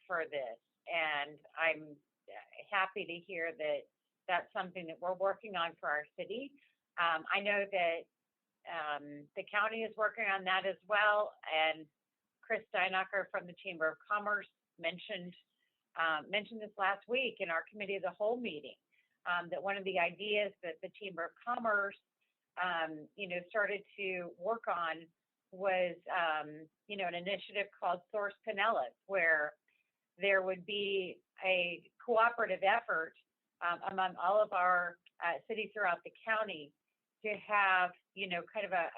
for this, and I'm happy to hear that that's something that we're working on for our city. I know that the county is working on that as well, and Chris Steinacher from the Chamber of Commerce mentioned this last week in our Committee of the Whole meeting, that one of the ideas that the Chamber of Commerce, started to work on was, an initiative called Source Pinellas, where there would be a cooperative effort among all of our cities throughout the county to have, kind of a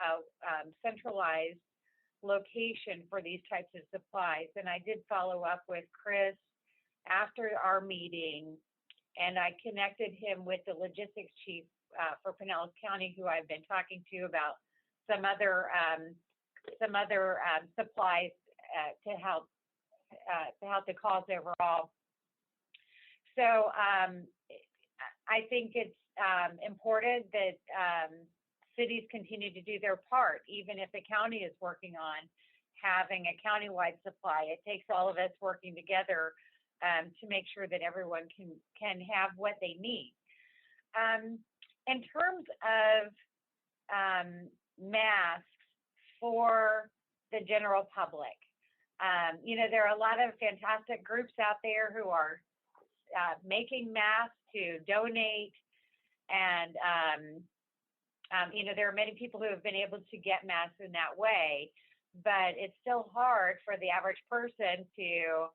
centralized location for these types of supplies. And I did follow up with Chris after our meeting, and I connected him with the logistics chief for Pinellas County, who I've been talking to about some other supplies to help the cause overall. So I think it's important that cities continue to do their part, even if the county is working on having a countywide supply. It takes all of us working together to make sure that everyone can have what they need. In terms of masks for the general public, there are a lot of fantastic groups out there who are making masks to donate, and there are many people who have been able to get masks in that way, but it's still hard for the average person to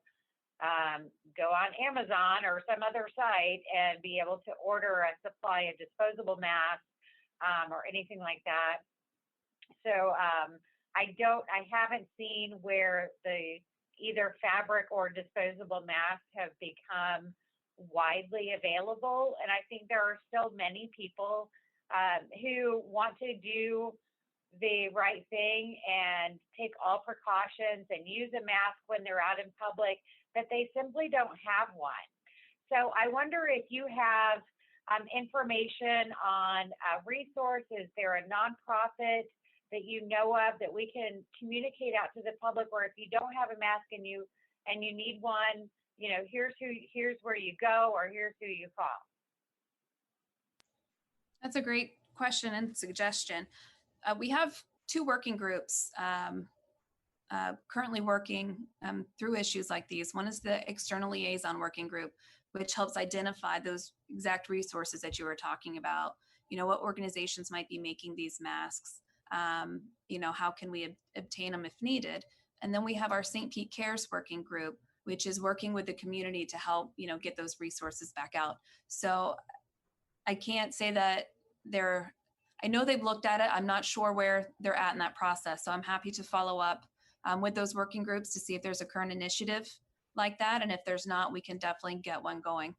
go on Amazon or some other site and be able to order a supply of disposable masks or anything like that. So I haven't seen where either fabric or disposable masks have become widely available. And I think there are still many people who want to do the right thing and take all precautions and use a mask when they're out in public, but they simply don't have one. So I wonder if you have information on resources. There a nonprofit that you know of that we can communicate out to the public, or if you don't have a mask and you need one, here's where you go, or here's who you call. That's a great question and suggestion. We have two working groups currently working through issues like these. One is the External Liaison Working Group, which helps identify those exact resources that you were talking about. What organizations might be making these masks? How can we obtain them if needed? And then we have our St. Pete Cares Working Group, which is working with the community to help, get those resources back out. So I can't say that I know they've looked at it. I'm not sure where they're at in that process. So I'm happy to follow up with those working groups to see if there's a current initiative like that. And if there's not, we can definitely get one going.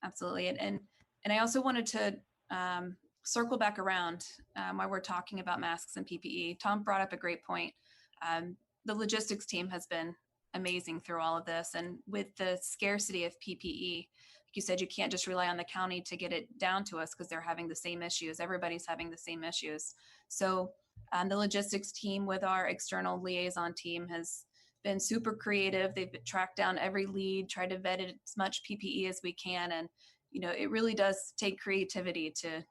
Absolutely. And I also wanted to circle back around while we're talking about masks and PPE. Tom brought up a great point. The logistics team has been amazing through all of this. And with the scarcity of PPE, like you said, you can't just rely on the county to get it down to us because they're having the same issues. Everybody's having the same issues. So the logistics team with our external liaison team has been super creative. They've tracked down every lead, tried to vet as much PPE as we can. And, it really does take creativity to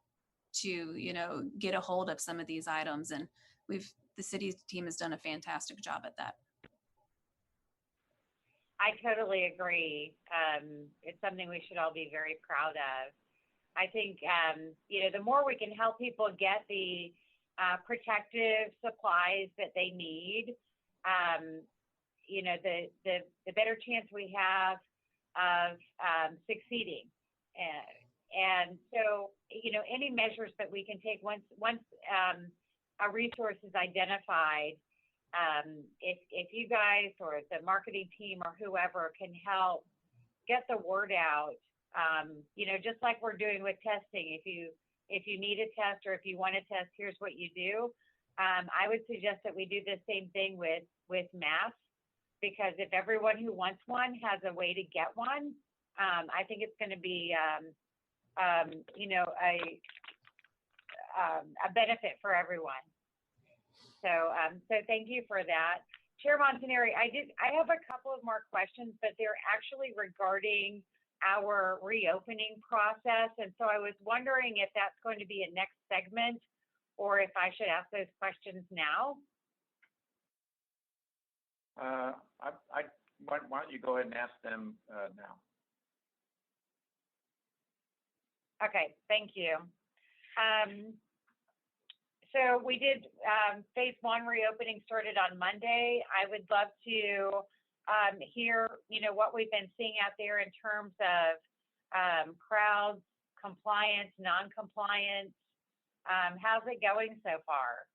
get a hold of some of these items. And the city team has done a fantastic job at that. I totally agree. It's something we should all be very proud of. I think, the more we can help people get the protective supplies that they need, the better chance we have of succeeding. And so, any measures that we can take once a resource is identified, if you guys or the marketing team or whoever can help get the word out, just like we're doing with testing. If you need a test or if you want to test, here's what you do. I would suggest that we do the same thing with masks, because if everyone who wants one has a way to get one, I think it's going to be a benefit for everyone. So thank you for that. Chair Montanari, I have a couple of more questions, but they're actually regarding our reopening process. And so I was wondering if that's going to be a next segment or if I should ask those questions now. Why don't you go ahead and ask them now? Okay, thank you. So we did phase one reopening started on Monday. I would love to hear, what we've been seeing out there in terms of crowds, compliance, non-compliance. How's it going so far?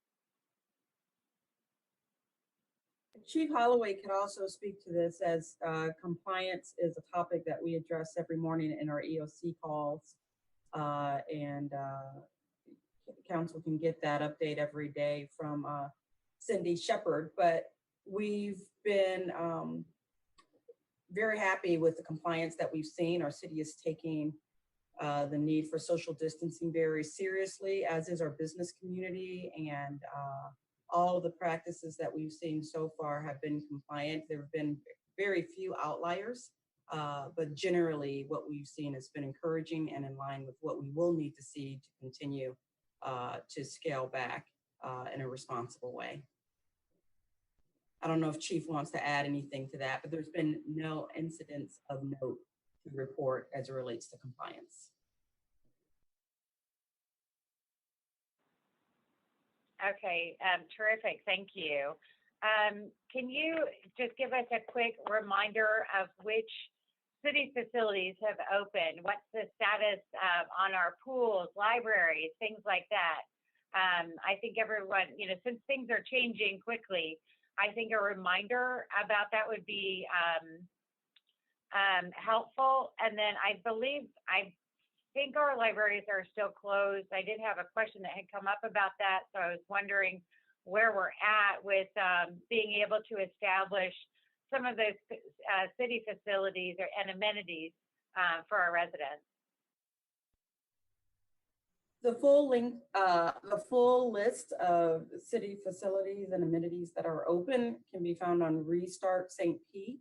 Chief Holloway can also speak to this, as compliance is a topic that we address every morning in our EOC calls, and council can get that update every day from Cindy Shepard. But we've been very happy with the compliance that we've seen. Our city is taking the need for social distancing very seriously, as is our business community, and all of the practices that we've seen so far have been compliant. There have been very few outliers, but generally what we've seen has been encouraging and in line with what we will need to see to continue to scale back in a responsible way. I don't know if Chief wants to add anything to that, but there's been no incidents of note to report as it relates to compliance. Okay, terrific, thank you. Can you just give us a quick reminder of which city facilities have opened? What's the status on our pools, libraries, things like that? I think everyone, since things are changing quickly, I think a reminder about that would be helpful. And then I think our libraries are still closed. I did have a question that had come up about that, so I was wondering where we're at with being able to establish some of those city facilities and amenities for our residents. The full list of city facilities and amenities that are open can be found on Restart St. Pete.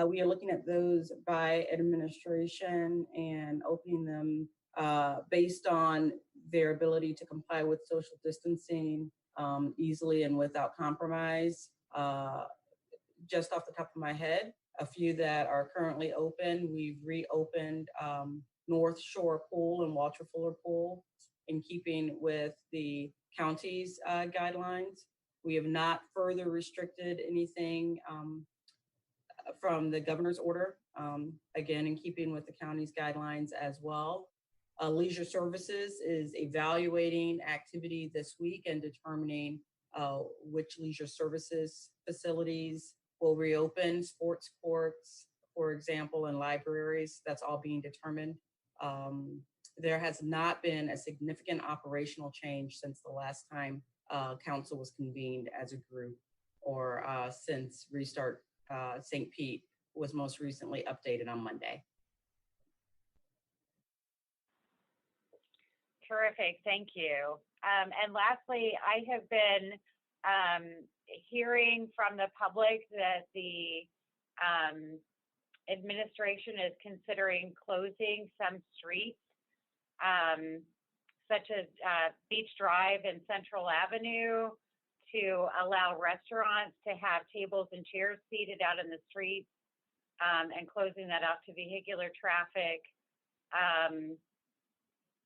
We are looking at those by administration and opening them based on their ability to comply with social distancing easily and without compromise. Just off the top of my head, a few that are currently open, we've reopened North Shore Pool and Walter Fuller Pool in keeping with the county's guidelines. We have not further restricted anything from the governor's order, again, in keeping with the county's guidelines as well. Leisure Services is evaluating activity this week and determining which leisure services facilities will reopen. Sports courts, for example, and libraries, that's all being determined. There has not been a significant operational change since the last time council was convened as a group, or since Restart St. Pete was most recently updated on Monday. Terrific, thank you. And lastly, I have been hearing from the public that the administration is considering closing some streets, such as Beach Drive and Central Avenue, to allow restaurants to have tables and chairs seated out in the streets, and closing that off to vehicular traffic.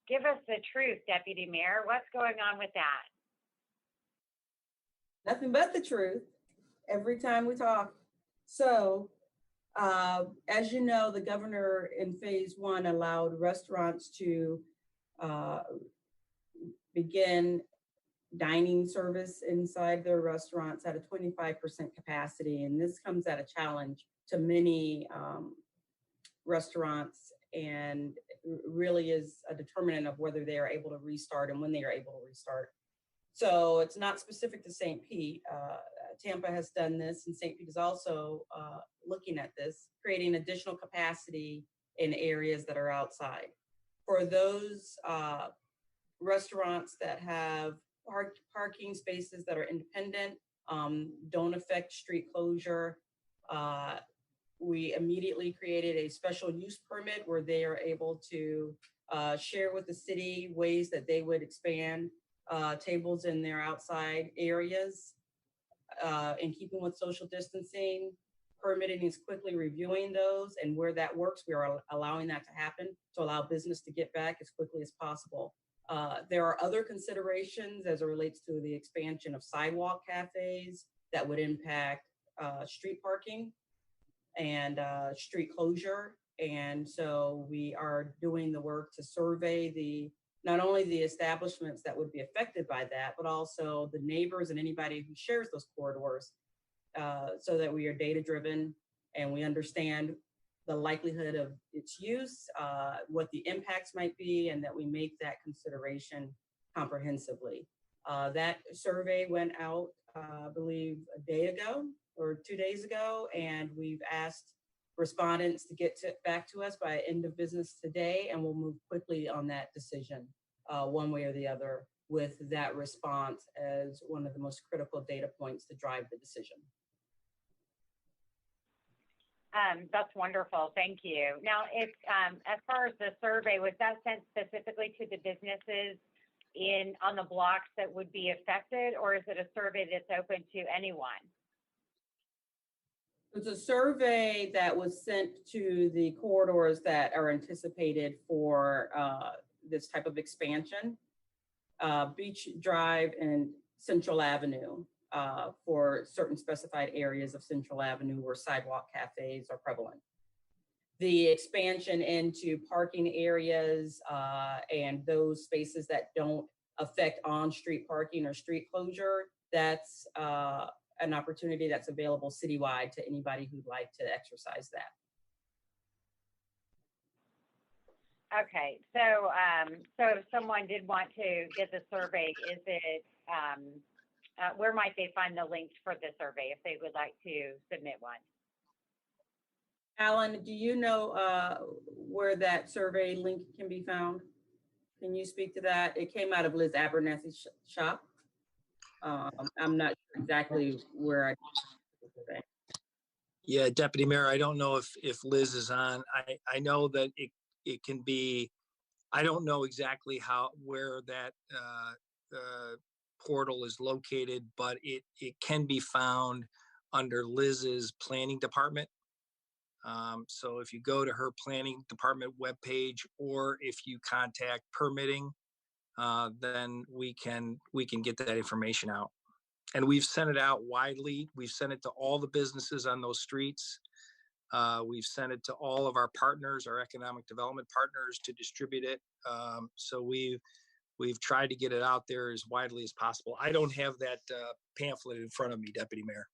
Give us the truth, Deputy Mayor. What's going on with that? Nothing but the truth every time we talk. So, as you know, the governor in phase one allowed restaurants to begin dining service inside their restaurants at a 25% capacity. And this comes at a challenge to many restaurants, and really is a determinant of whether they are able to restart and when they are able to restart. So it's not specific to St. Pete. Tampa has done this, and St. Pete is also looking at this, creating additional capacity in areas that are outside. For those restaurants that have parking spaces that are independent don't affect street closure. We immediately created a special use permit where they are able to share with the city ways that they would expand tables in their outside areas in keeping with social distancing. Permitting is quickly reviewing those, and where that works, we are allowing that to happen to allow business to get back as quickly as possible. There are other considerations as it relates to the expansion of sidewalk cafes that would impact street parking and street closure. And so we are doing the work to survey not only the establishments that would be affected by that, but also the neighbors and anybody who shares those corridors, so that we are data driven and we understand the likelihood of its use, what the impacts might be, and that we make that consideration comprehensively. That survey went out, I believe, a day ago or 2 days ago, and we've asked respondents to get back to us by end of business today, and we'll move quickly on that decision, one way or the other, with that response as one of the most critical data points to drive the decision. That's wonderful. Thank you. Now, if as far as the survey, was that sent specifically to the businesses on the blocks that would be affected, or is it a survey that's open to anyone? It's a survey that was sent to the corridors that are anticipated for this type of expansion, Beach Drive and Central Avenue, for certain specified areas of Central Avenue where sidewalk cafes are prevalent. The expansion into parking areas and those spaces that don't affect on-street parking or street closure, that's an opportunity that's available citywide to anybody who'd like to exercise that. Okay, so if someone did want to get the survey, is it where might they find the links for the survey if they would like to submit one? Alan, do you know where that survey link can be found? Can you speak to that? It came out of Liz Abernathy's shop. I'm not sure exactly where Yeah, Deputy Mayor, I don't know if Liz is on. I know that it can be, I don't know exactly where that portal is located, but it can be found under Liz's planning department. So if you go to her planning department webpage, or if you contact permitting, then we can get that information out. And we've sent it out widely. We've sent it to all the businesses on those streets. We've sent it to all of our partners, our economic development partners, to distribute it. So we've tried to get it out there as widely as possible. I don't have that pamphlet in front of me, Deputy Mayor.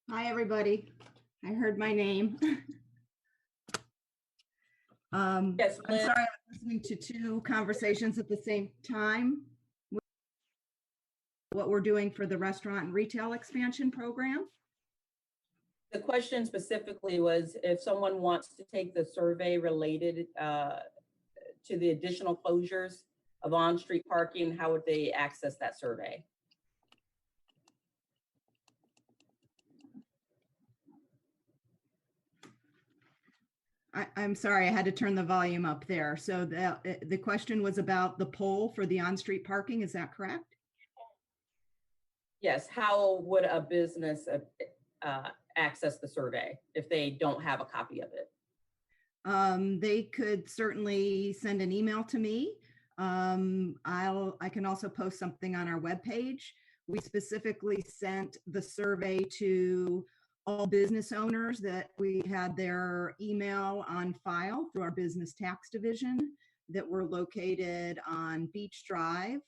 Hi, everybody. I heard my name. Yes, I'm sorry, I'm listening to two conversations at the same time. What we're doing for the restaurant and retail expansion program. The question specifically was if someone wants to take the survey related to the additional closures of on-street parking, how would they access that survey? I'm sorry, I had to turn the volume up there. So the question was about the poll for the on-street parking, is that correct? Yes, how would a business access the survey if they don't have a copy of it? They could certainly send an email to me. I can also post something on our webpage. We specifically sent the survey to all business owners that we had their email on file through our business tax division that were located on Beach Drive,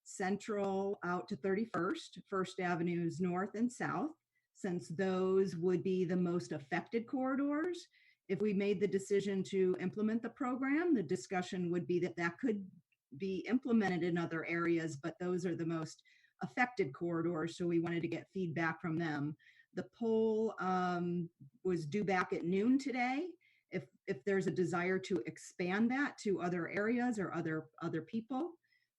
Central out to 31st, First Avenues North and South, since those would be the most affected corridors. If we made the decision to implement the program, the discussion would be that could be implemented in other areas, but those are the most affected corridors, so we wanted to get feedback from them. The poll was due back at noon today, if there's a desire to expand that to other areas or other people.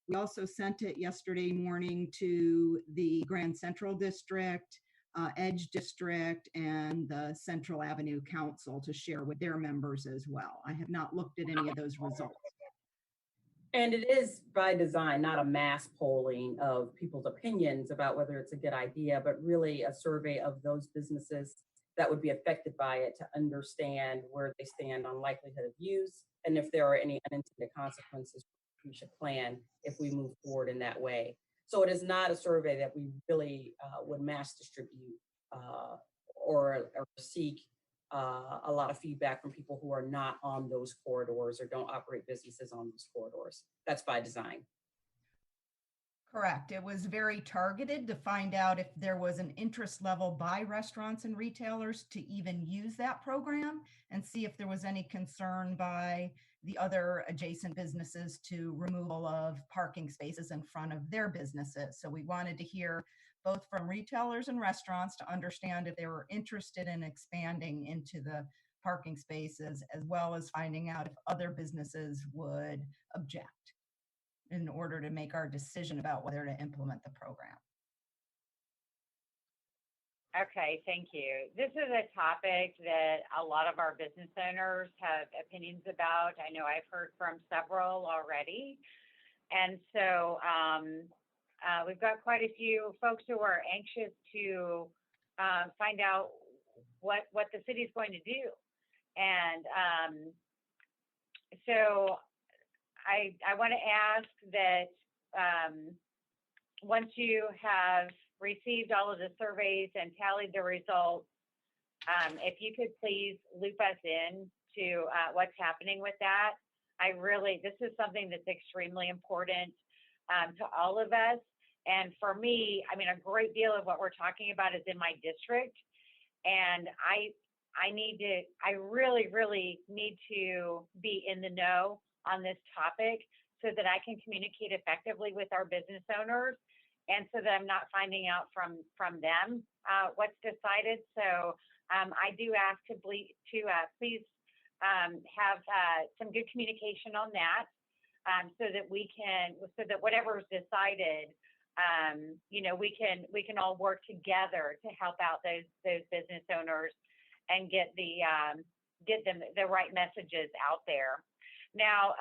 We also sent it yesterday morning to the Grand Central District, Edge District, and the Central Avenue Council to share with their members as well. I have not looked at any of those results. And it is by design, not a mass polling of people's opinions about whether it's a good idea, but really a survey of those businesses that would be affected by it to understand where they stand on likelihood of use and if there are any unintended consequences we should plan if we move forward in that way. So it is not a survey that we really would mass distribute or seek a lot of feedback from people who are not on those corridors or don't operate businesses on those corridors. That's by design. Correct. It was very targeted to find out if there was an interest level by restaurants and retailers to even use that program and see if there was any concern by the other adjacent businesses to removal of parking spaces in front of their businesses. So we wanted to hear both from retailers and restaurants to understand if they were interested in expanding into the parking spaces, as well as finding out if other businesses would object in order to make our decision about whether to implement the program. Okay, thank you. This is a topic that a lot of our business owners have opinions about. I know I've heard from several already. And so we've got quite a few folks who are anxious to find out what the city is going to do. And so I want to ask that once you have received all of the surveys and tallied the results, if you could please loop us in to what's happening with that. This is something that's extremely important to all of us. And for me, I mean, a great deal of what we're talking about is in my district. And I really, really need to be in the know on this topic so that I can communicate effectively with our business owners and so that I'm not finding out from them what's decided. So I do ask to please have some good communication on that so that whatever is decided, we can all work together to help out those business owners and get them the right messages out there. Now,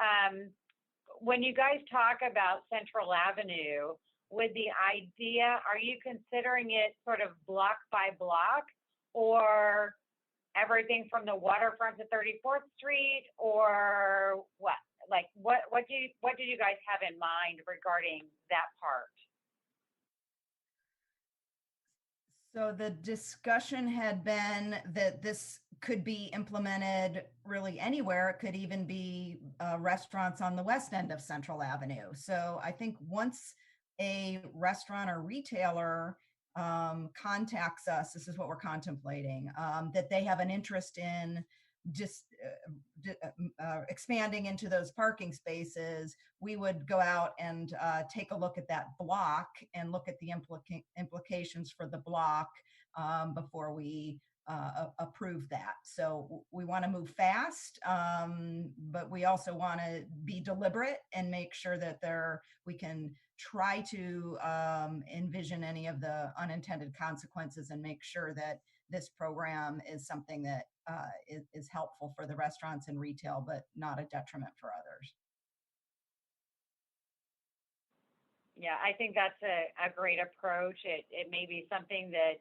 when you guys talk about Central Avenue, with the idea, are you considering it sort of block by block, or everything from the waterfront to 34th Street, or what? Like, what do you guys have in mind regarding that part? So the discussion had been that this could be implemented really anywhere. It could even be restaurants on the west end of Central Avenue. So I think once a restaurant or retailer contacts us, this is what we're contemplating, that they have an interest in just expanding into those parking spaces, we would go out and take a look at that block and look at the implications for the block before we approve that. So we want to move fast, but we also want to be deliberate and make sure that we can try to envision any of the unintended consequences and make sure that this program is something that is helpful for the restaurants and retail, but not a detriment for others. Yeah, I think that's a great approach. It may be something that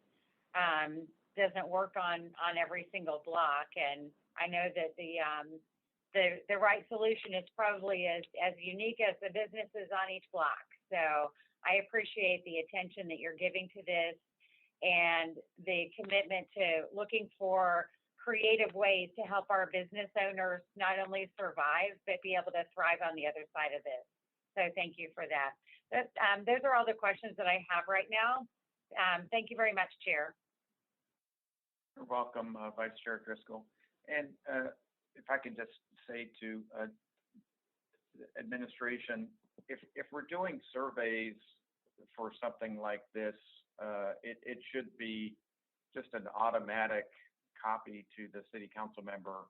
doesn't work on every single block, and I know that the right solution is probably as unique as the businesses on each block. So I appreciate the attention that you're giving to this and the commitment to looking for creative ways to help our business owners not only survive, but be able to thrive on the other side of this. So thank you for that. Those are all the questions that I have right now. Thank you very much, Chair. You're welcome, Vice Chair Driscoll. And if I could just say to administration, if we're doing surveys for something like this, it should be just an automatic copy to the city council member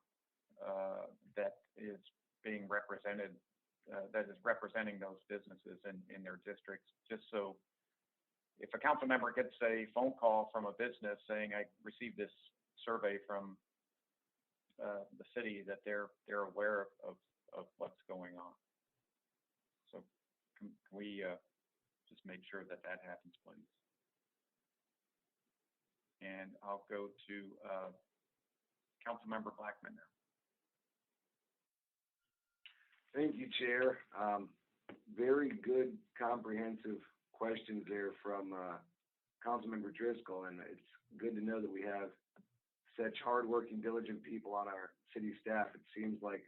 that is being represented, that is representing those businesses in their districts, just so if a council member gets a phone call from a business saying, I received this survey from the city, that they're aware of what's going on. So can we just make sure that that happens, please? And I'll go to Councilmember Blackman now. Thank you, Chair. Very good, comprehensive questions there from Councilmember Driscoll, and it's good to know that we have such hardworking, diligent people on our city staff. It seems like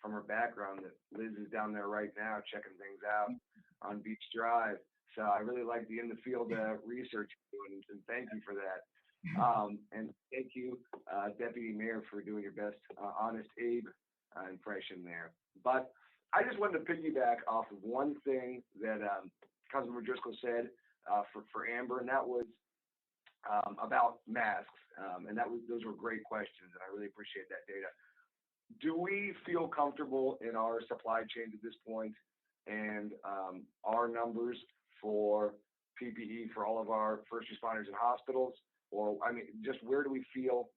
from her background that Liz is down there right now checking things out on Beach Drive. So I really like the in the field research you're doing, and thank you for that. And thank you, Deputy Mayor, for doing your best Honest Abe impression there. But I just wanted to piggyback off of one thing that Councilmember Driscoll said for Amber, and that was about masks. And those were great questions, and I really appreciate that data. Do we feel comfortable in our supply chain at this point and our numbers for PPE for all of our first responders and hospitals? Or, I mean, just where do we feel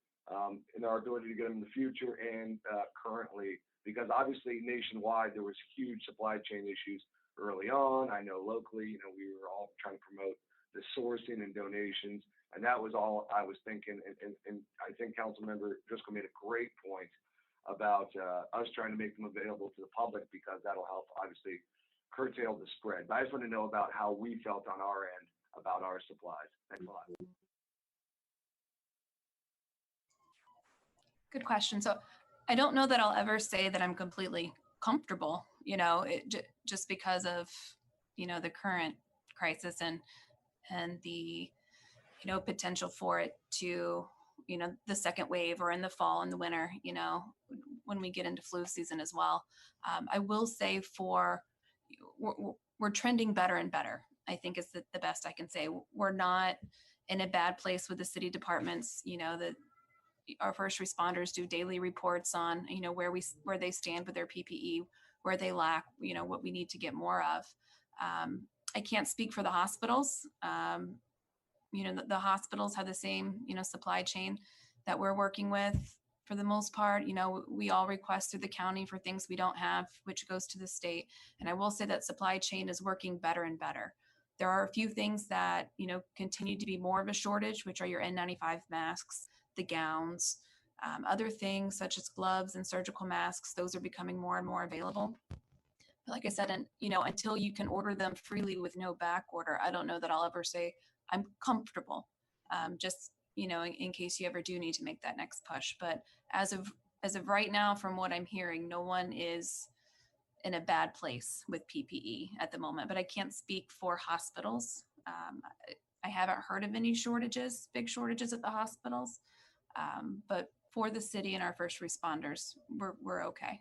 in our ability to get them in the future and currently? Because obviously nationwide, there was huge supply chain issues early on. I know locally, we were all trying to promote the sourcing and donations, and that was all I was thinking. And I think Councilmember Driscoll made a great point about us trying to make them available to the public, because that'll help obviously curtail the spread. But I just want to know about how we felt on our end about our supplies. Thanks a lot. Good question. So I don't know that I'll ever say that I'm completely comfortable, just because of, the current crisis and the, potential for it to, the second wave or in the fall and the winter, when we get into flu season as well. I will say we're trending better and better, I think is the best I can say. We're not in a bad place with the city departments, that our first responders do daily reports on, where they stand with their PPE, where they lack, what we need to get more of. I can't speak for the hospitals. The hospitals have the same, supply chain that we're working with for the most part. We all request through the county for things we don't have, which goes to the state. And I will say that supply chain is working better and better. There are a few things that, continue to be more of a shortage, which are your N95 masks, the gowns, other things such as gloves and surgical masks. Those are becoming more and more available. But like I said, until you can order them freely with no back order, I don't know that I'll ever say I'm comfortable, just, in case you ever do need to make that next push. But as of right now, from what I'm hearing, no one is in a bad place with PPE at the moment, but I can't speak for hospitals. I haven't heard of any big shortages at the hospitals. But for the city and our first responders, we're okay.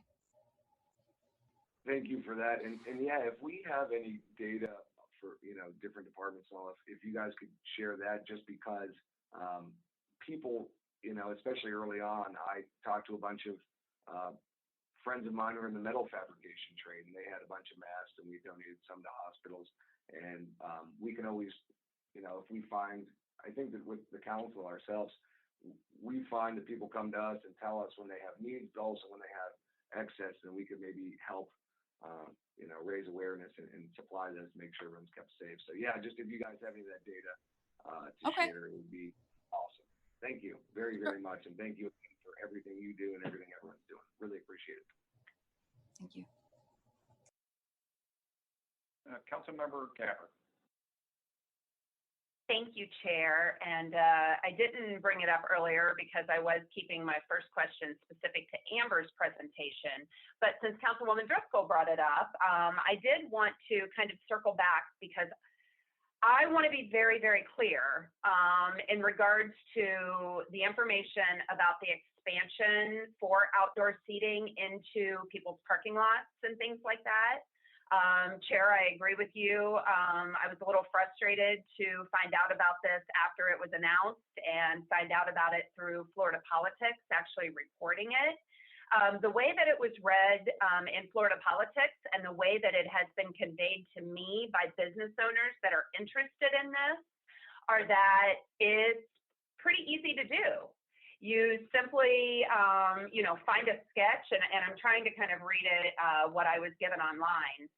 Thank you for that. And yeah, if we have any data for, different departments, if you guys could share that, just because people, especially early on, I talked to a bunch of friends of mine who are in the metal fabrication trade, and they had a bunch of masks, and we donated some to hospitals. And we can always, if we find, I think that with the council ourselves, we find that people come to us and tell us when they have needs, but also when they have excess, and we could maybe help, raise awareness and supply this, make sure everyone's kept safe. So yeah, just if you guys have any of that data to share, it would be awesome. Thank you very, very much. And thank you for everything you do and everything everyone's doing. Really appreciate it. Thank you. Councilmember Capper. Thank you, Chair. And I didn't bring it up earlier because I was keeping my first question specific to Amber's presentation. But since Councilwoman Driscoll brought it up, I did want to kind of circle back, because I want to be very, very clear in regards to the information about the expansion for outdoor seating into people's parking lots and things like that. Chair, I agree with you. I was a little frustrated to find out about this after it was announced and find out about it through Florida Politics actually reporting it. The way that it was read in Florida politics and the way that it has been conveyed to me by business owners that are interested in this are that it's pretty easy to do. You simply, find a sketch, and I'm trying to kind of read it, what I was given online.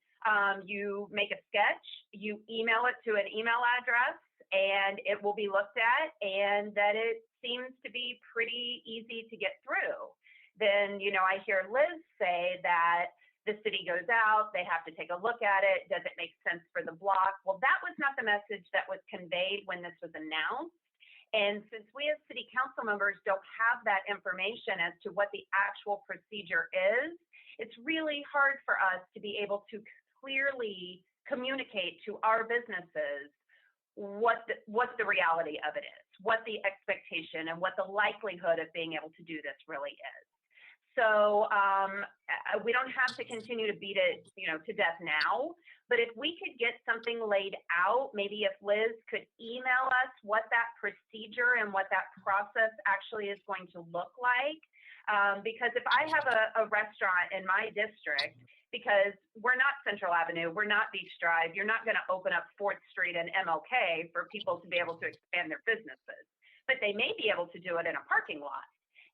You make a sketch, you email it to an email address, and it will be looked at, and that it seems to be pretty easy to get through. Then, I hear Liz say that the city goes out, they have to take a look at it. Does it make sense for the block? Well, that was not the message that was conveyed when this was announced. And since we as city council members don't have that information as to what the actual procedure is, it's really hard for us to be able to clearly communicate to our businesses what the reality of it is, what the expectation and what the likelihood of being able to do this really is. So we don't have to continue to beat it, to death now. But if we could get something laid out, maybe if Liz could email us what that procedure and what that process actually is going to look like. Because if I have a restaurant in my district, because we're not Central Avenue, we're not Beach Drive, you're not going to open up 4th Street and MLK for people to be able to expand their businesses. But they may be able to do it in a parking lot.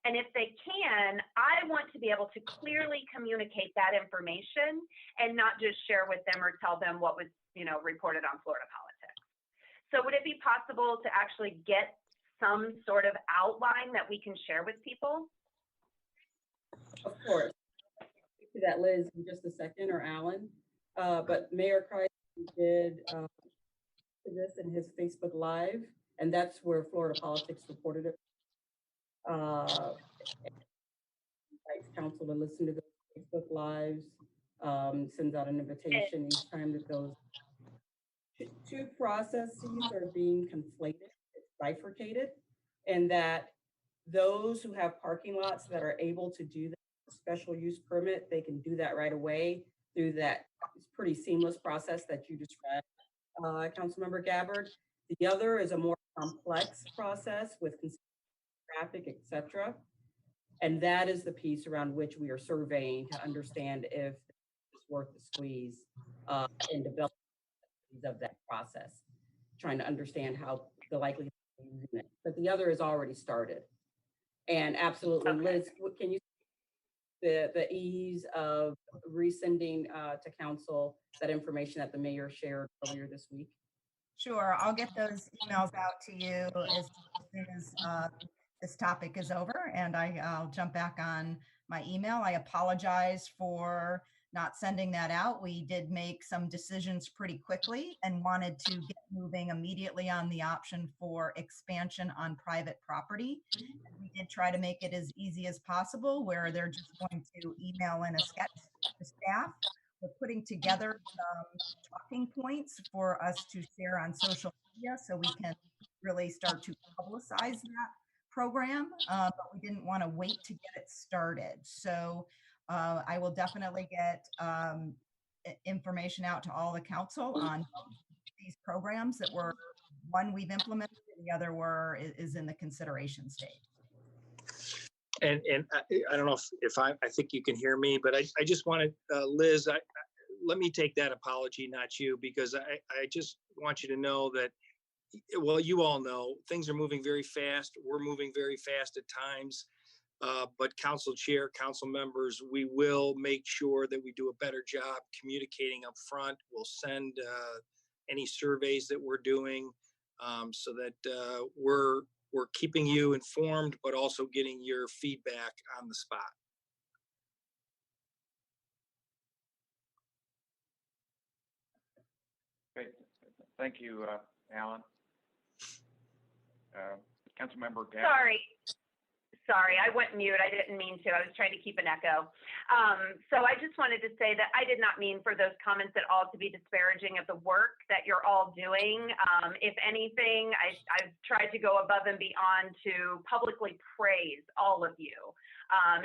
And if they can, I want to be able to clearly communicate that information and not just share with them or tell them what was, reported on Florida politics. So would it be possible to actually get some sort of outline that we can share with people? Of course. To that, Liz, in just a second, or Alan. But Mayor Kreis did this in his Facebook Live, and that's where Florida Politics reported it. Invites council to listen to those Facebook Lives, sends out an invitation each time that those two processes are being conflated, it's bifurcated, and that those who have parking lots that are able to do the special use permit, they can do that right away through that pretty seamless process that you described, Councilmember Gabbard. The other is a more complex process with traffic, et cetera. And that is the piece around which we are surveying to understand if it's worth the squeeze in development of that process, trying to understand how the likelihood of using it. But the other is already started. And absolutely, okay. Liz, can you the ease of resending to council that information that the mayor shared earlier this week? Sure, I'll get those emails out to you as soon as this topic is over, and I'll jump back on my email. I apologize for not sending that out. We did make some decisions pretty quickly and wanted to get moving immediately on the option for expansion on private property. We did try to make it as easy as possible, where they're just going to email in a sketch to staff. We're putting together some talking points for us to share on social media so we can really start to publicize that program, but we didn't want to wait to get it started. So I will definitely get information out to all the council on these programs that were, one we've implemented, and the other is in the consideration stage. And I don't know if I think you can hear me, but I just wanted, Liz, let me take that apology, not you, because I just want you to know that, well, you all know things are moving very fast. We're moving very fast at times. But council chair, council members, we will make sure that we do a better job communicating up front. We'll send any surveys that we're doing so that we're keeping you informed, but also getting your feedback on the spot. Great. Thank you, Alan. Councilmember Gabbard. Sorry, I went mute. I didn't mean to. I was trying to keep an echo. So I just wanted to say that I did not mean for those comments at all to be disparaging of the work that you're all doing. If anything, I've tried to go above and beyond to publicly praise all of you.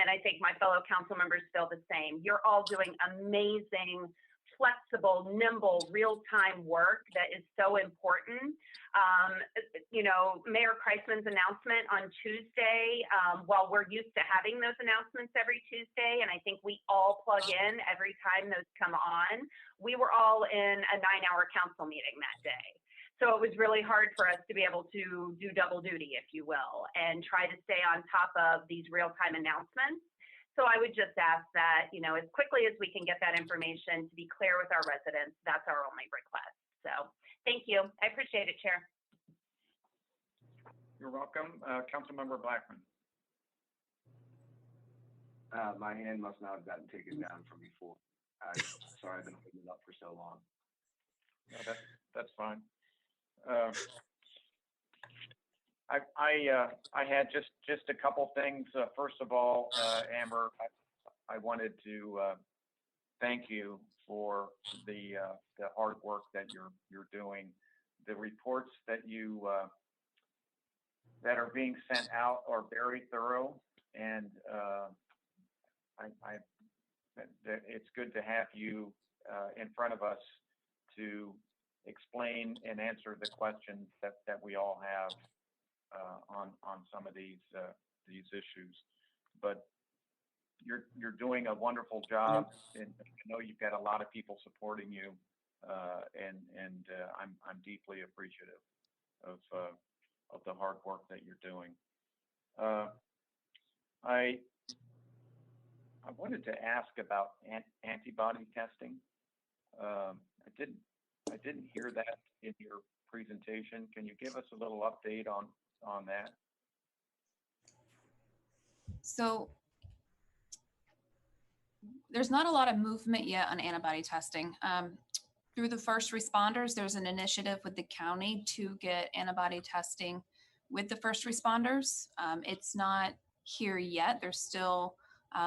And I think my fellow council members feel the same. You're all doing amazing, flexible, nimble, real-time work that is so important. Mayor Kreisman's announcement on Tuesday, while we're used to having those announcements every Tuesday, and I think we all plug in every time those come on, we were all in a 9-hour council meeting that day. So it was really hard for us to be able to do double duty, if you will, and try to stay on top of these real-time announcements. So I would just ask that, as quickly as we can get that information to be clear with our residents, that's our only request. So thank you. I appreciate it, Chair. You're welcome. Councilmember Blackman. My hand must not have gotten taken down from before. I'm sorry, I've been holding it up for so long. No, that's fine. I had just a couple things. First of all, Amber, I wanted to thank you for the hard work that you're doing. The reports that you that are being sent out are very thorough, and it's good to have you in front of us to explain and answer the questions that we all have on some of these issues. But you're doing a wonderful job, and I know you've got a lot of people supporting you, and I'm deeply appreciative of the hard work that you're doing. I wanted to ask about antibody testing. I didn't hear that in your presentation. Can you give us a little update on that? So there's not a lot of movement yet on antibody testing. Through the first responders, there's an initiative with the county to get antibody testing with the first responders. It's not here yet. They're still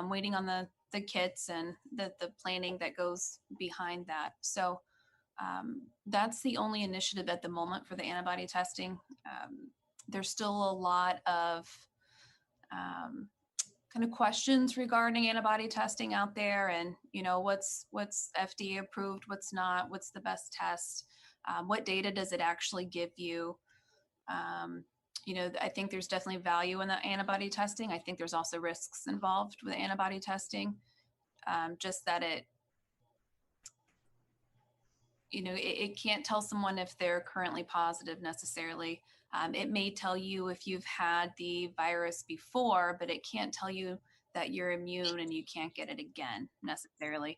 waiting on the kits and the planning that goes behind that. So that's the only initiative at the moment for the antibody testing. There's still a lot of kind of questions regarding antibody testing out there, and what's FDA approved, what's not, what's the best test, what data does it actually give you. I think there's definitely value in the antibody testing. I think there's also risks involved with antibody testing, just that it can't tell someone if they're currently positive necessarily. It may tell you if you've had the virus before, but it can't tell you that you're immune and you can't get it again necessarily.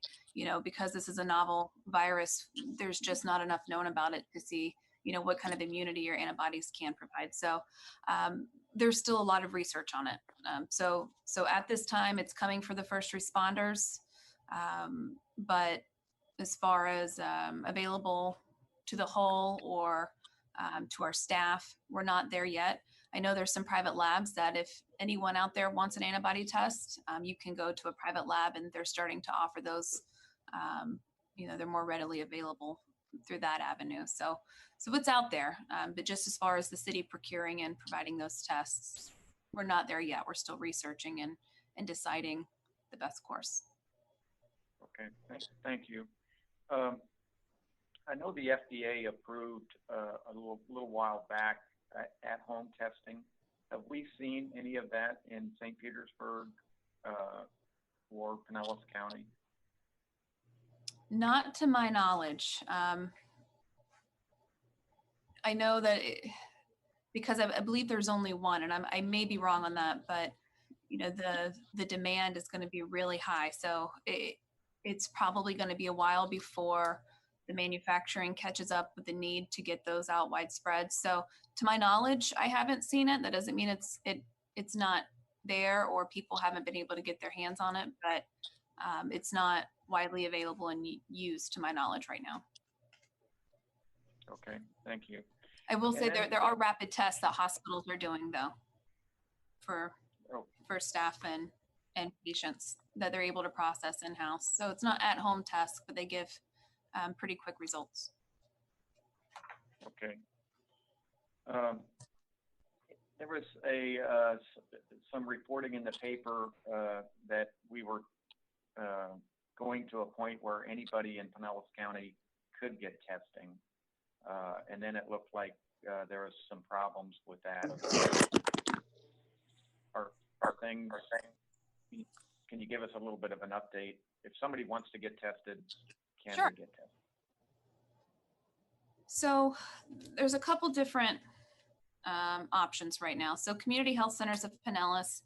Because this is a novel virus, there's just not enough known about it to see, what kind of immunity your antibodies can provide. So there's still a lot of research on it. So at this time, it's coming for the first responders, but as far as available to the whole or to our staff, we're not there yet. I know there's some private labs that if anyone out there wants an antibody test, you can go to a private lab, and they're starting to offer those. They're more readily available through that avenue. So it's out there, but just as far as the city procuring and providing those tests, we're not there yet. We're still researching and deciding the best course. Okay, thank you. I know the FDA approved a little while back at-home testing. Have we seen any of that in St. Petersburg or Pinellas County? Not to my knowledge. I know that because I believe there's only one, and I may be wrong on that, but the demand is going to be really high. So it's probably going to be a while before the manufacturing catches up with the need to get those out widespread. So to my knowledge, I haven't seen it. That doesn't mean it's not there or people haven't been able to get their hands on it, but it's not widely available and used to my knowledge right now. Okay, thank you. I will say there are rapid tests that hospitals are doing though for staff and patients that they're able to process in-house. So it's not at-home tests, but they give pretty quick results. Okay. There was some reporting in the paper that we were going to a point where anybody in Pinellas County could get testing. And then it looked like there was some problems with that. Are things, can you give us a little bit of an update? If somebody wants to get tested, can Sure. they get tested? So there's a couple different options right now. So Community Health Centers of Pinellas,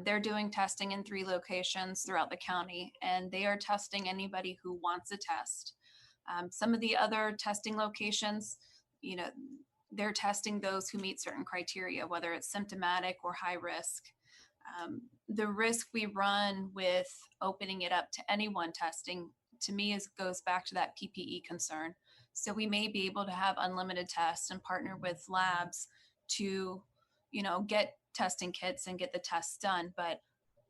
they're doing testing in 3 locations throughout the county, and they are testing anybody who wants a test. Some of the other testing locations, you know, they're testing those who meet certain criteria, whether it's symptomatic or high risk. The risk we run with opening it up to anyone testing, to me, goes back to that PPE concern. So we may be able to have unlimited tests and partner with labs to, you know, get testing kits and get the tests done. But,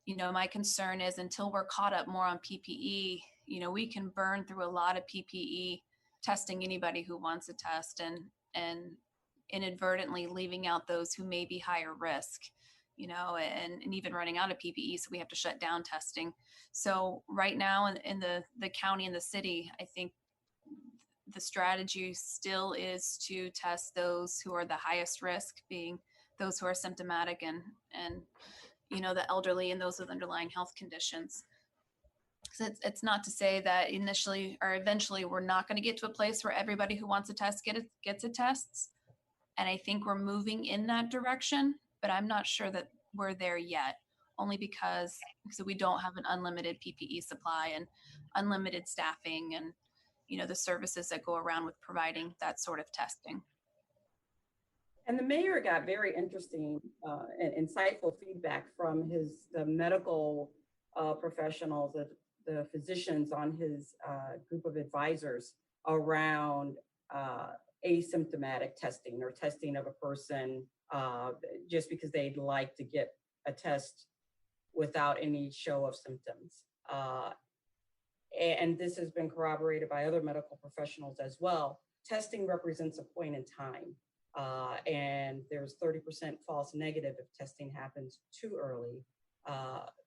you know, my concern is until we're caught up more on PPE, you know, we can burn through a lot of PPE testing anybody who wants a test and inadvertently leaving out those who may be higher risk, you know, and even running out of PPE. So we have to shut down testing. So right now in the county and the city, I think the strategy still is to test those who are the highest risk, being those who are symptomatic and you know, the elderly and those with underlying health conditions. So it's not to say that initially or eventually we're not going to get to a place where everybody who wants a test gets a test. And I think we're moving in that direction, but I'm not sure that we're there yet, only because we don't have an unlimited PPE supply and unlimited staffing and, you know, the services that go around with providing that sort of testing. And the mayor got very interesting and insightful feedback from the medical professionals, the physicians on his group of advisors around asymptomatic testing or testing of a person just because they'd like to get a test without any show of symptoms. And this has been corroborated by other medical professionals as well. Testing represents a point in time. And there's 30% false negative if testing happens too early.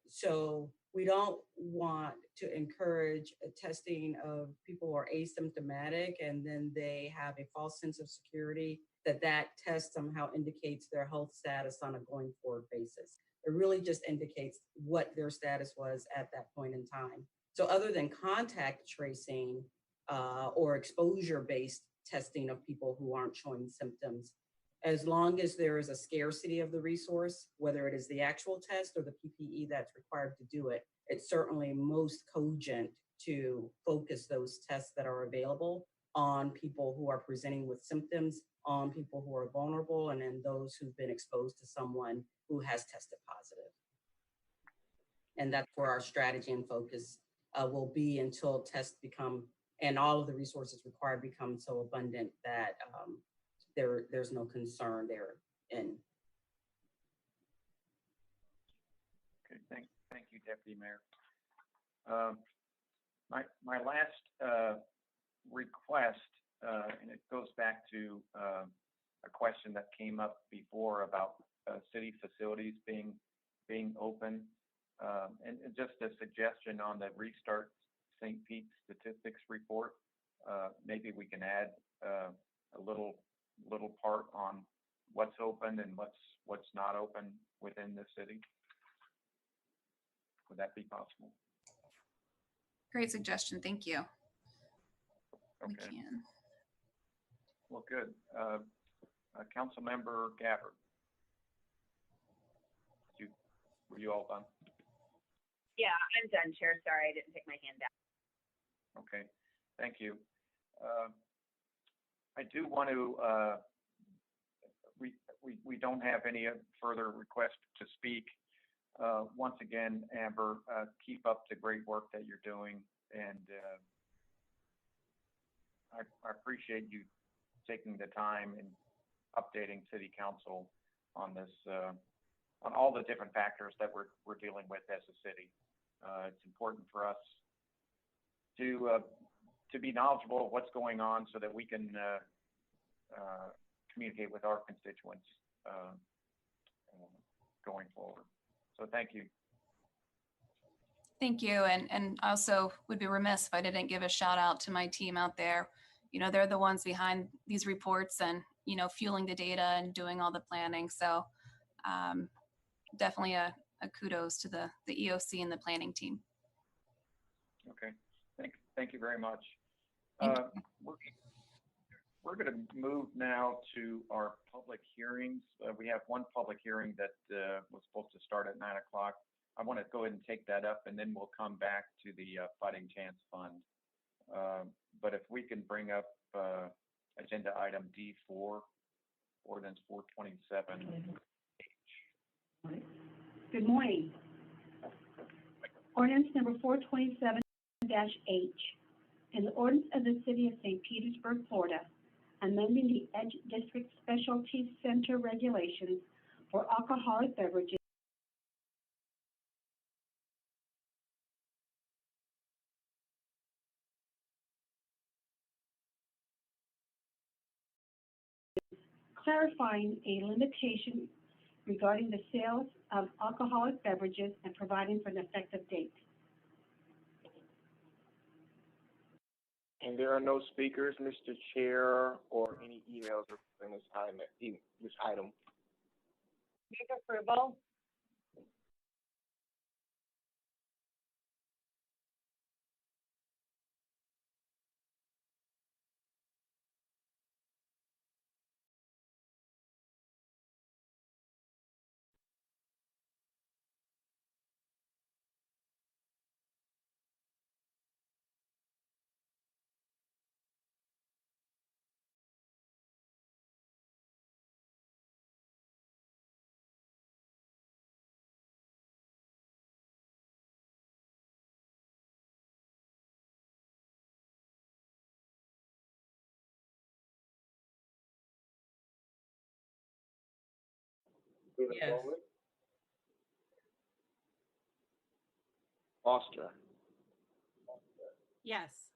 So we don't want to encourage a testing of people who are asymptomatic and then they have a false sense of security that test somehow indicates their health status on a going forward basis. It really just indicates what their status was at that point in time. So other than contact tracing or exposure-based testing of people who aren't showing symptoms, as long as there is a scarcity of the resource, whether it is the actual test or the PPE that's required to do it, it's certainly most cogent to focus those tests that are available on people who are presenting with symptoms, on people who are vulnerable, and then those who've been exposed to someone who has tested positive. And that's where our strategy and focus will be until tests become, and all of the resources required become so abundant that there's no concern therein. Okay, thank you, Deputy Mayor. My last request, and it goes back to a question that came up before about city facilities being open, and just a suggestion on the Restart St. Pete statistics report. Maybe we can add a little part on what's open and what's not open within the city. Would that be possible? Great suggestion. Thank you. Okay. We can. Well, good. Councilmember Gabbard. Were you all done? Yeah, I'm done, Chair. Sorry, I didn't take my hand down. Okay, thank you. I do want to, we don't have any further requests to speak. Once again, Amber, keep up the great work that you're doing, and I appreciate you taking the time and updating City Council on this, on all the different factors that we're dealing with as a city. It's important for us to be knowledgeable of what's going on so that we can communicate with our constituents going forward. So thank you. Thank you. And also would be remiss if I didn't give a shout out to my team out there. You know, they're the ones behind these reports and, you know, fueling the data and doing all the planning. So definitely a kudos to the EOC and the planning team. Okay, thank you very much. Thank We're going to move now to our public hearings. We have one public hearing that was supposed to start at 9 o'clock. I want to go ahead and take that up, and then we'll come back to the Fighting Chance Fund. But if we can bring up agenda item D4, ordinance 427. Good morning. Ordinance number 427-H, an ordinance of the City of St. Petersburg, Florida, amending the Edge District Specialty Center regulations for alcoholic beverages clarifying a limitation regarding the sales of alcoholic beverages and providing for an effective date. And there are no speakers, Mr. Chair, or any emails in this item. Move approval. Yes. Foster, Yes.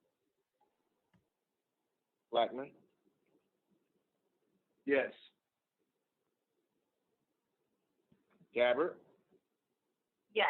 Blackman, Yes. Gabbard, Yes.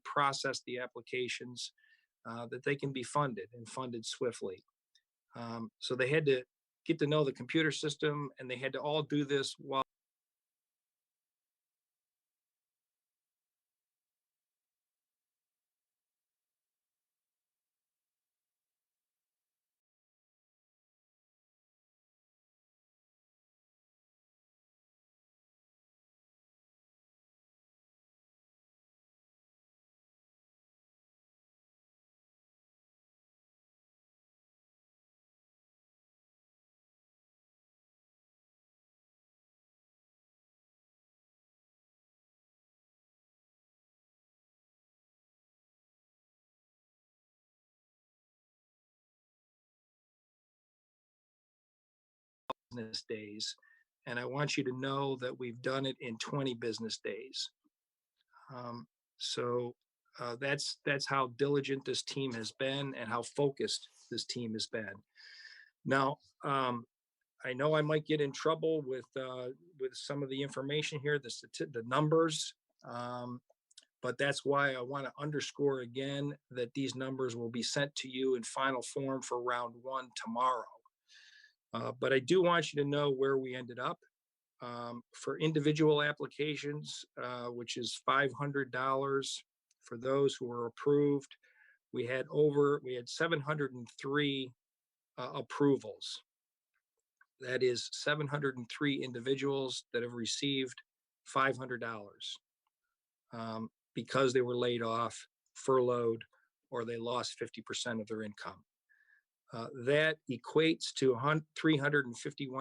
process the applications, that they can be funded and funded swiftly. So they had to get to know the computer system, and they had to all do this while business days. And I want you to know that we've done it in 20 business days. So that's how diligent this team has been and how focused this team has been. Now, I know I might get in trouble with some of the information here, the numbers, but that's why I want to underscore again that these numbers will be sent to you in final form for round one tomorrow. But I do want you to know where we ended up. For individual applications, which is $500 for those who were approved, we had 703 approvals. That is 703 individuals that have received $500 because they were laid off, furloughed, or they lost 50% of their income. That equates to 351.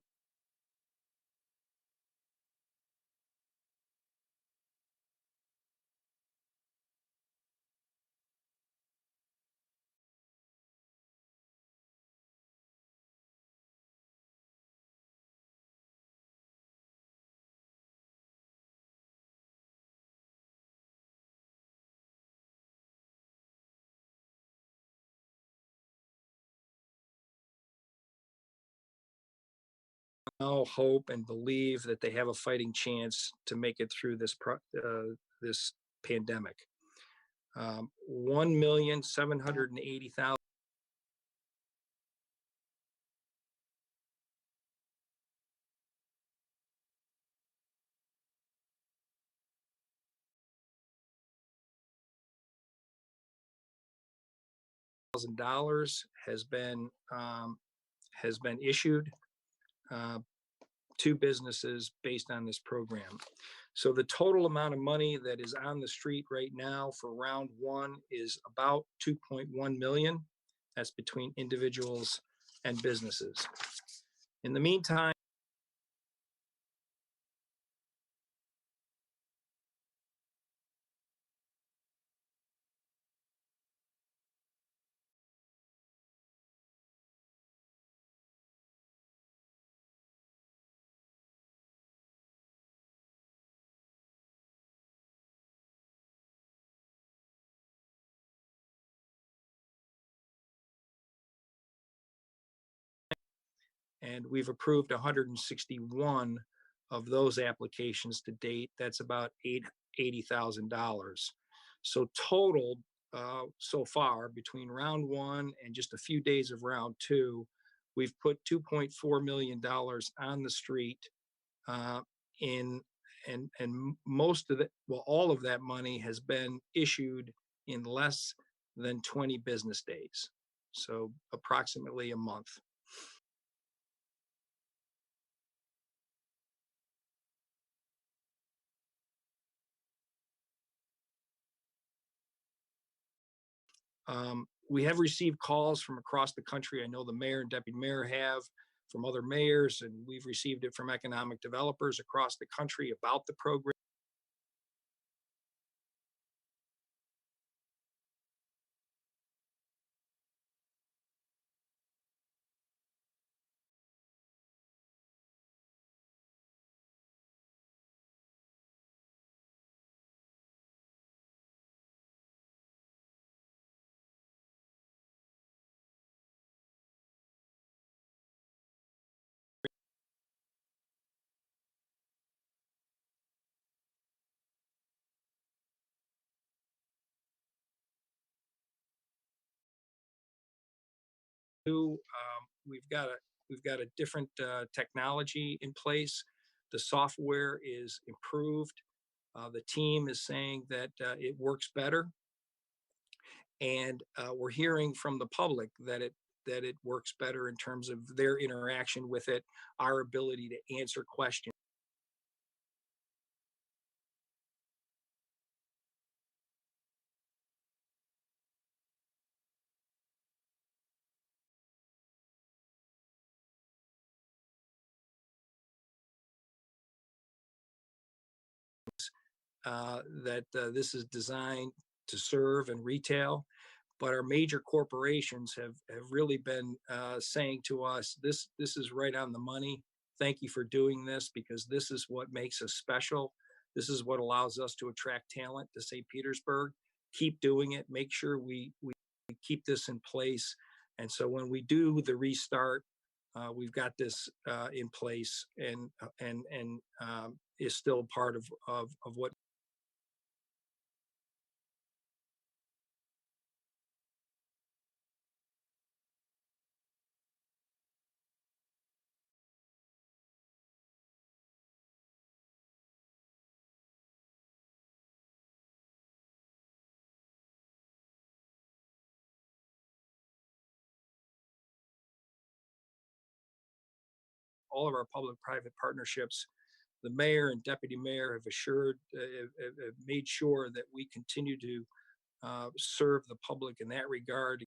Now hope and believe that they have a fighting chance to make it through this pandemic. 1,780,000. $1,000 has been issued to businesses based on this program. So the total amount of money that is on the street right now for round one is about 2.1 million. That's between individuals and businesses. In the meantime, and we've approved 161 of those applications to date. That's about $80,000. So total so far between round one and just a few days of round two, we've put $2.4 million on the street and most of it, well, all of that money has been issued in less than 20 business days. So approximately a month. We have received calls from across the country. I know the mayor and deputy mayor have, from other mayors, and we've received it from economic developers across the country about the program. we've got a different technology in place. The software is improved. The team is saying that it works better, and we're hearing from the public that it works better in terms of their interaction with it, our ability to answer questions. This is designed to serve and retail, but our major corporations have really been saying to us, this is right on the money. Thank you for doing this, because this is what makes us special. This is what allows us to attract talent to St. Petersburg. Keep doing it. Make sure we keep this in place. And so when we do the restart, we've got this in place, and is still part of what all of our public-private partnerships. The mayor and deputy mayor have made sure that we continue to serve the public in that regard.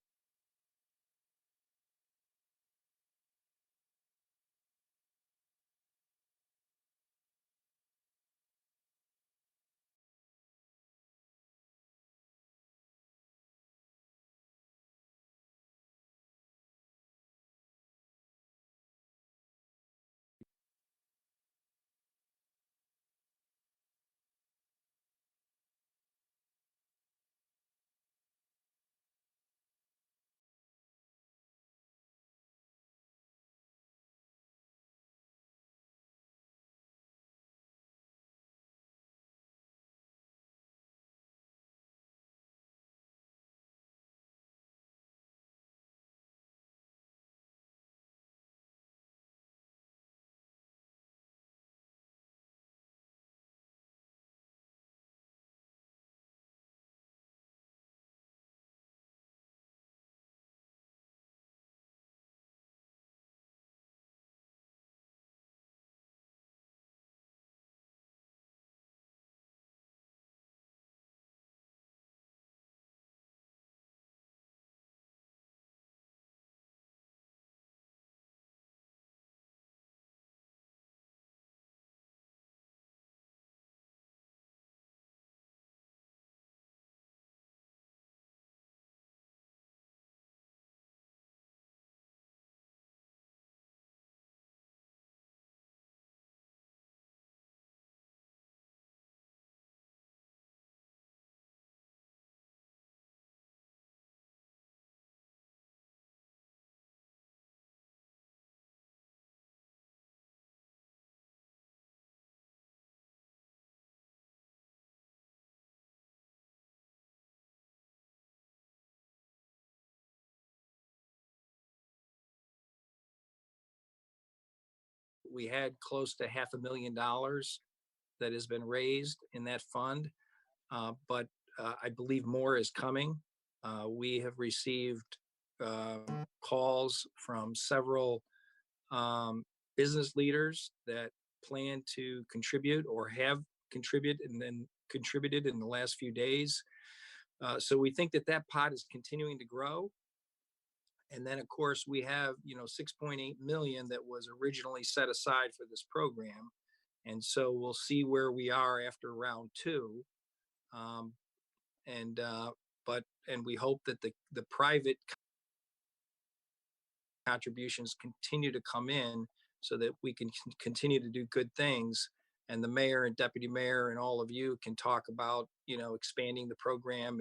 We had close to $500,000 that has been raised in that fund, but I believe more is coming. We have received calls from several business leaders that plan to contribute or have contributed in the last few days. So we think that pot is continuing to grow. And then, of course, we have, 6.8 million that was originally set aside for this program. And so we'll see where we are after round two. And we hope that the private contributions continue to come in so that we can continue to do good things. And the mayor and deputy mayor and all of you can talk about, expanding the program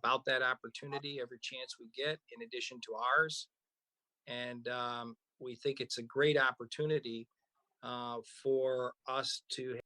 about that opportunity every chance we get, in addition to ours. And we think it's a great opportunity for us to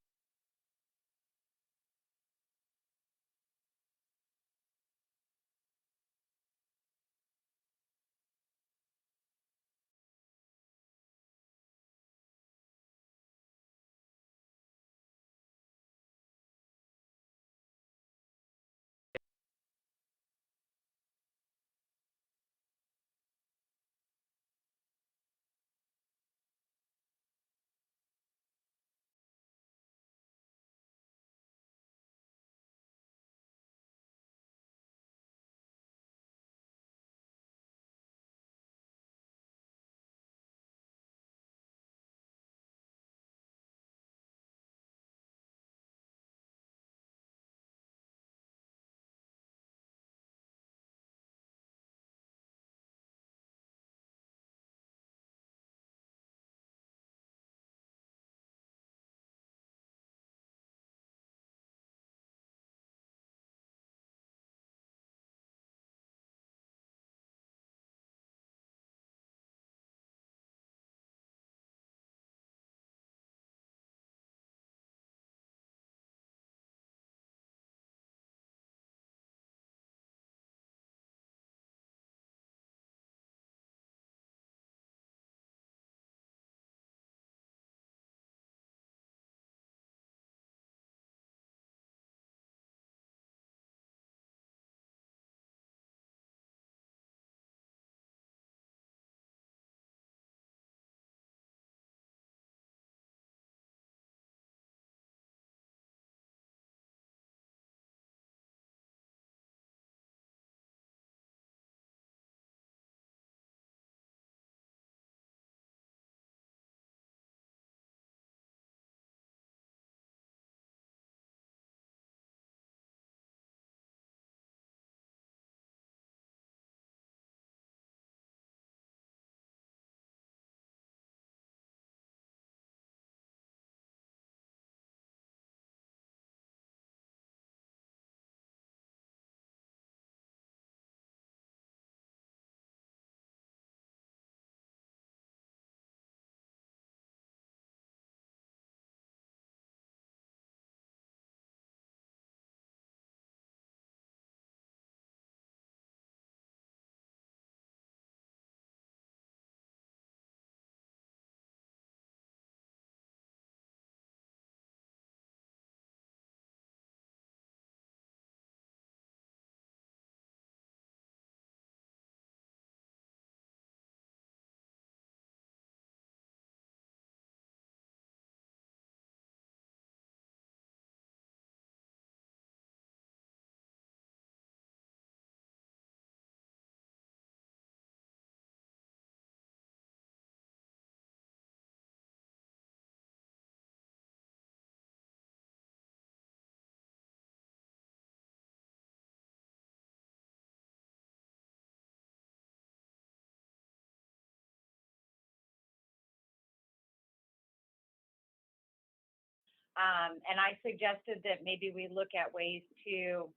and I suggested that maybe we look at ways to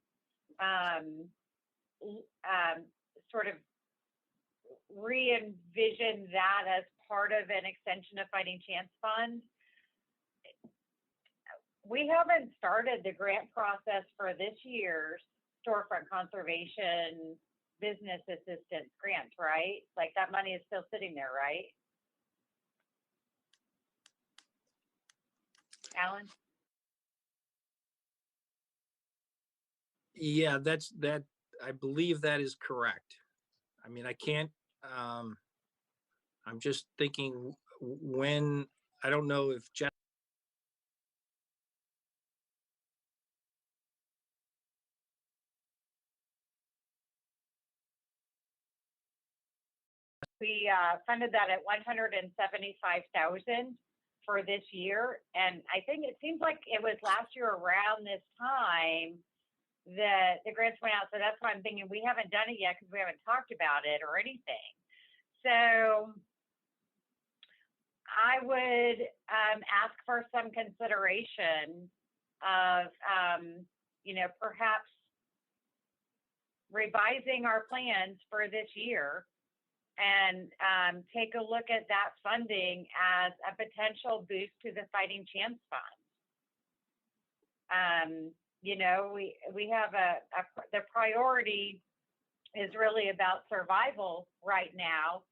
sort of re-envision that as part of an extension of Fighting Chance Fund. We haven't started the grant process for this year's storefront conservation business assistance grant, right? Like that money is still sitting there, right? Alan? Yeah, that. I believe that is correct. I mean, I can't, I'm just thinking when, I don't know if Jen. We funded that at 175,000 for this year. And I think it seems like it was last year around this time that the grants went out. So that's why I'm thinking we haven't done it yet because we haven't talked about it or anything. So I would ask for some consideration of, you know, perhaps revising our plans for this year and take a look at that funding as a potential boost to the Fighting Chance Fund. You know, we have the priority is really about survival right now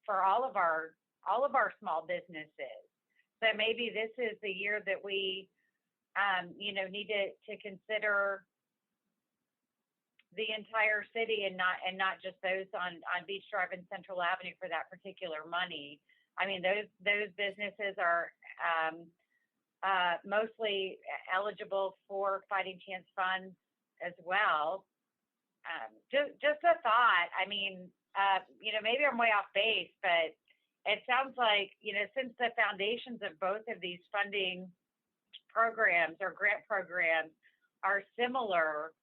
for all of our small businesses. So maybe this is the year that we, you know, need to consider the entire city and not just those on Beach Drive and Central Avenue for that particular money. I mean, those businesses are mostly eligible for Fighting Chance funds as well. Just a thought. I mean, you know, maybe I'm way off base, but it sounds like, you know, since the foundations of both of these funding programs or grant programs are similar,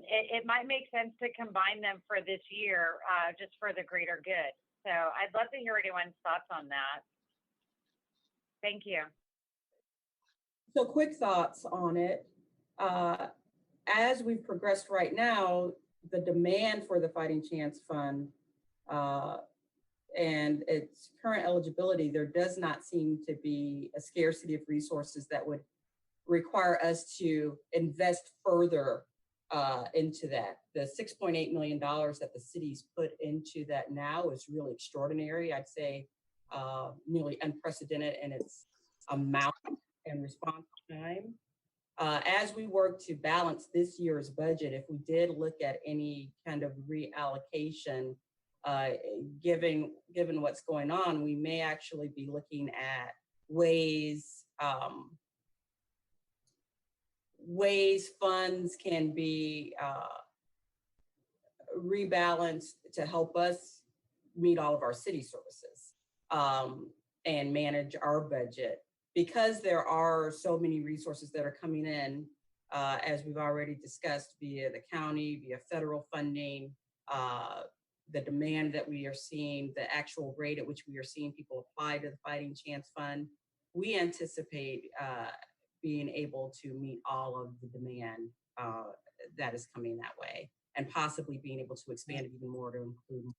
it might make sense to combine them for this year, just for the greater good. So I'd love to hear anyone's thoughts on that. Thank you. So quick thoughts on it. As we've progressed right now, the demand for the Fighting Chance Fund and its current eligibility, there does not seem to be a scarcity of resources that would require us to invest further into that. The $6.8 million that the city's put into that now is really extraordinary. I'd say nearly unprecedented in its amount and response time. As we work to balance this year's budget, if we did look at any kind of reallocation, given what's going on, we may actually be looking at ways funds can be rebalanced to help us meet all of our city services and manage our budget. Because there are so many resources that are coming in, as we've already discussed, via the county, via federal funding, the demand that we are seeing, the actual rate at which we are seeing people apply to the Fighting Chance Fund, we anticipate being able to meet all of the demand that is coming that way, and possibly being able to expand it even more to include.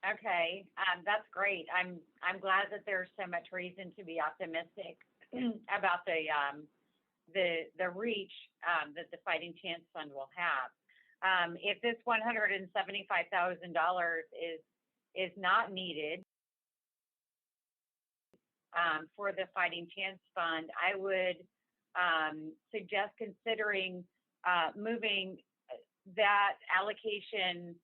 Okay, that's great. I'm glad that there's so much reason to be optimistic about the reach that the Fighting Chance Fund will have. If this $175,000 is not needed for the Fighting Chance Fund, I would suggest considering moving that allocation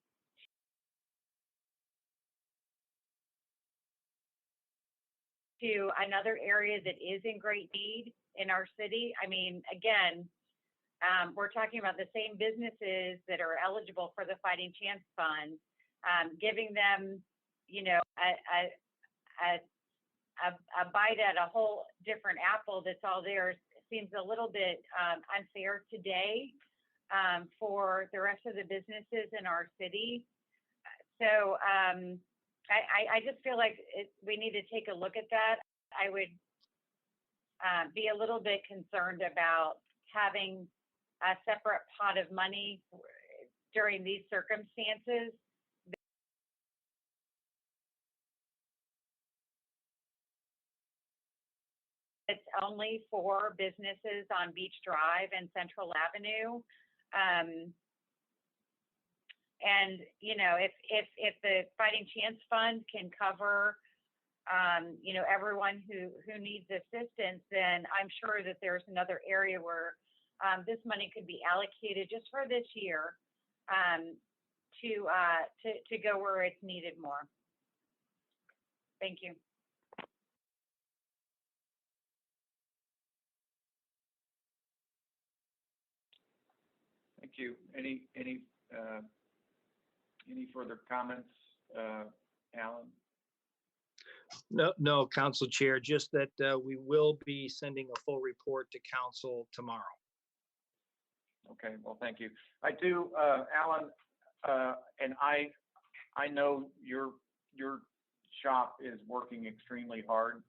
to another area that is in great need in our city. I mean, again, we're talking about the same businesses that are eligible for the Fighting Chance Fund, giving them, you know, a bite at a whole different apple that's all theirs seems a little bit unfair today for the rest of the businesses in our city. So I just feel like we need to take a look at that. I would be a little bit concerned about having a separate pot of money during these circumstances. It's only for businesses on Beach Drive and Central Avenue. And, you know, if the Fighting Chance Fund can cover, you know, everyone who needs assistance, then I'm sure that there's another area where this money could be allocated just for this year to go where it's needed more. Thank you. Thank you. Any further comments, Alan? No, Council Chair, just that we will be sending a full report to council tomorrow. Okay, well, thank you. I do, Alan, and I know your shop is working extremely hard,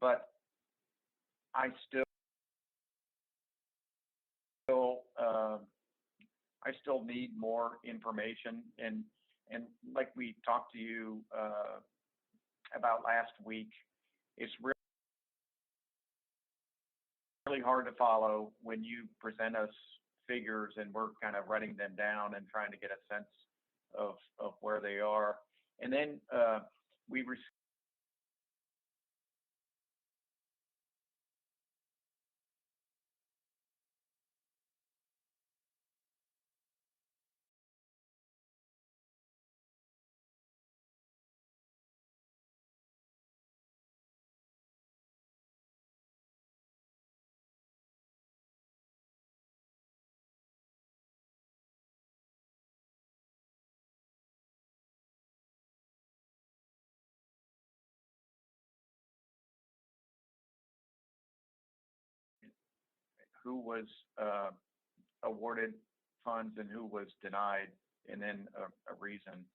but I still I still need more information, and like we talked to you about last week, it's really hard to follow when you present us figures and we're kind of writing them down and trying to get a sense of where they are. And then we received who was awarded funds and who was denied, and then a reason.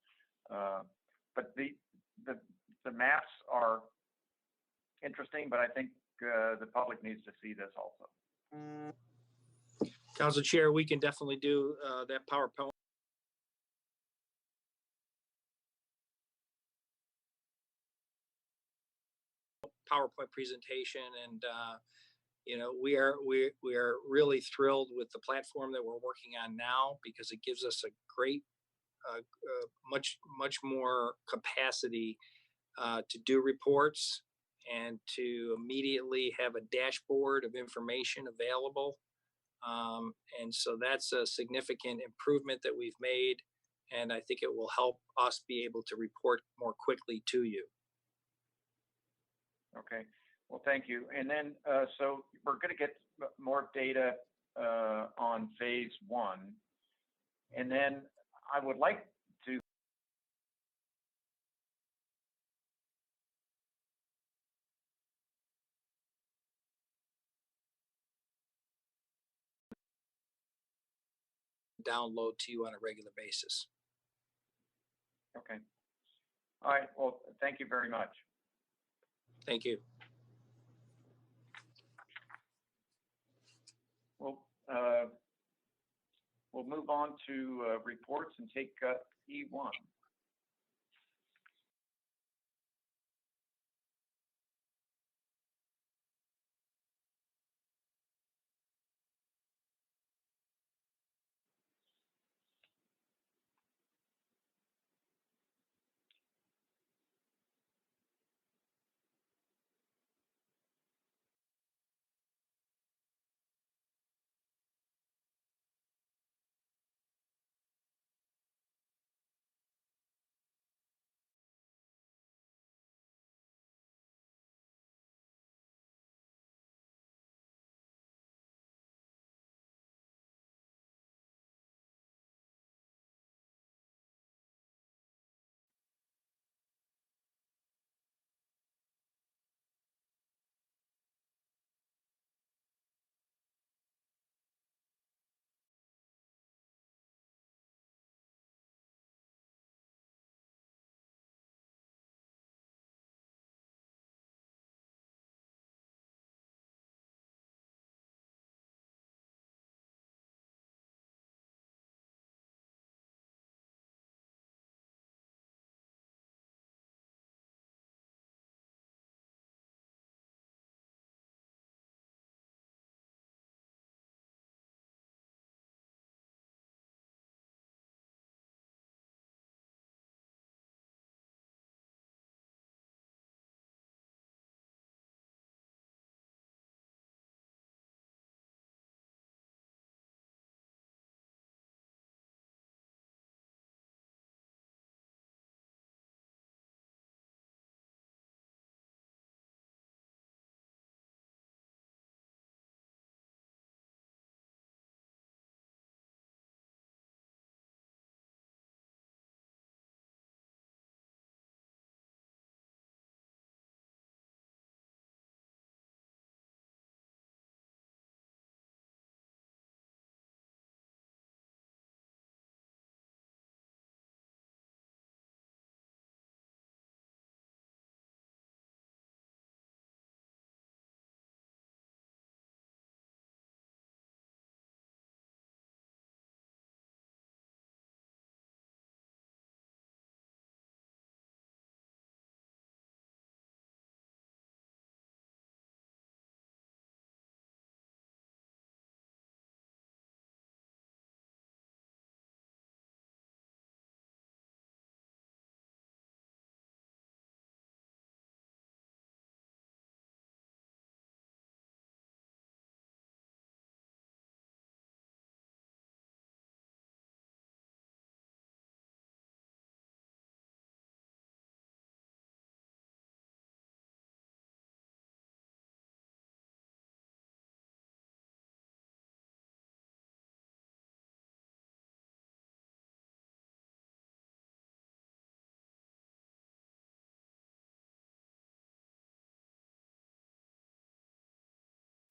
But the maps are interesting, but I think the public needs to see this also. Council Chair, we can definitely do that PowerPoint presentation, and we are really thrilled with the platform that we're working on now, because it gives us a great much more capacity to do reports and to immediately have a dashboard of information available. And so that's a significant improvement that we've made, and I think it will help us be able to report more quickly to you. Okay, well, thank you. And then, so we're going to get more data on phase 1. And then I would like to download to you on a regular basis. okay. All right, well, thank you very much. Thank you. We'll move on to reports and take E1.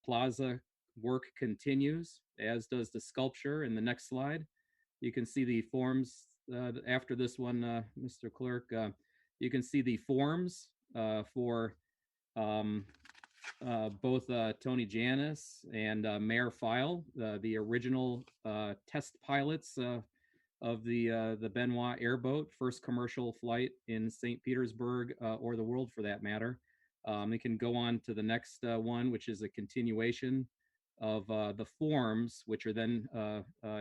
plaza work continues, as does the sculpture. In the next slide, you can see the forms after this one, Mr. Clerk. You can see the forms for both Tony Janis and Mayor File, the original test pilots of the Benoit airboat, first commercial flight in St. Petersburg or the world for that matter. We can go on to the next one, which is a continuation of the forms, which are then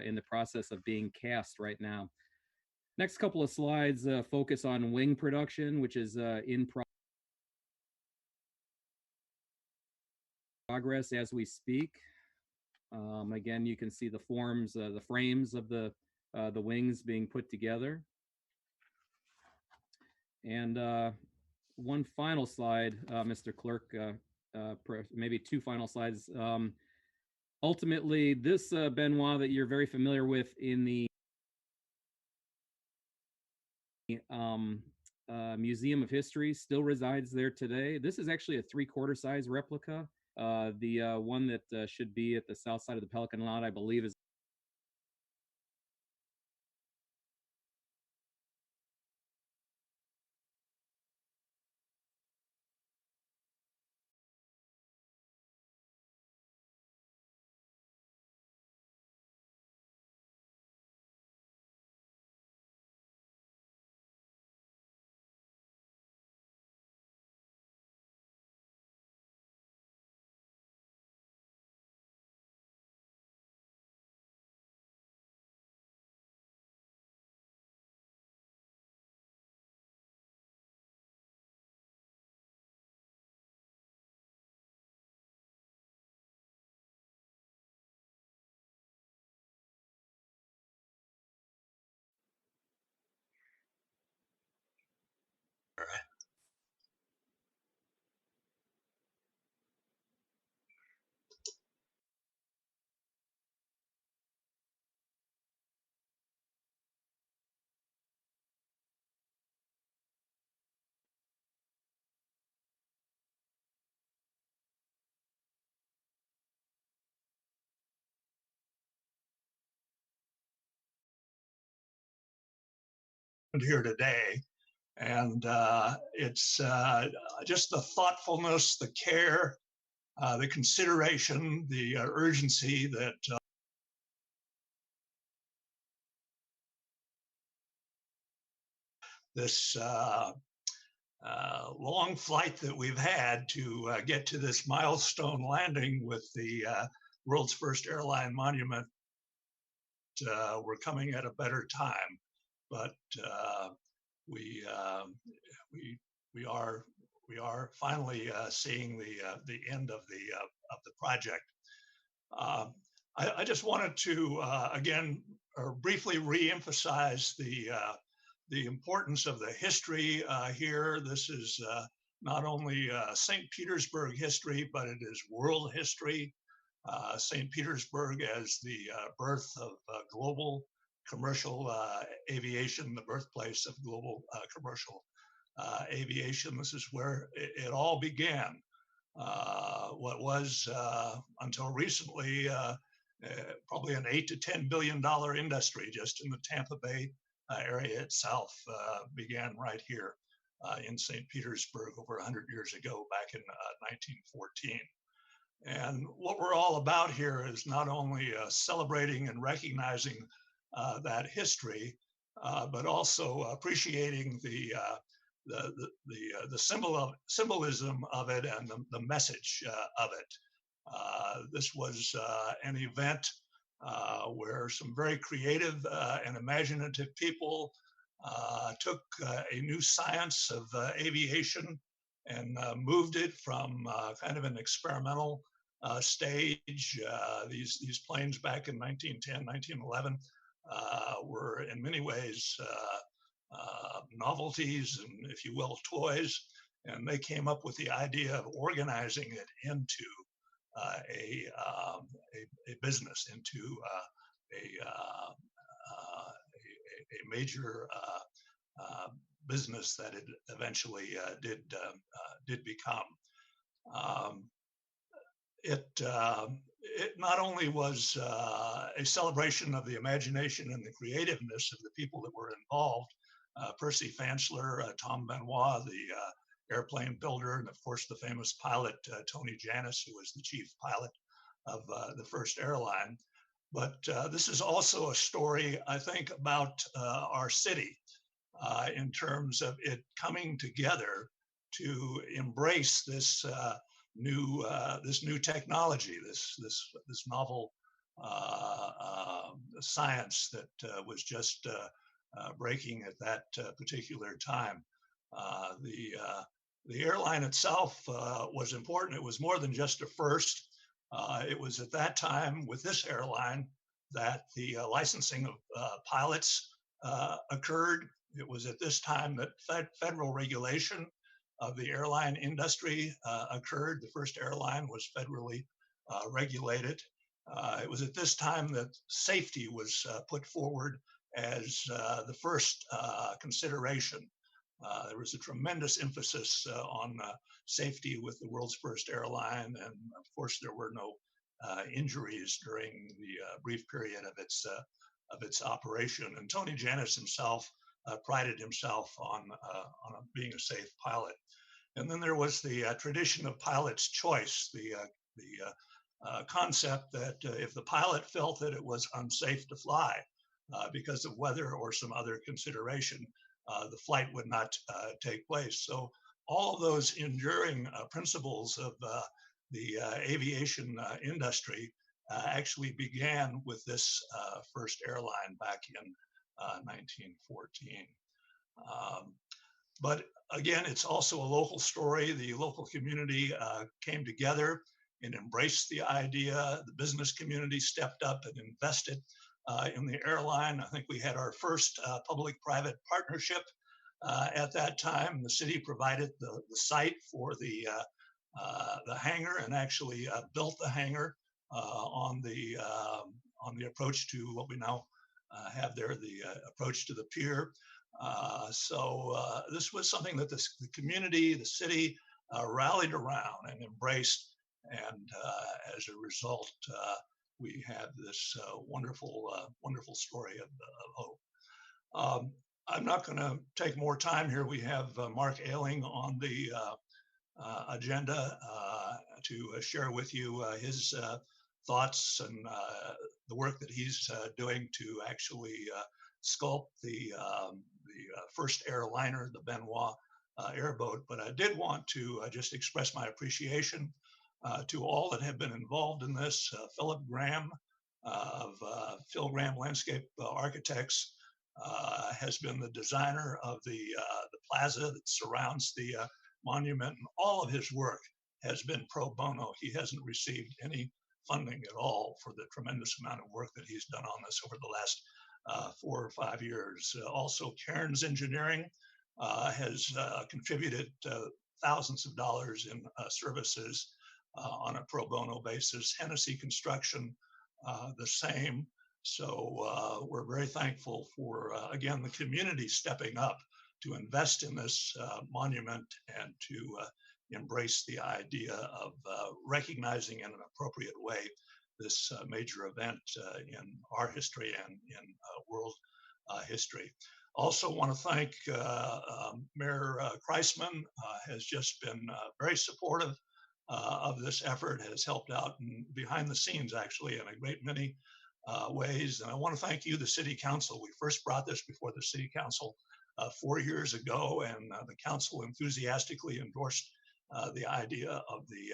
in the process of being cast right now. Next couple of slides focus on wing production, which is in progress as we speak. Again, you can see the forms, the frames of the wings being put together. And one final slide, Mr. Clerk, maybe two final slides. Ultimately, this Benoit that you're very familiar with in the Museum of History still resides there today. This is actually a 3/4 size replica. The one that should be at the south side of the Pelican Lot, I believe, is here today. And it's just the thoughtfulness, the care, the consideration, the urgency that this long flight that we've had to get to this milestone landing with the world's first airline monument. We're coming at a better time, but we are finally seeing the end of the project. I just wanted to again briefly re-emphasize the importance of the history here. This is not only St. Petersburg history, but it is world history. St. Petersburg as the birth of global commercial aviation, the birthplace of global commercial aviation. This is where it all began. What was until recently probably an $8 to $10 billion industry just in the Tampa Bay area itself began right here in St. Petersburg over 100 years ago, back in 1914. And what we're all about here is not only celebrating and recognizing that history, but also appreciating the symbolism of it and the message of it. This was an event where some very creative and imaginative people took a new science of aviation and moved it from kind of an experimental stage. These planes back in 1910, 1911 were in many ways novelties and, if you will, toys. And they came up with the idea of organizing it into a business, into a major business that it eventually did become. it not only was a celebration of the imagination and the creativeness of the people that were involved, Percy Fansler, Tom Benoit, the airplane builder, and of course the famous pilot, Tony Janis, who was the chief pilot of the first airline. But this is also a story, I think, about our city in terms of it coming together to embrace this new technology, this novel science that was just breaking at that particular time. The airline itself was important. It was more than just a first. It was at that time with this airline that the licensing of pilots occurred. It was at this time that federal regulation of the airline industry occurred. The first airline was federally regulated. It was at this time that safety was put forward as the first consideration. There was a tremendous emphasis on safety with the world's first airline, and of course there were no injuries during the brief period of its operation. And Tony Janis himself prided himself on being a safe pilot. And then there was the tradition of pilot's choice, the concept that if the pilot felt that it was unsafe to fly because of weather or some other consideration, the flight would not take place. So all of those enduring principles of the aviation industry actually began with this first airline back in 1914. But again, it's also a local story. The local community came together and embraced the idea. The business community stepped up and invested in the airline. I think we had our first public-private partnership at that time. The city provided the site for the hangar and actually built the hangar on the approach to what we now have there, the approach to the pier. So this was something that the community, the city rallied around and embraced. And as a result, we have this wonderful story of hope. I'm not going to take more time here. We have Mark Ailing on the agenda to share with you his thoughts and the work that he's doing to actually sculpt the first airliner, the Benoit airboat. But I did want to just express my appreciation to all that have been involved in this. Philip Graham of Phil Graham Landscape Architects has been the designer of the plaza that surrounds the monument, and all of his work has been pro bono. He hasn't received any funding at all for the tremendous amount of work that he's done on this over the last 4 or 5 years. Also, Cairns Engineering has contributed thousands of dollars in services on a pro bono basis. Hennessy Construction, the same. So we're very thankful for, again, the community stepping up to invest in this monument and to embrace the idea of recognizing in an appropriate way this major event in our history and in world history. Also want to thank Mayor Kreisman, has just been very supportive of this effort, has helped out behind the scenes actually in a great many ways. And I want to thank you, the City Council. We first brought this before the City Council 4 years ago, and the council enthusiastically endorsed the idea of the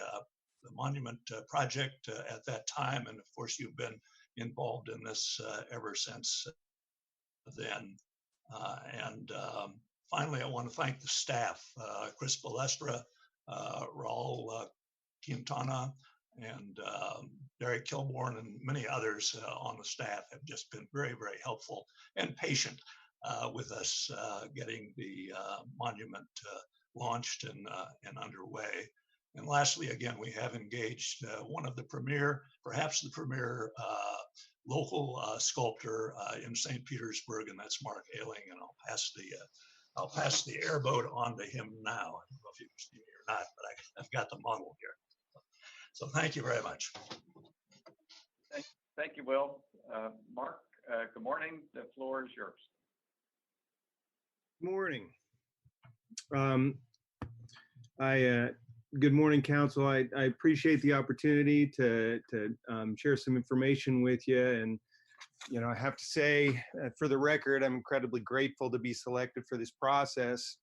monument project at that time. And of course, you've been involved in this ever since then. And finally, I want to thank the staff, Chris Balestra, Raul Quintana, and Derek Kilborn, and many others on the staff have just been very, very helpful and patient with us getting the monument launched and underway. And lastly, again, we have engaged one of the premier, perhaps the premier local sculptor in St. Petersburg, and that's Mark Ailing. And I'll pass the airboat on to him now. I don't know if you can see me or not, but I've got the model here. So thank you very much. Thank you, Will. Mark, good morning. The floor is yours. Morning. Good morning, Council. I appreciate the opportunity to share some information with you. And, you know, I have to say, for the record, I'm incredibly grateful to be selected for this process.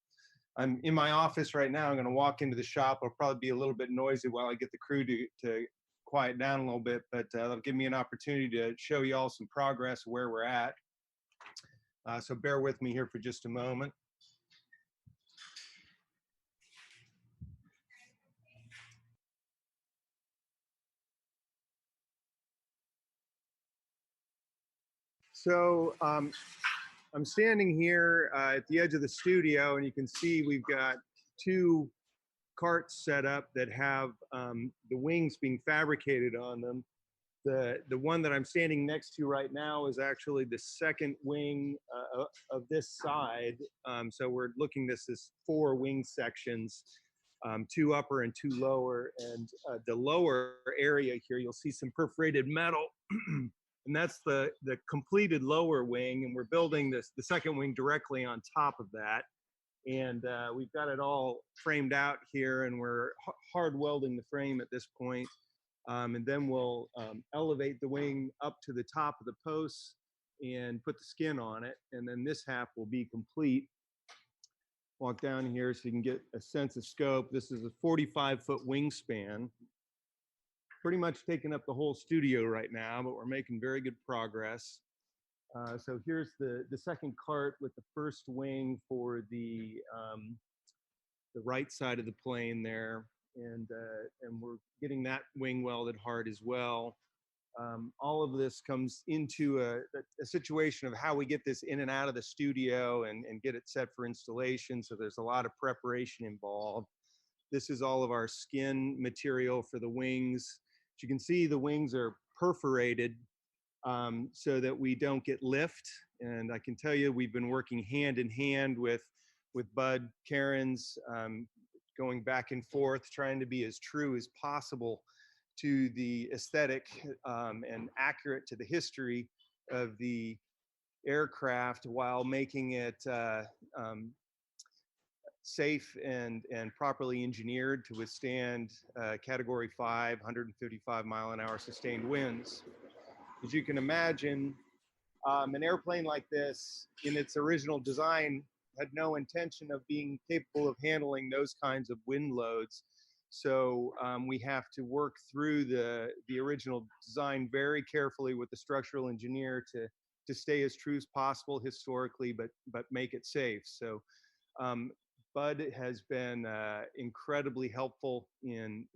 I'm in my office right now. I'm going to walk into the shop. It'll probably be a little bit noisy while I get the crew to quiet down a little bit, but that'll give me an opportunity to show you all some progress where we're at. So bear with me here for just a moment. So I'm standing here at the edge of the studio, and you can see we've got two carts set up that have the wings being fabricated on them. The one that I'm standing next to right now is actually the second wing of this side. So we're looking, this is 4 wing sections, 2 upper and 2 lower. And the lower area here, you'll see some perforated metal. And that's the completed lower wing, and we're building the second wing directly on top of that. And we've got it all framed out here, and we're hard welding the frame at this point. And then we'll elevate the wing up to the top of the posts and put the skin on it. And then this half will be complete. Walk down here so you can get a sense of scope. This is a 45-foot wingspan. Pretty much taking up the whole studio right now, but we're making very good progress. So here's the second cart with the first wing for the right side of the plane there, and we're getting that wing welded hard as well. All of this comes into a situation of how we get this in and out of the studio and get it set for installation. So there's a lot of preparation involved. This is all of our skin material for the wings. As you can see, the wings are perforated so that we don't get lift. And I can tell you, we've been working hand in hand with Bud Cairns, going back and forth, trying to be as true as possible to the aesthetic and accurate to the history of the aircraft while making it safe and properly engineered to withstand Category 5, 155-mile-an-hour sustained winds. As you can imagine, an airplane like this, in its original design, had no intention of being capable of handling those kinds of wind loads. So we have to work through the original design very carefully with the structural engineer to stay as true as possible historically, but make it safe. So Bud has been incredibly helpful in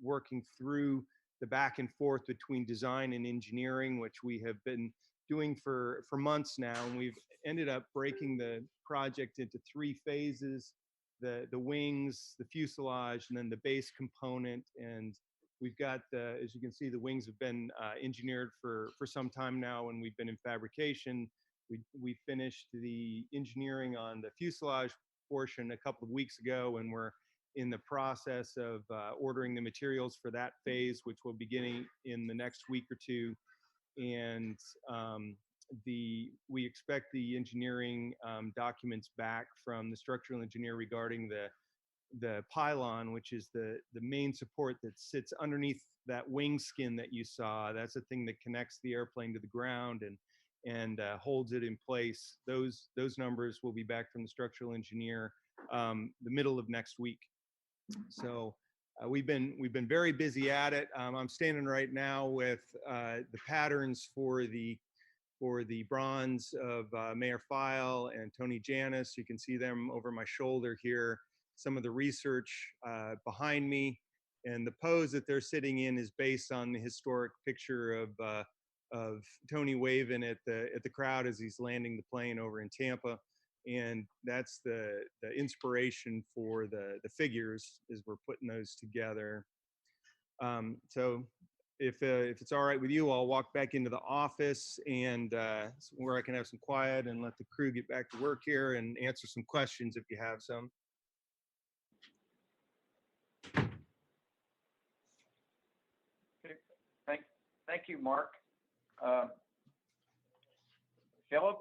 working through the back and forth between design and engineering, which we have been doing for months now. And we've ended up breaking the project into 3 phases: the wings, the fuselage, and then the base component. And we've got, as you can see, the wings have been engineered for some time now, and we've been in fabrication. We finished the engineering on the fuselage portion a couple of weeks ago, and we're in the process of ordering the materials for that phase, which will begin in the next week or 2. And we expect the engineering documents back from the structural engineer regarding the pylon, which is the main support that sits underneath that wing skin that you saw. That's the thing that connects the airplane to the ground and holds it in place. Those numbers will be back from the structural engineer the middle of next week. So we've been very busy at it. I'm standing right now with the patterns for the bronze of Mayor File and Tony Janis. You can see them over my shoulder here. Some of the research behind me, and the pose that they're sitting in is based on the historic picture of Tony waving at the crowd as he's landing the plane over in Tampa. And that's the inspiration for the figures as we're putting those together. So if it's all right with you, I'll walk back into the office and where I can have some quiet and let the crew get back to work here and answer some questions if you have some. you, Mark. Philip,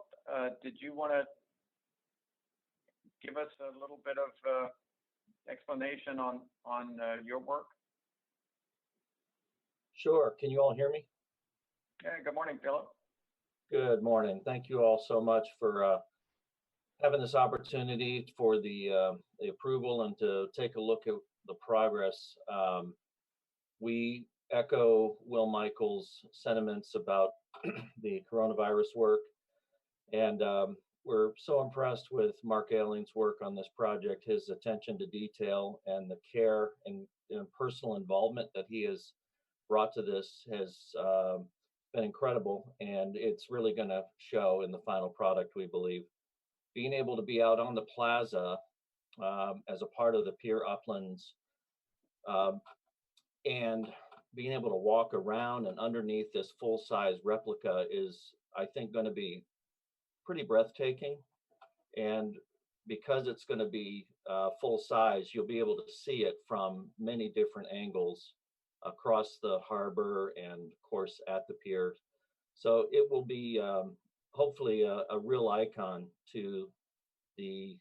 did you want to give us a little bit of explanation on your work? Sure. Can you all hear me? Yeah, good morning, Philip. Good morning. Thank you all so much for having this opportunity for the approval and to take a look at the progress. We echo Will Michael's sentiments about the coronavirus work, and we're so impressed with Mark Ayling's work on this project, his attention to detail and the care and personal involvement that he has brought to this has been incredible, and it's really going to show in the final product, we believe. Being able to be out on the plaza as a part of the Pier Uplands and being able to walk around and underneath this full-size replica is, I think, going to be pretty breathtaking. And because it's going to be full size, you'll be able to see it from many different angles across the harbor and of course at the pier. So it will be hopefully a real icon to the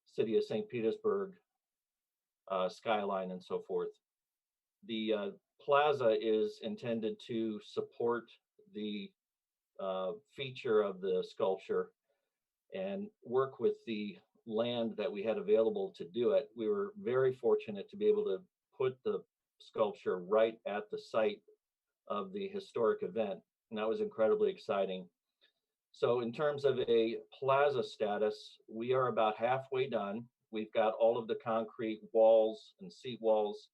city of St. Petersburg skyline and so forth. The plaza is intended to support the feature of the sculpture and work with the land that we had available to do it. We were very fortunate to be able to put the sculpture right at the site of the historic event, and that was incredibly exciting. So in terms of a plaza status, we are about halfway done. We've got all of the concrete walls and seat walls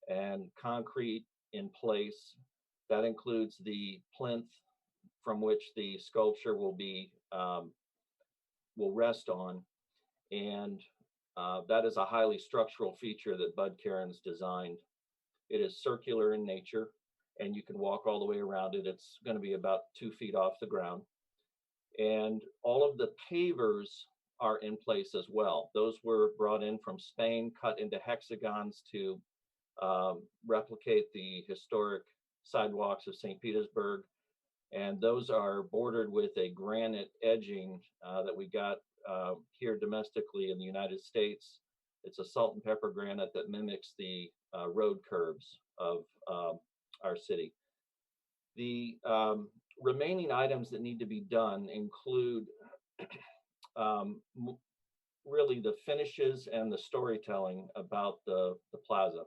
and concrete in place. That includes the plinth from which the sculpture will be will rest on, and that is a highly structural feature that Bud Caron's designed. It is circular in nature, and you can walk all the way around it. It's going to be about 2 feet off the ground, and all of the pavers are in place as well. Those were brought in from Spain, cut into hexagons to replicate the historic sidewalks of St. Petersburg. And those are bordered with a granite edging that we got here domestically in the United States. It's a salt and pepper granite that mimics the road curves of our city. The remaining items that need to be done include really the finishes and the storytelling about the plaza.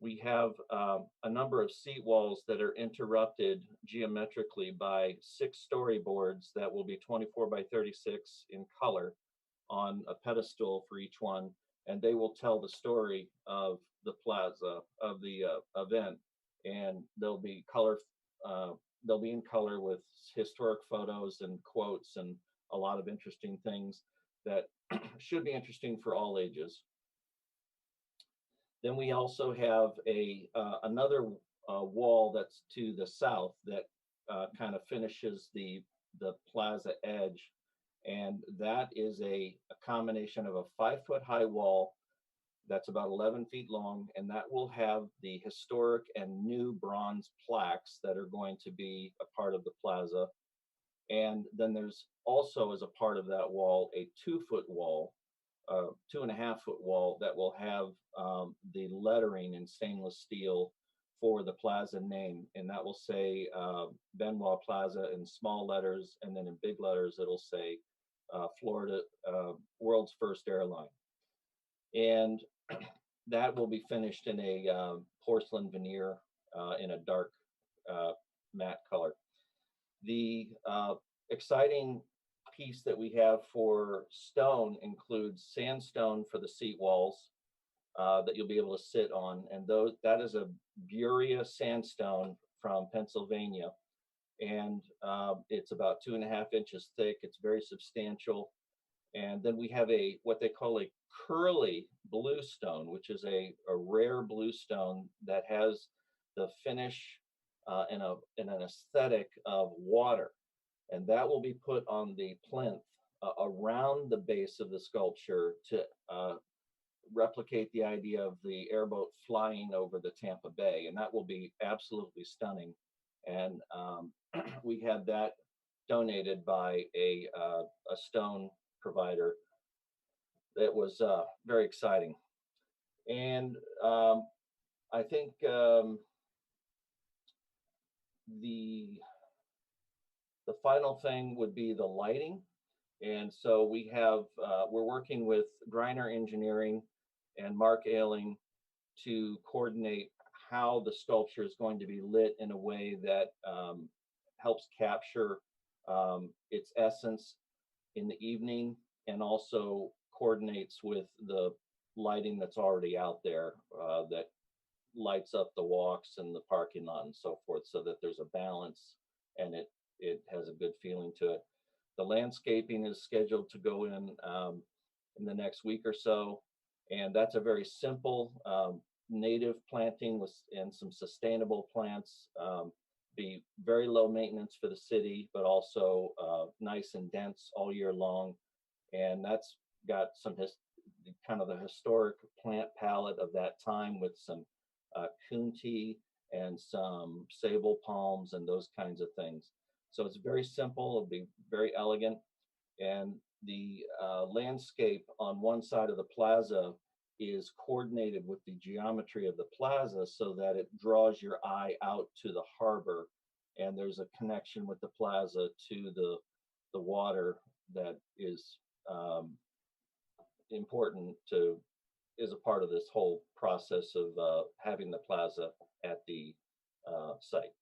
We have a number of seat walls that are interrupted geometrically by 6 storyboards that will be 24 by 36 in color on a pedestal for each one, and they will tell the story of the plaza, of the event, and they'll be in color with historic photos and quotes and a lot of interesting things that should be interesting for all ages. Then we also have another wall that's to the south that kind of finishes the plaza edge, and that is a combination of a 5-foot high wall that's about 11 feet long, and that will have the historic and new bronze plaques that are going to be a part of the plaza. And then there's also, as a part of that wall, a 2-foot wall, 2.5-foot wall that will have the lettering in stainless steel for the plaza name, and that will say Benoit Plaza in small letters, and then in big letters it'll say Florida World's First Airline. And that will be finished in a porcelain veneer in a dark matte color. The exciting piece that we have for stone includes sandstone for the seat walls that you'll be able to sit on, and that is a Buria sandstone from Pennsylvania, and it's about 2.5 inches thick. It's very substantial. And then we have what they call a curly bluestone, which is a rare bluestone that has the finish and an aesthetic of water. And that will be put on the plinth around the base of the sculpture to replicate the idea of the airboat flying over the Tampa Bay, and that will be absolutely stunning. And we had that donated by a stone provider. That was very exciting. And I think the final thing would be the lighting. And so we have, we're working with Griner Engineering and Mark Ailing to coordinate how the sculpture is going to be lit in a way that helps capture its essence in the evening, and also coordinates with the lighting that's already out there that lights up the walks and the parking lot and so forth, so that there's a balance and it has a good feeling to it. The landscaping is scheduled to go in the next week or so, and that's a very simple native planting with and some sustainable plants. Be very low maintenance for the city, but also nice and dense all year long. And that's got some kind of the historic plant palette of that time with some coontie and some sable palms and those kinds of things. So it's very simple, it'll be very elegant. And the landscape on one side of the plaza is coordinated with the geometry of the plaza so that it draws your eye out to the harbor. And there's a connection with the plaza to the water that is important to, is a part of this whole process of having the plaza at the site.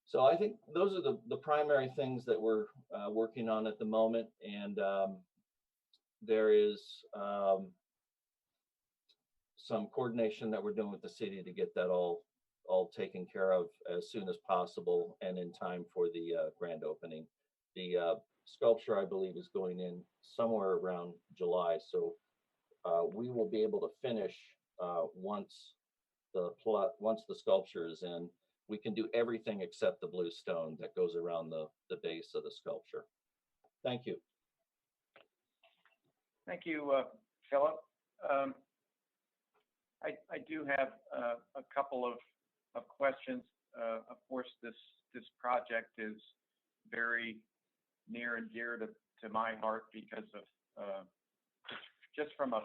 So I think those are the primary things that we're working on at the moment. And there is some coordination that we're doing with the city to get that all taken care of as soon as possible and in time for the grand opening. The sculpture, I believe, is going in somewhere around July. So we will be able to finish once the sculpture is in. We can do everything except the blue stone that goes around the base of the sculpture. Thank you. Thank you, Philip. I do have a couple of questions. Of course, this project is very near and dear to my heart because of just from a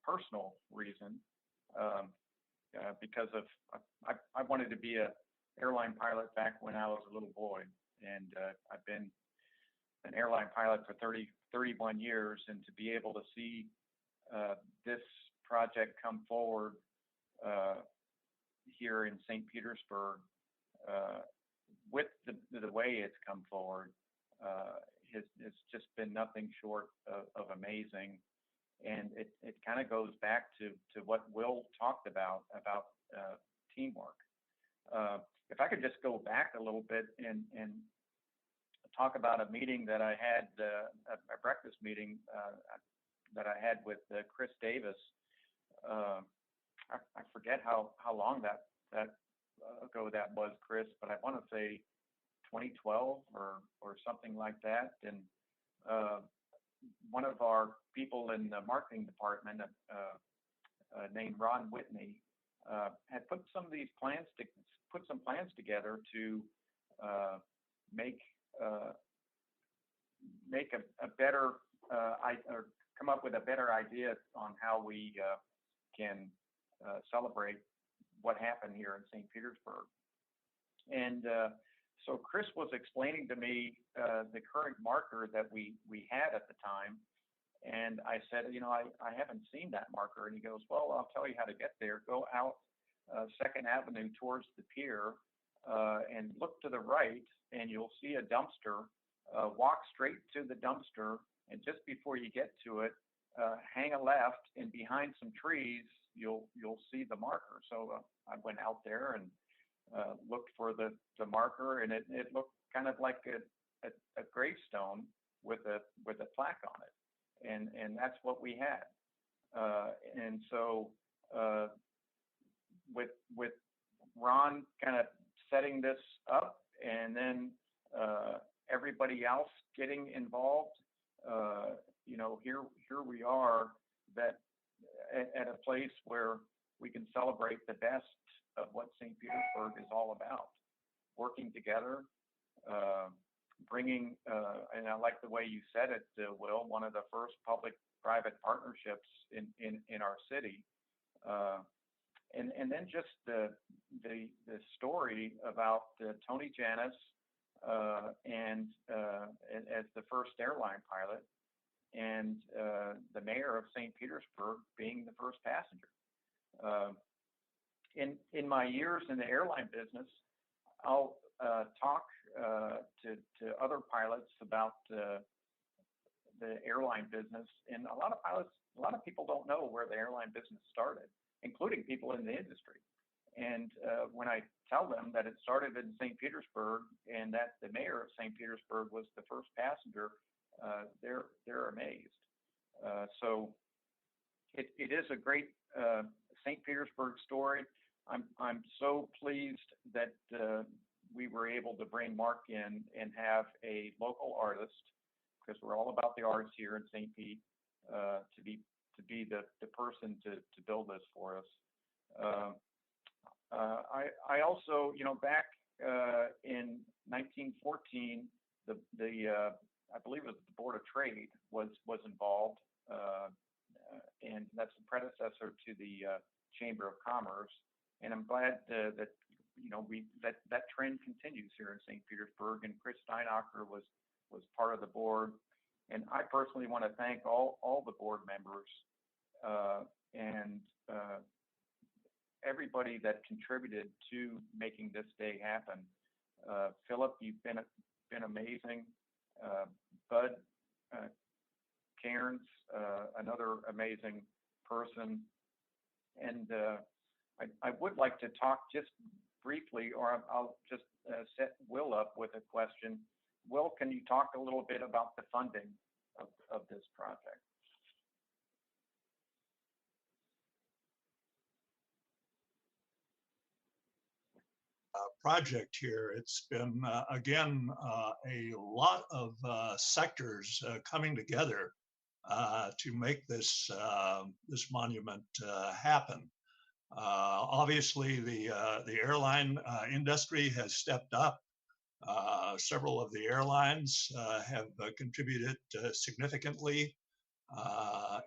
personal reason. Because of I wanted to be an airline pilot back when I was a little boy, and I've been an airline pilot for 31 years, and to be able to see this project come forward here in St. Petersburg with the way it's come forward it's just been nothing short of amazing. And it kind of goes back to what Will talked about teamwork. If I could just go back a little bit and talk about a meeting that I had, a breakfast meeting that I had with Chris Davis. I forget how long that ago that was, Chris, but I want to say 2012 or something like that. And one of our people in the marketing department named Ron Whitney had put some of these plans together to make a better or come up with a better idea on how we can celebrate what happened here in St. Petersburg. And so Chris was explaining to me the current marker that we had at the time. And I said, I haven't seen that marker. And he goes, well, I'll tell you how to get there. Go out 2nd Avenue towards the pier and look to the right, and you'll see a dumpster. Walk straight to the dumpster, and just before you get to it, hang a left, and behind some trees, you'll see the marker. So I went out there and looked for the marker, and it looked kind of like a gravestone with a plaque on it, and that's what we had. And so with Ron kind of setting this up, and then everybody else getting involved, here we are. That at a place where we can celebrate the best of what St. Petersburg is all about. Working together, bringing, and I like the way you said it, Will, one of the first public-private partnerships in our city. And then just the story about Tony Janis and as the first airline pilot, and the mayor of St. Petersburg being the first passenger. In my years in the airline business, I'll talk to other pilots about the airline business, and a lot of people don't know where the airline business started, including people in the industry. And when I tell them that it started in St. Petersburg and that the mayor of St. Petersburg was the first passenger, they're amazed. So it is a great St. Petersburg story. I'm so pleased that we were able to bring Mark in and have a local artist, because we're all about the arts here in St. Pete, to be the person to build this for us. I also, back in 1914, I believe it was the Board of Trade was involved, and that's the predecessor to the Chamber of Commerce. And I'm glad that that trend continues here in St. Petersburg. And Chris Steinacher was part of the board. And I personally want to thank all the board members and everybody that contributed to making this day happen. Philip, you've been amazing. Bud Cairns, another amazing person. And I would like to talk just briefly, or I'll just set Will up with a question. Will, can you talk a little bit about the funding of this project? Project here. It's been, again, a lot of sectors coming together to make this monument happen. Obviously, the airline industry has stepped up. Several of the airlines have contributed significantly.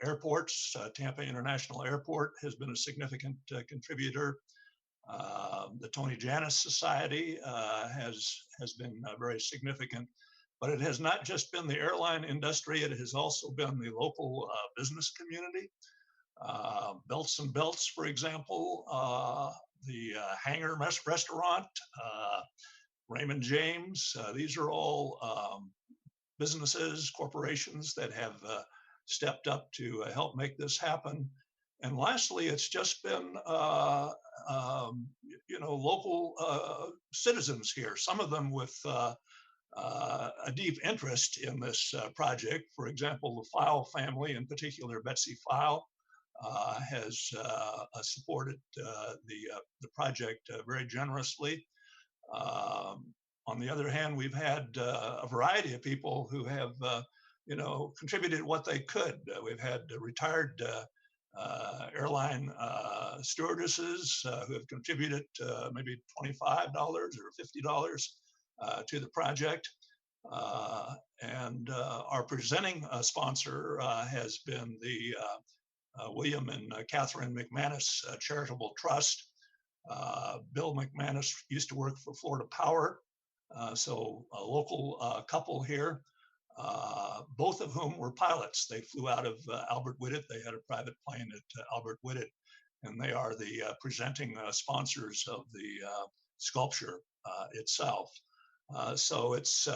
Airports, Tampa International Airport has been a significant contributor. The Tony Janis Society has been very significant, but it has not just been the airline industry, it has also been the local business community. Belts and Belts, for example, the Hangar Restaurant, Raymond James, these are all businesses, corporations that have stepped up to help make this happen. And lastly, it's just been, local citizens here, some of them with a deep interest in this project. For example, the File family, in particular, Betsy File, has supported the project very generously. On the other hand, we've had a variety of people who have, contributed what they could. We've had retired airline stewardesses who have contributed maybe $25 or $50 to the project. And our presenting sponsor has been the William and Catherine McManus Charitable Trust. Bill McManus used to work for Florida Power, so a local couple here. Both of whom were pilots. They flew out of Albert Whitted. They had a private plane at Albert Whitted, and they are the presenting sponsors of the sculpture itself. So it's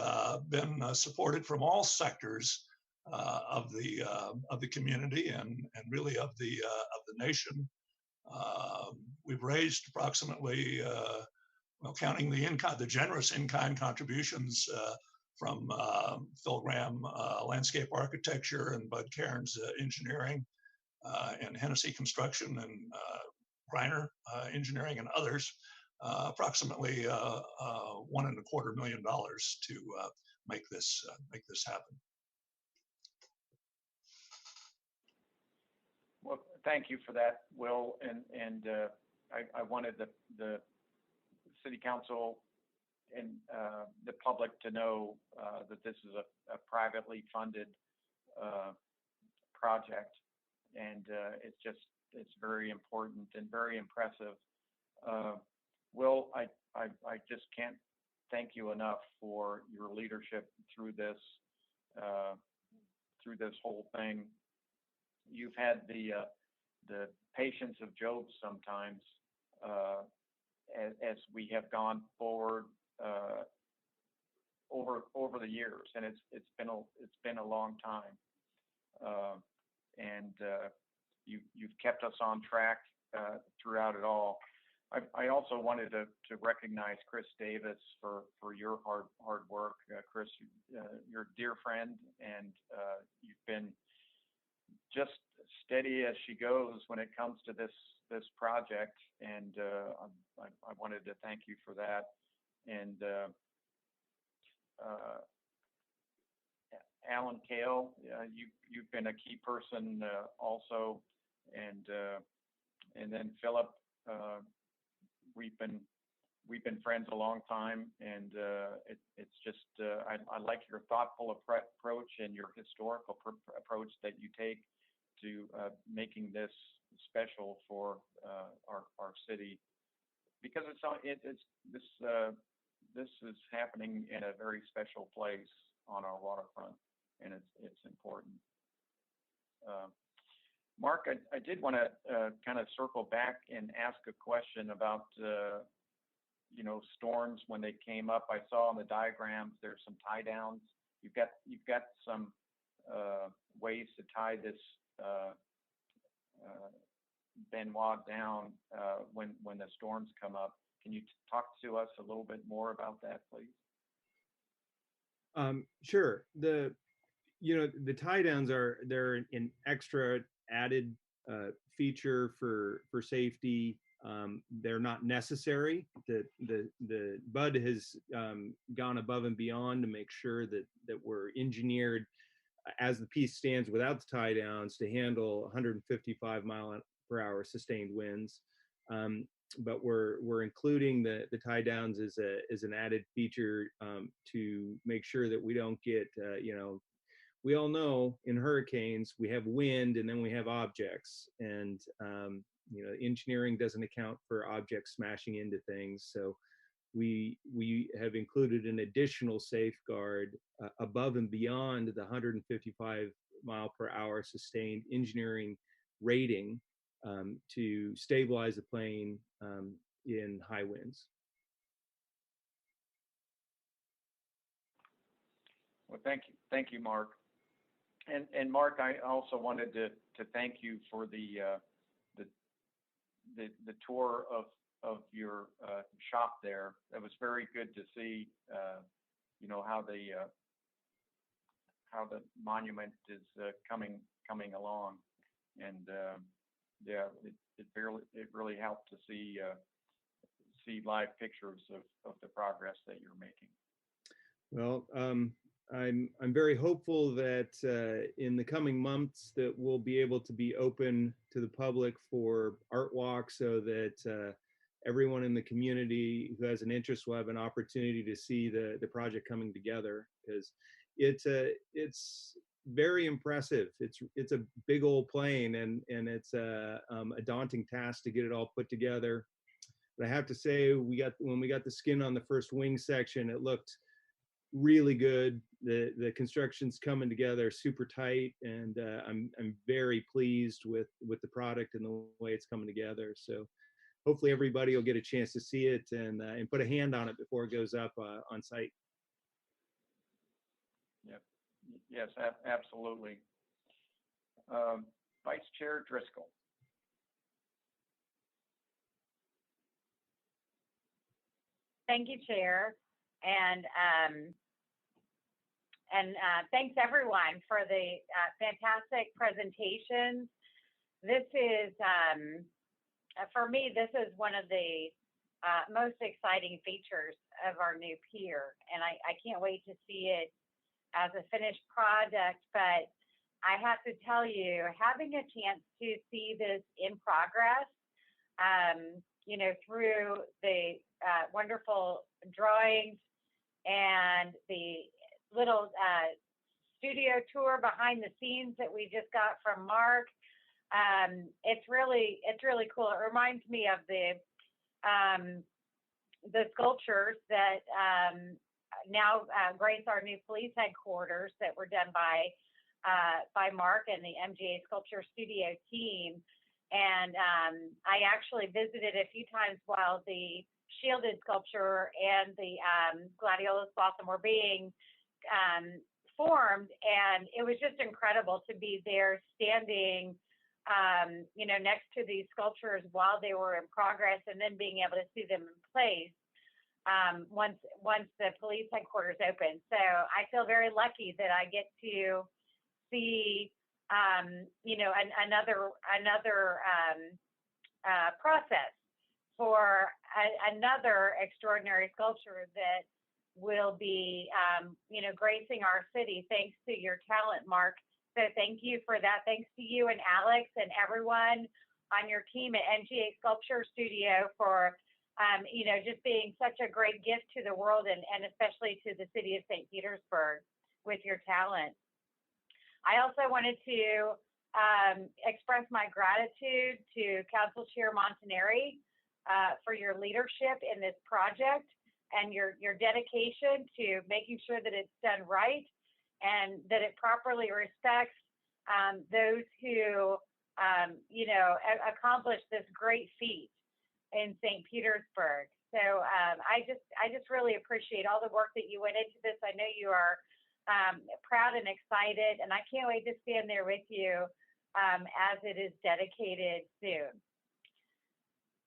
been supported from all sectors of the community and really of the nation. We've raised approximately, counting the generous in-kind contributions from Phil Graham Landscape Architecture and Bud Cairns Engineering and Hennessy Construction and Greiner Engineering and others, approximately $1.25 million to make this happen. Well, thank you for that, Will. And I wanted the city council and the public to know that this is a privately funded project, and it's very important and very impressive. Will, I just can't thank you enough for your leadership through this whole thing. You've had the patience of Job sometimes as we have gone forward over the years, and it's been a long time, and you've kept us on track throughout it all. I also wanted to recognize Chris Davis for your hard work. Chris, you're a dear friend, and you've been just steady as she goes when it comes to this project, and I wanted to thank you for that. And Alan Kale, you've been a key person also, and then Philip. We've been friends a long time, and it's just I like your thoughtful approach and your historical approach that you take to making this special for our city, because this is happening in a very special place on our waterfront, and it's important. Mark, I did want to kind of circle back and ask a question about storms when they came up. I saw on the diagrams there's some tie downs. You've got some ways to tie this Benoit down when the storms come up. Can you talk to us a little bit more about that, please? Sure. The tie downs they're an extra added feature for safety. They're not necessary. The BUD has gone above and beyond to make sure that we're engineered as the piece stands without the tie downs to handle 155-mile-per-hour sustained winds. But we're including the tie downs as an added feature to make sure that we don't get we all know in hurricanes we have wind and then we have objects, and engineering doesn't account for objects smashing into things. So we have included an additional safeguard above and beyond the 155-mile-per-hour sustained engineering rating to stabilize the plane in high winds. Well, thank you, Mark. And Mark, I also wanted to thank you for the tour of your shop there. It was very good to see, how the monument is coming along, and it really helped to see live pictures of the progress that you're making. Well, I'm very hopeful that in the coming months that we'll be able to be open to the public for art walk, so that everyone in the community who has an interest will have an opportunity to see the project coming together, because it's very impressive. It's a big old plane, and it's a daunting task to get it all put together. But I have to say, when we got the skin on the first wing section, it looked really good. The construction's coming together super tight, and I'm very pleased with the product and the way it's coming together. So hopefully everybody will get a chance to see it and put a hand on it before it goes up on site. Yep. Yes, absolutely. Vice Chair Driscoll. Thank you, Chair. And thanks everyone for the fantastic presentations. This is, for me, this is one of the most exciting features of our new pier, and I can't wait to see it as a finished product. But I have to tell you, having a chance to see this in progress, you know, through the wonderful drawings and the little studio tour behind the scenes that we just got from Mark, it's really cool. It reminds me of the sculptures that now grace our new police headquarters that were done by Mark and the MGA Sculpture Studio team. And I actually visited a few times while the shielded sculpture and the gladiolus blossom were being formed, and it was just incredible to be there standing you know, next to these sculptures while they were in progress, and then being able to see them in place once the police headquarters opened. So I feel very lucky that I get to see you know, another process for another extraordinary sculpture that will be you know, gracing our city thanks to your talent, Mark. So thank you for that. Thanks to you and Alex and everyone on your team at NGA Sculpture Studio for, you know, just being such a great gift to the world, and especially to the city of St. Petersburg with your talent. I also wanted to express my gratitude to Council Chair Montanari for your leadership in this project and your dedication to making sure that it's done right, and that it properly respects those who, you know, accomplished this great feat in St. Petersburg. So I just really appreciate all the work that you went into this. I know you are proud and excited, and I can't wait to stand there with you as it is dedicated soon.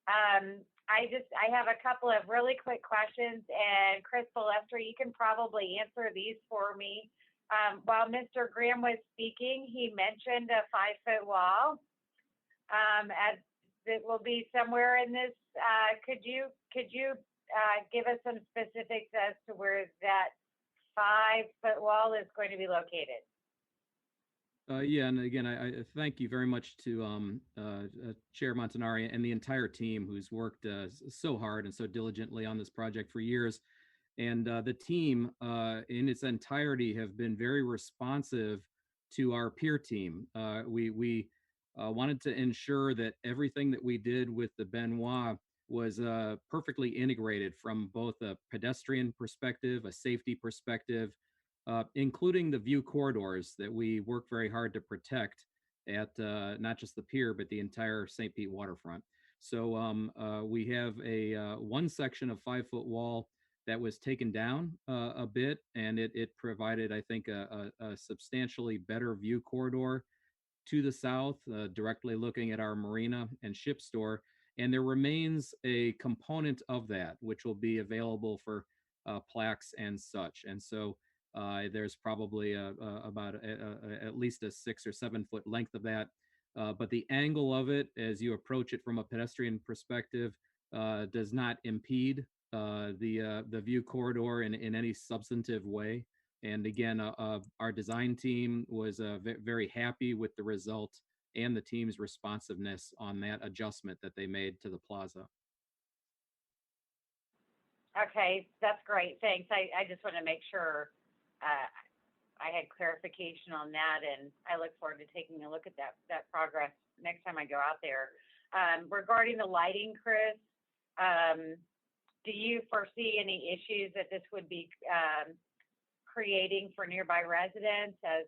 I have a couple of really quick questions, and Chris Balestra, you can probably answer these for me. While Mr. Graham was speaking, he mentioned a 5-foot wall. As it will be somewhere in this, could you give us some specifics as to where that 5-foot wall is going to be located? Yeah, and again, I thank you very much to Chair Montanari and the entire team who's worked so hard and so diligently on this project for years. And the team in its entirety have been very responsive to our peer team. We wanted to ensure that everything that we did with the Benoit was perfectly integrated from both a pedestrian perspective, a safety perspective, including the view corridors that we work very hard to protect at not just the pier, but the entire St. Pete waterfront. So we have a one section of 5-foot wall that was taken down a bit, and it provided, I think, a substantially better view corridor to the south, directly looking at our marina and ship store. And there remains a component of that, which will be available for plaques and such. And so there's probably about at least a 6 or 7 foot length of that. But the angle of it, as you approach it from a pedestrian perspective, does not impede the view corridor in any substantive way. And again, our design team was very happy with the result and the team's responsiveness on that adjustment that they made to the plaza. Okay, that's great. Thanks. I just want to make sure I had clarification on that, and I look forward to taking a look at that progress next time I go out there. Regarding the lighting, Chris, do you foresee any issues that this would be creating for nearby residents, as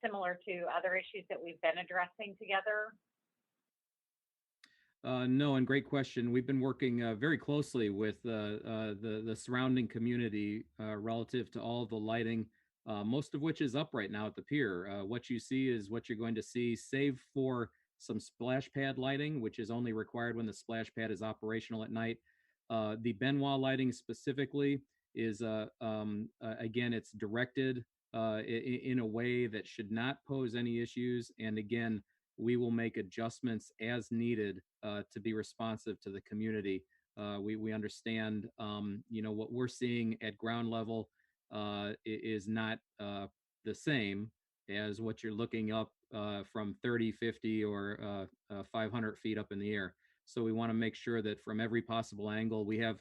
similar to other issues that we've been addressing together? No, and great question. We've been working very closely with the surrounding community relative to all the lighting, most of which is up right now at the pier. What you see is what you're going to see, save for some splash pad lighting, which is only required when the splash pad is operational at night. The Benoit lighting specifically is, again, it's directed in a way that should not pose any issues. And again, we will make adjustments as needed to be responsive to the community. We understand, what we're seeing at ground level is not the same as what you're looking up from 30, 50, or 500 feet up in the air. So we want to make sure that from every possible angle, we have,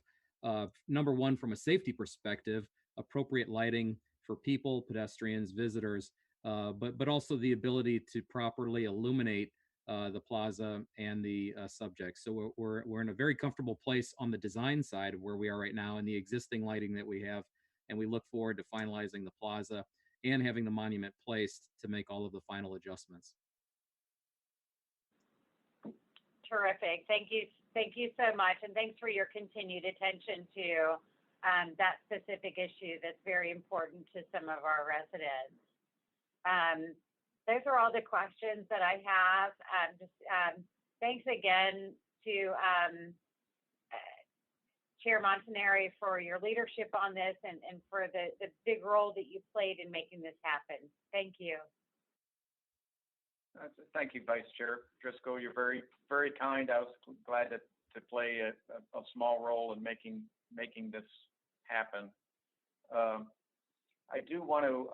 number one, from a safety perspective, appropriate lighting for people, pedestrians, visitors, but also the ability to properly illuminate the plaza and the subjects. So we're in a very comfortable place on the design side of where we are right now and the existing lighting that we have. And we look forward to finalizing the plaza and having the monument placed to make all of the final adjustments. Terrific. Thank you. Thank you so much. And thanks for your continued attention to that specific issue that's very important to some of our residents. Those are all the questions that I have. Thanks again to Chair Montanari for your leadership on this and for the big role that you played in making this happen. Thank you. Thank you, Vice Chair Driscoll. You're very, very kind. I was glad to play a small role in making this happen. I do want to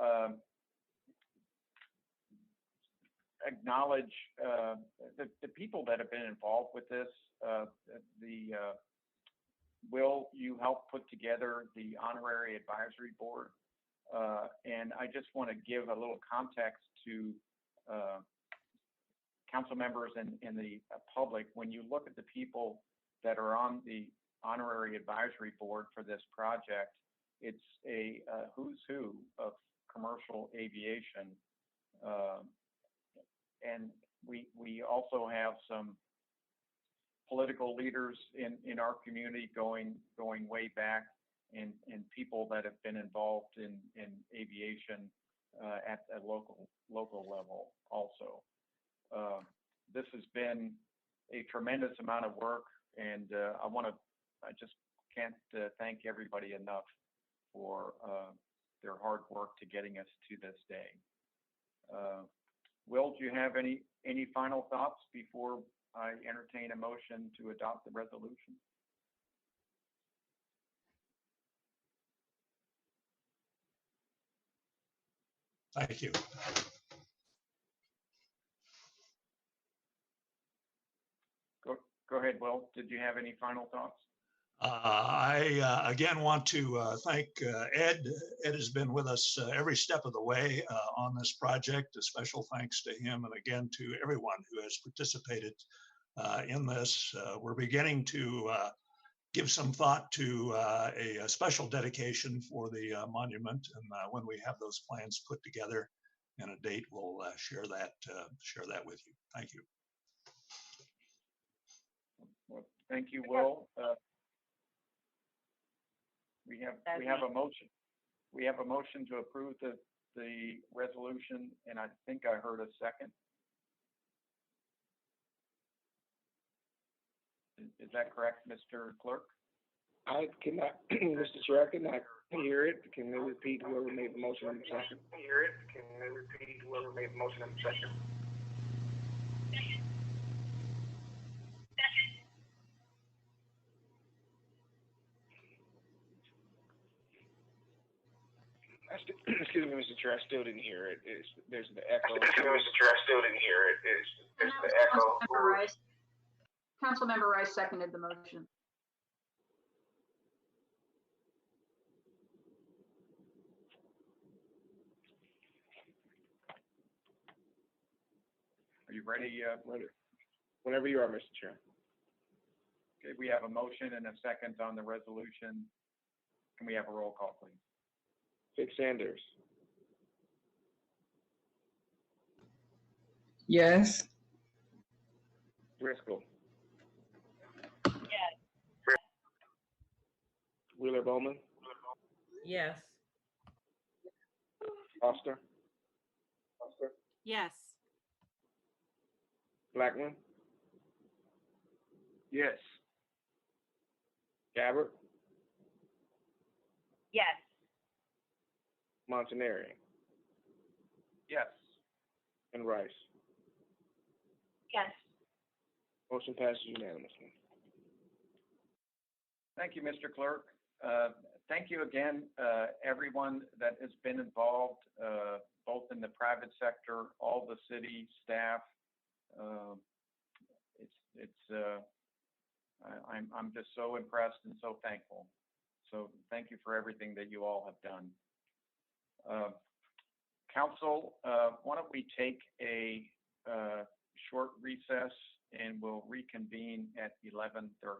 acknowledge the people that have been involved with this. Will, you helped put together the Honorary Advisory Board, and I just want to give a little context to council members and the public. When you look at the people that are on the Honorary Advisory Board for this project, it's a who's who of commercial aviation, and we also have some political leaders in our community going way back, and people that have been involved in aviation at a local level also. This has been a tremendous amount of work, and I just can't thank everybody enough for their hard work to getting us to this day. Will, do you have any final thoughts before I entertain a motion to adopt the resolution? Thank you. Go ahead, Will. Did you have any final thoughts? I again want to thank Ed. Ed has been with us every step of the way on this project. A special thanks to him, and again to everyone who has participated in this. We're beginning to give some thought to a special dedication for the monument, and when we have those plans put together and a date, we'll share that with you. Thank you. Well, thank you, Will. We have a motion. We have a motion to approve the resolution, and I think I heard a second. Is that correct, Mr. Clerk? I cannot, Mr. Chair, I cannot hear it. Can you repeat whoever made the motion in the second? Excuse me, Mr. Chair, I still didn't hear it. There's the echo. Excuse me, Mr. Chair, I still didn't hear it. There's the echo. Councilmember Rice seconded the motion. Are you ready? Whenever you are, Mr. Chair. Okay, we have a motion and a second on the resolution. Can we have a roll call, please? Vic Sanders. Yes. Driscoll. Yes. Wheeler Bowman. Yes. Foster. Yes. Blackman. Yes. Gabbard. Yes. Montanari. Yes. And Rice. Yes. Motion passes unanimously. Thank you, Mr. Clerk. Thank thank you again, everyone that has been involved, both in the private sector, all the city staff. I'm just so impressed and so thankful. So thank you for everything that you all have done. Council, why don't we take a short recess and we'll reconvene at 11:30.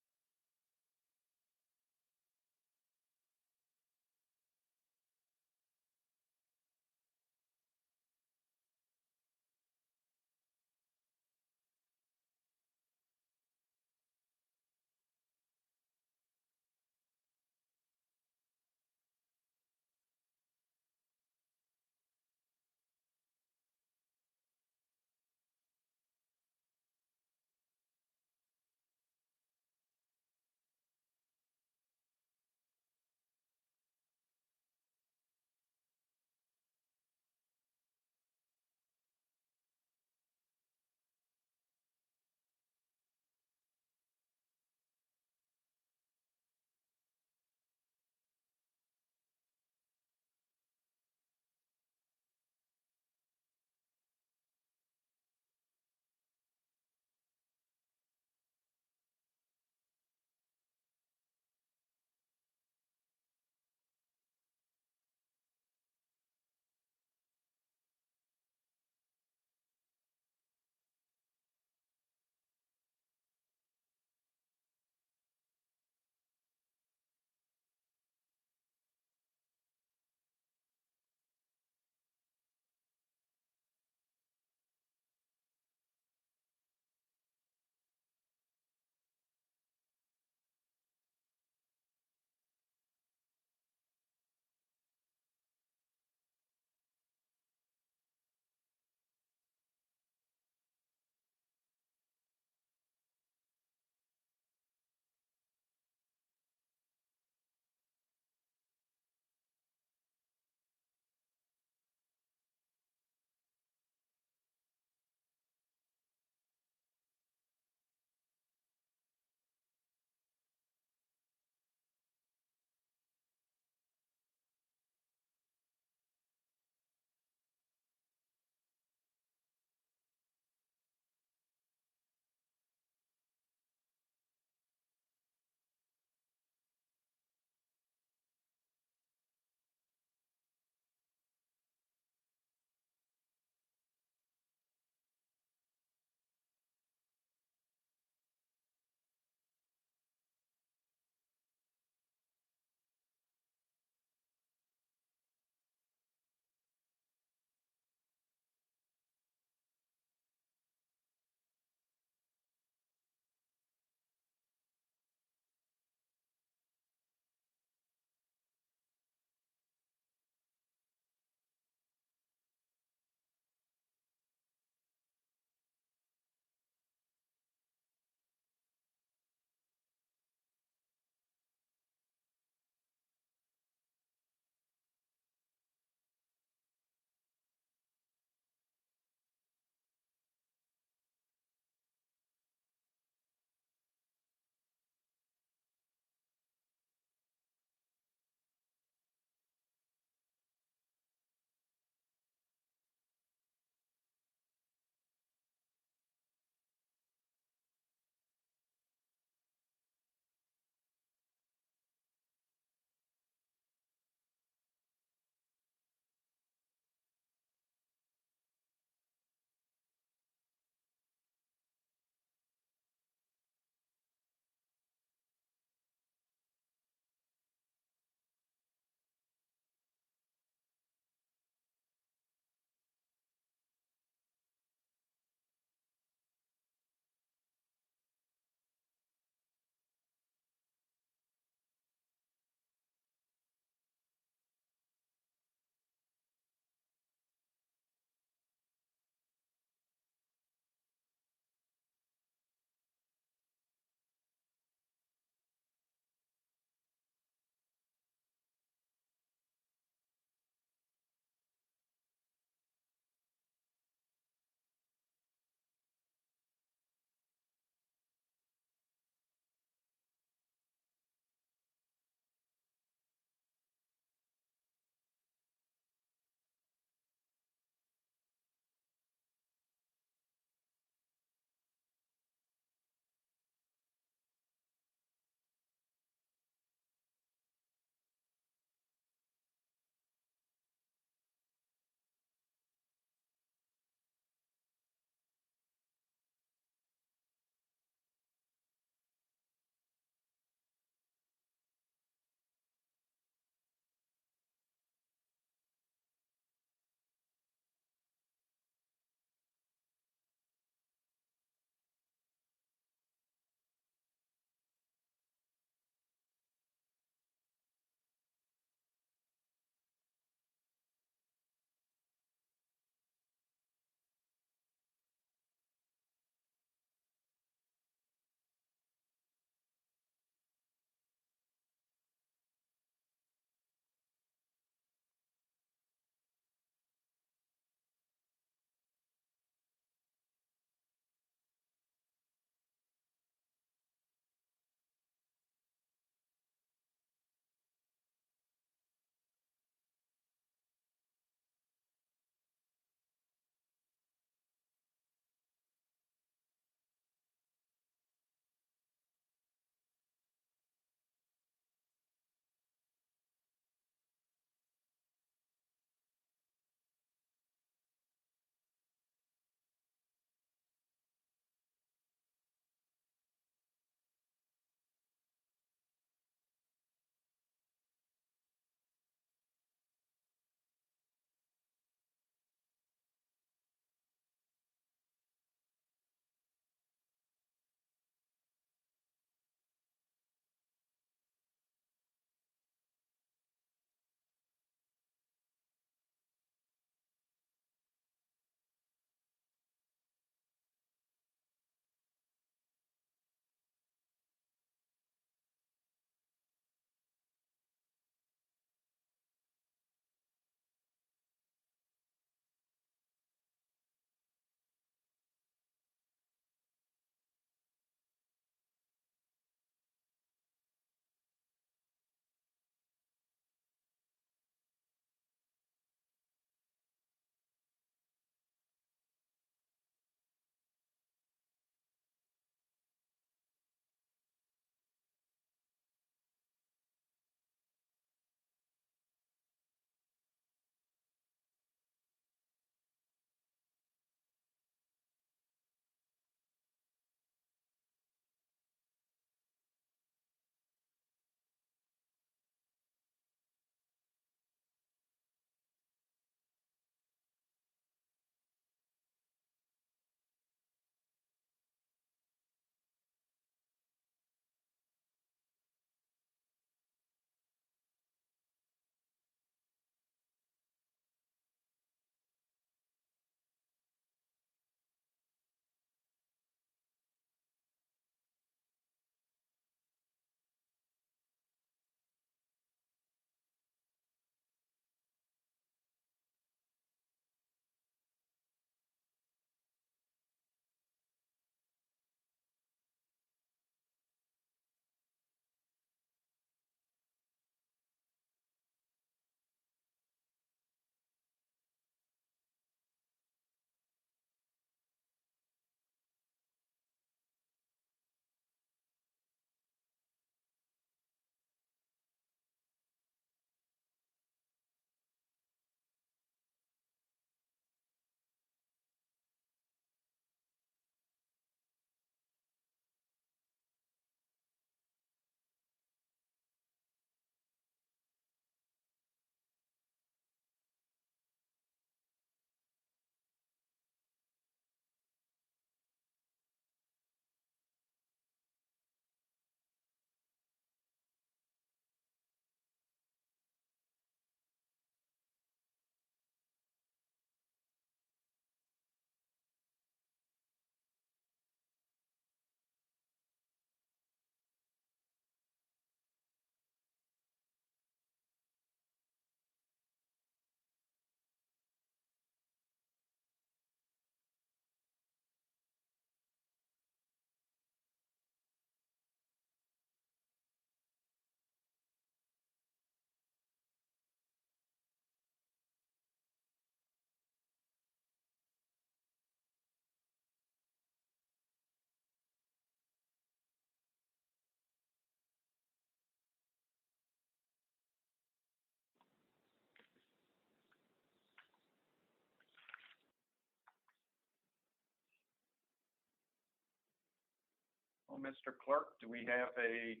Mr. Clerk, do we have a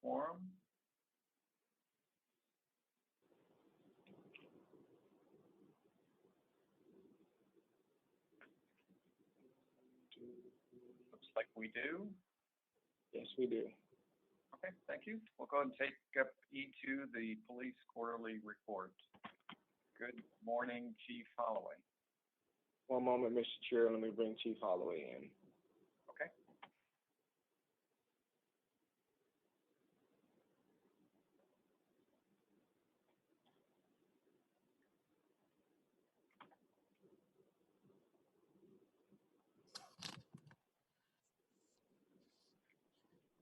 quorum? Looks like we do. Yes, we do. Okay, thank you. We'll go ahead and take up E2, the police quarterly report. Good morning, Chief Holloway. One moment, Mr. Chair. Let me bring Chief Holloway in. Okay.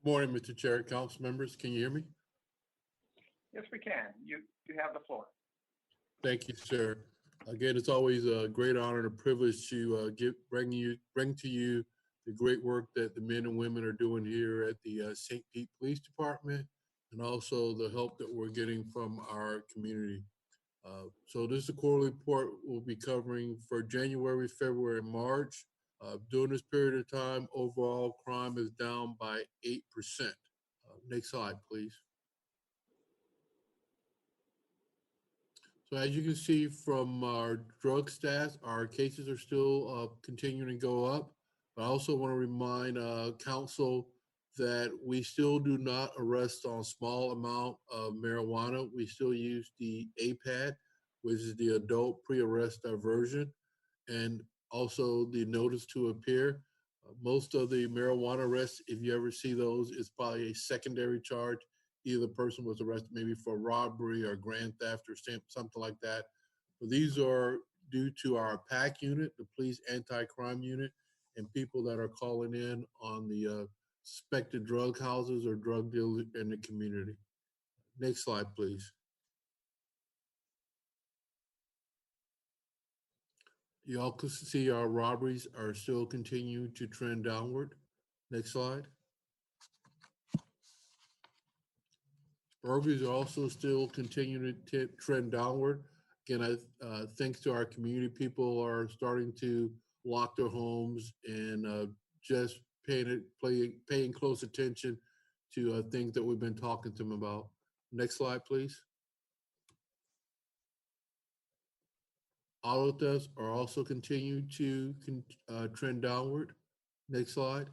Morning, Mr. Chair, council members. Can you hear me? Yes, we can. You have the floor. Thank you, sir. Again, it's always a great honor and a privilege to bring to you the great work that the men and women are doing here at the St. Pete Police Department, and also the help that we're getting from our community. So this is a quarterly report we'll be covering for January, February, and March. During this period of time, overall crime is down by 8%. Next slide, please. So as you can see from our drug stats, our cases are still continuing to go up. But I also want to remind council that we still do not arrest on small amount of marijuana. We still use the APAD, which is the adult pre-arrest diversion, and also the notice to appear. Most of the marijuana arrests, if you ever see those, is probably a secondary charge. Either the person was arrested maybe for robbery or grand theft or something like that. But these are due to our PAC unit, the police anti-crime unit, and people that are calling in on the suspected drug houses or drug dealers in the community. Next slide, please. You all can see our robberies are still continuing to trend downward. Next slide. Burglaries are also still continuing to trend downward. Again, thanks to our community, people are starting to lock their homes and just paying close attention to things that we've been talking to them about. Next slide, please. Auto thefts are also continuing to trend downward. Next slide.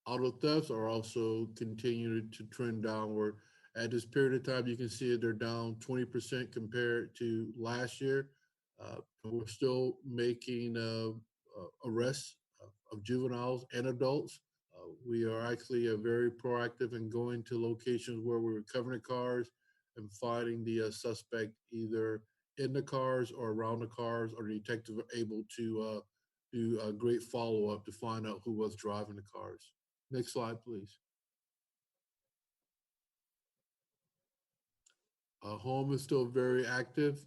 Auto thefts are also continuing to trend downward. At this period of time, you can see that they're down 20% compared to last year. We're still making arrests of juveniles and adults. We are actually very proactive in going to locations where we're recovering cars and finding the suspect either in the cars or around the cars, or the detectives are able to do a great follow-up to find out who was driving the cars. Next slide, please. Home is still very active.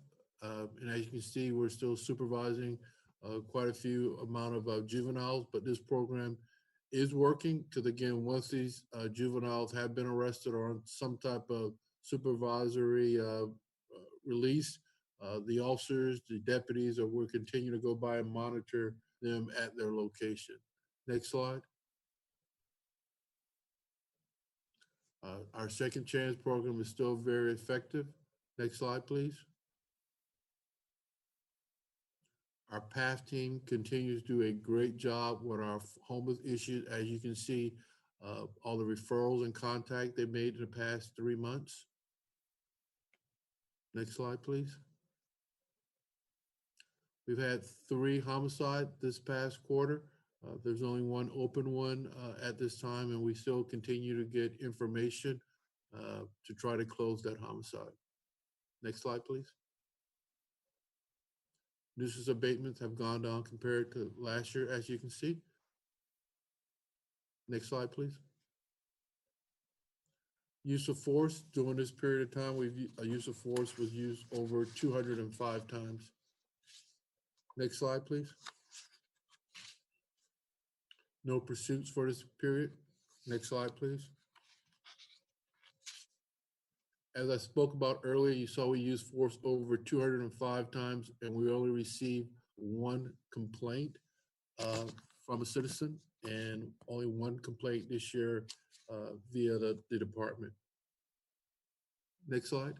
And as you can see, we're still supervising quite a few amount of juveniles, but this program is working because, again, once these juveniles have been arrested or on some type of supervisory release, the officers, the deputies, will continue to go by and monitor them at their location. Next slide. Our second chance program is still very effective. Next slide, please. Our PATH team continues to do a great job with our homeless issues. As you can see, all the referrals and contact they made in the past 3 months. Next slide, please. We've had 3 homicides this past quarter. There's only one open one at this time, and we still continue to get information to try to close that homicide. Next slide, please. Nuisance abatements have gone down compared to last year, as you can see. Next slide, please. Use of force during this period of time, use of force was used over 205 times. Next slide, please. No pursuits for this period. Next slide, please. As I spoke about earlier, you saw we used force over 205 times, and we only received 1 complaint from a citizen and only one complaint this year via the department. Next slide.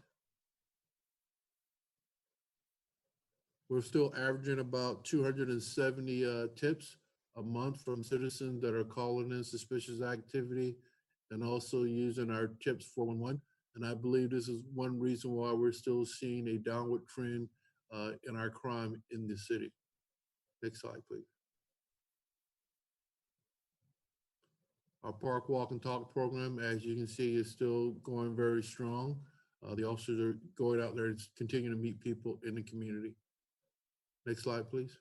We're still averaging about 270 tips a month from citizens that are calling in suspicious activity and also using our tips 411. And I believe this is one reason why we're still seeing a downward trend in our crime in the city. Next slide, please. Our Park Walk and Talk program, as you can see, is still going very strong. The officers are going out there and continuing to meet people in the community. Next slide, please.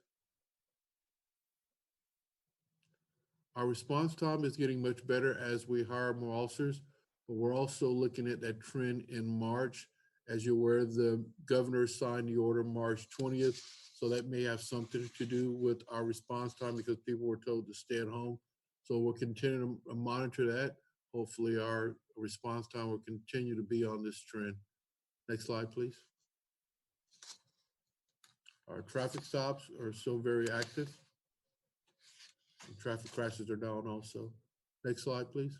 Our response time is getting much better as we hire more officers, but we're also looking at that trend in March. As you're aware, the governor signed the order March 20th, so that may have something to do with our response time because people were told to stay at home. So we'll continue to monitor that. Hopefully our response time will continue to be on this trend. Next slide, please. Our traffic stops are still very active. Traffic crashes are down also. Next slide, please.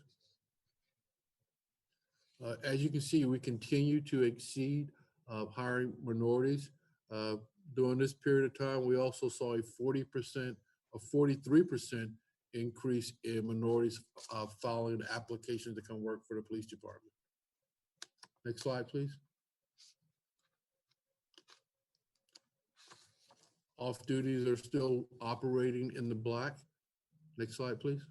As you can see, we continue to exceed hiring minorities. During this period of time, we also saw a 43% increase in minorities following applications to come work for the police department. Next slide, please. Off duties are still operating in the black. Next slide, please.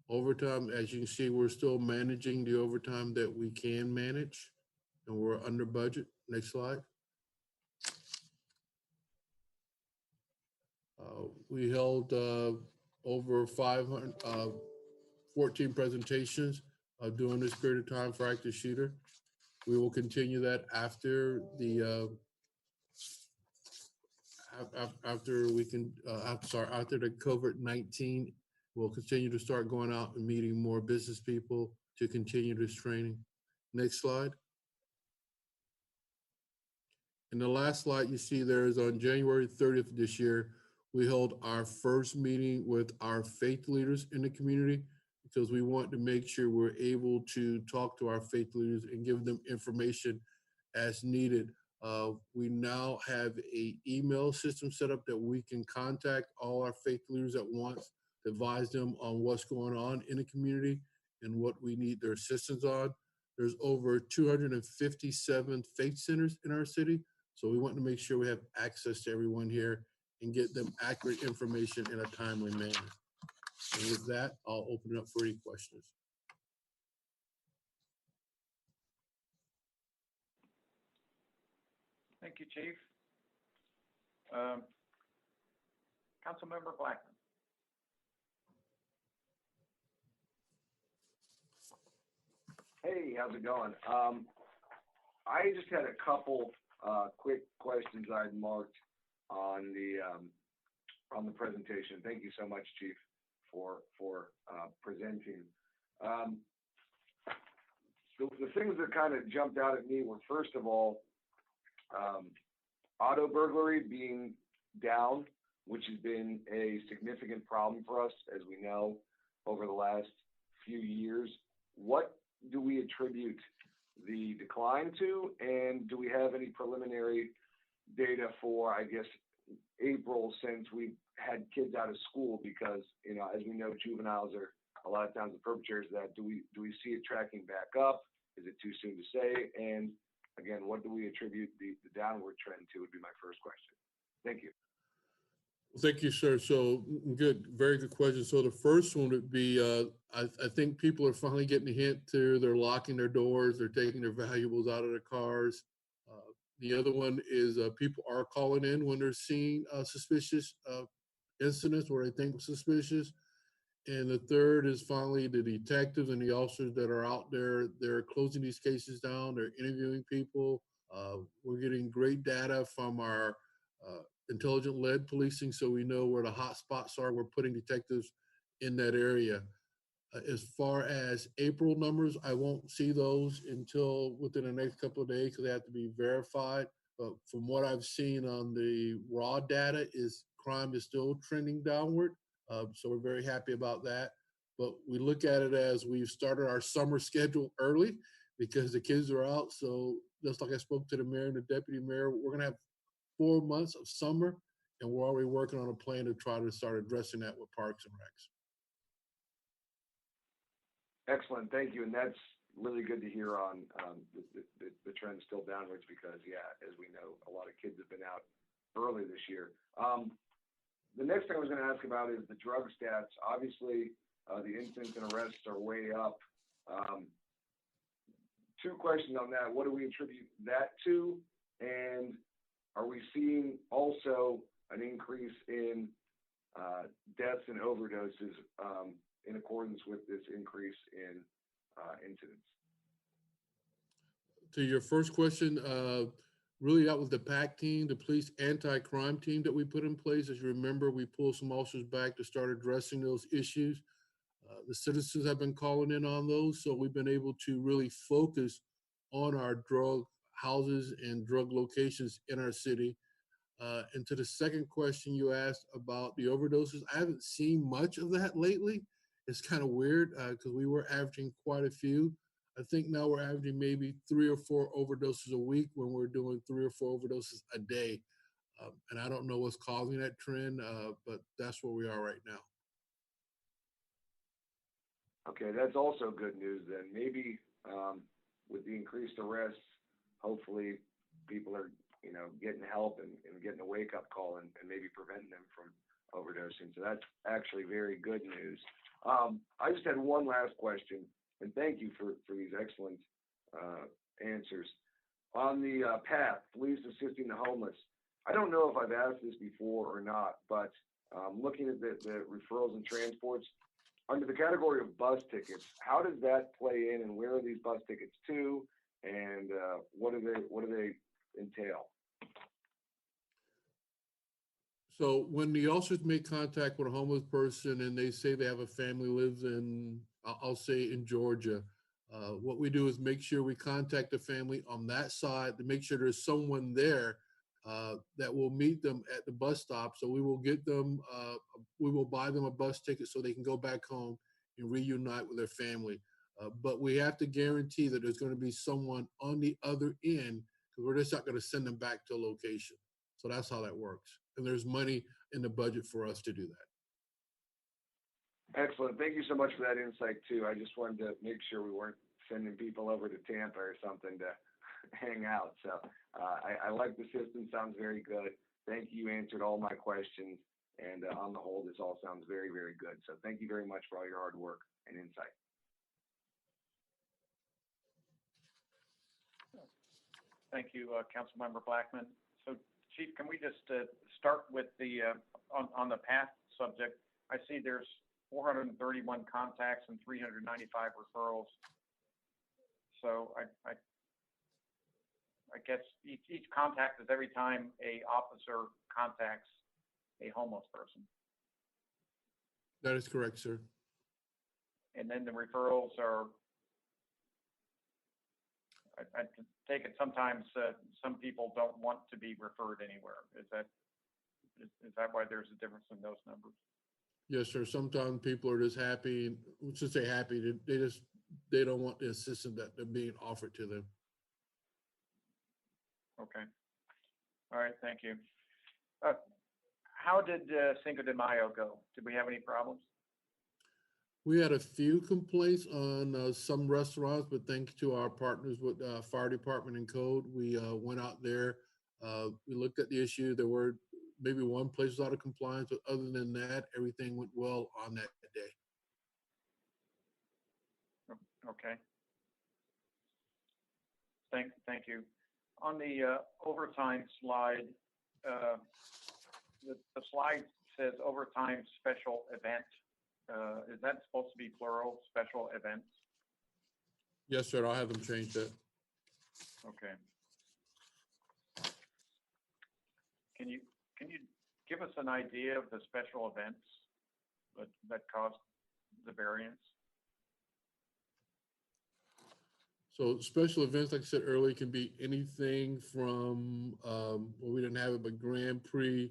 Overtime, as you can see, we're still managing the overtime that we can manage, and we're under budget. Next slide. We held over 514 presentations during this period of time for active shooter. We will continue that after the after the COVID-19. We'll continue to start going out and meeting more business people to continue this training. Next slide. And the last slide you see there is on January 30th this year, we held our first meeting with our faith leaders in the community because we want to make sure we're able to talk to our faith leaders and give them information as needed. We now have an email system set up that we can contact all our faith leaders at once, advise them on what's going on in the community and what we need their assistance on. There's over 257 faith centers in our city, so we want to make sure we have access to everyone here and get them accurate information in a timely manner. And with that, I'll open it up for any questions. Thank you, Chief. Councilmember Blackman. Hey, how's it going? I just had a couple quick questions I'd marked on the presentation. Thank you so much, Chief, for presenting. The things that kind of jumped out at me were, first of all, auto burglary being down, which has been a significant problem for us, as we know, over the last few years. What do we attribute the decline to, and do we have any preliminary data for, I guess, April, since we've had kids out of school? Because, you know, as we know, juveniles are a lot of times the perpetrators of that. Do we see it tracking back up? Is it too soon to say? And again, what do we attribute the downward trend to would be my first question. Thank you. Thank you, sir. So good, very good question. So the first one would be, I think people are finally getting a hint to they're locking their doors, they're taking their valuables out of their cars. The other one is people are calling in when they're seeing suspicious incidents where they think suspicious. And the third is finally the detectives and the officers that are out there, they're closing these cases down, they're interviewing people. We're getting great data from our intelligent-led policing, so we know where the hot spots are. We're putting detectives in that area. As far as April numbers, I won't see those until within the next couple of days because they have to be verified. But from what I've seen on the raw data, is crime is still trending downward. So we're very happy about that. But we look at it as we've started our summer schedule early because the kids are out. So just like I spoke to the mayor and the deputy mayor, we're going to have 4 months of summer, and we're already working on a plan to try to start addressing that with Parks and Recs. Excellent, thank you. And that's really good to hear on the trend still downwards because, yeah, as we know, a lot of kids have been out early this year. The next thing I was going to ask about is the drug stats. Obviously, the incidents and arrests are way up. Two questions on that. What do we attribute that to? And are we seeing also an increase in deaths and overdoses in accordance with this increase in incidents? To your first question, really that was the PAC team, the police anti-crime team that we put in place. As you remember, we pulled some officers back to start addressing those issues. The citizens have been calling in on those, so we've been able to really focus on our drug houses and drug locations in our city. And to the second question you asked about the overdoses, I haven't seen much of that lately. It's kind of weird because we were averaging quite a few. I think now we're averaging maybe 3 or 4 overdoses a week when we're doing 3 or 4 overdoses a day. And I don't know what's causing that trend, but that's where we are right now. Okay, that's also good news then. Maybe with the increased arrests, hopefully people are, getting help and getting a wake-up call and maybe preventing them from overdosing. So that's actually very good news. I just had one last question, and thank you for these excellent answers. On the path, police assisting the homeless, I don't know if I've asked this before or not, but looking at the referrals and transports, under the category of bus tickets, how does that play in, and where are these bus tickets to, and what do they entail? So when the officers make contact with a homeless person and they say they have a family lives in, I'll say in Georgia, what we do is make sure we contact the family on that side to make sure there's someone there that will meet them at the bus stop. So we will get them, we will buy them a bus ticket so they can go back home and reunite with their family. But we have to guarantee that there's going to be someone on the other end because we're just not going to send them back to a location. So that's how that works. And there's money in the budget for us to do that. Excellent. Thank you so much for that insight too. I just wanted to make sure we weren't sending people over to Tampa or something to hang out. So I like the system. Sounds very good. Thank you. You answered all my questions. And on the whole, this all sounds very, very good. So thank you very much for all your hard work and insight. Thank you, Councilmember Blackman. So, Chief, can we just start with the on the path subject? I see there's 431 contacts and 395 referrals. So I guess each contact is every time a officer contacts a homeless person. That is correct, sir. And then the referrals are, I take it sometimes some people don't want to be referred anywhere. Is that why there's a difference in those numbers? Yes, sir. Sometimes people are just happy, let's just say happy, they don't want the assistance that they're being offered to them. Okay. All right, thank you. How did Cinco de Mayo go? Did we have any problems? We had a few complaints on some restaurants, but thanks to our partners with fire department and code, we went out there. We looked at the issue. There were maybe one place was out of compliance, but other than that, everything went well on that day. Okay. Thank you. On the overtime slide, the slide says overtime special event. Is that supposed to be plural, special events? Yes, sir. I'll have them change that. Okay. Can you give us an idea of the special events that caused the variance? So special events, like I said earlier, can be anything from, well, we didn't have it, but Grand Prix,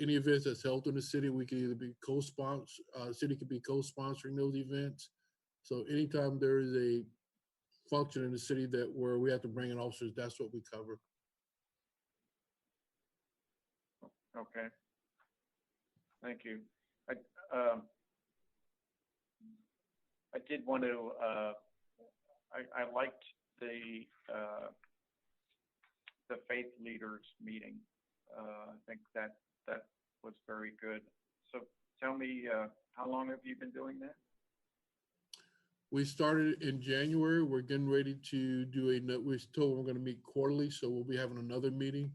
any events that's held in the city, we can either be co-sponsor, city could be co-sponsoring those events. So anytime there is a function in the city that where we have to bring in officers, that's what we cover. Okay. Thank you. I did want to, I liked the faith leaders meeting. I think that was very good. So tell me, how long have you been doing that? We started in January. We're getting ready to do we're told we're going to meet quarterly, so we'll be having another meeting.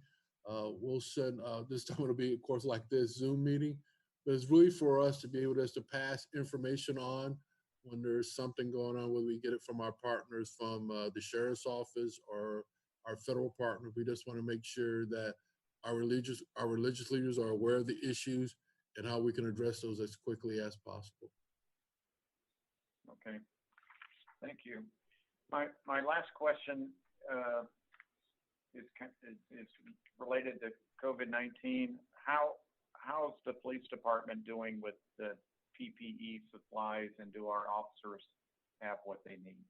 We'll send, this time it'll be, of course, like this Zoom meeting, but it's really for us to be able to pass information on when there's something going on, whether we get it from our partners from the sheriff's office or our federal partner. We just want to make sure that our religious leaders are aware of the issues and how we can address those as quickly as possible. Okay, thank you. My last question is related to COVID-19. How's the police department doing with the PPE supplies, and do our officers have what they need?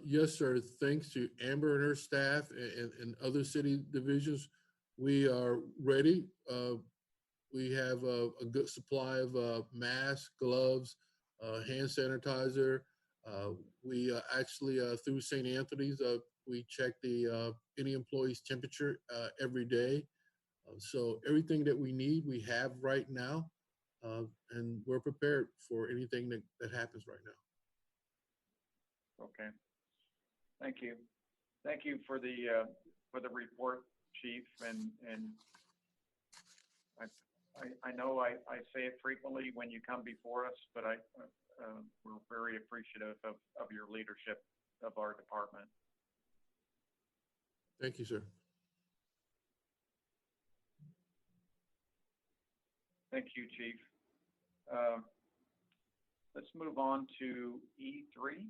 Yes, sir. Thanks to Amber and her staff and other city divisions, we are ready. We have a good supply of masks, gloves, hand sanitizer. We actually, through St. Anthony's, we check any employee's temperature every day. So everything that we need, we have right now, and we're prepared for anything that happens right now. Okay, thank you. Thank you for the report, Chief. And I know I say it frequently when you come before us, but we're very appreciative of your leadership of our department. Thank you, sir. Thank you, Chief. Let's move on to E3.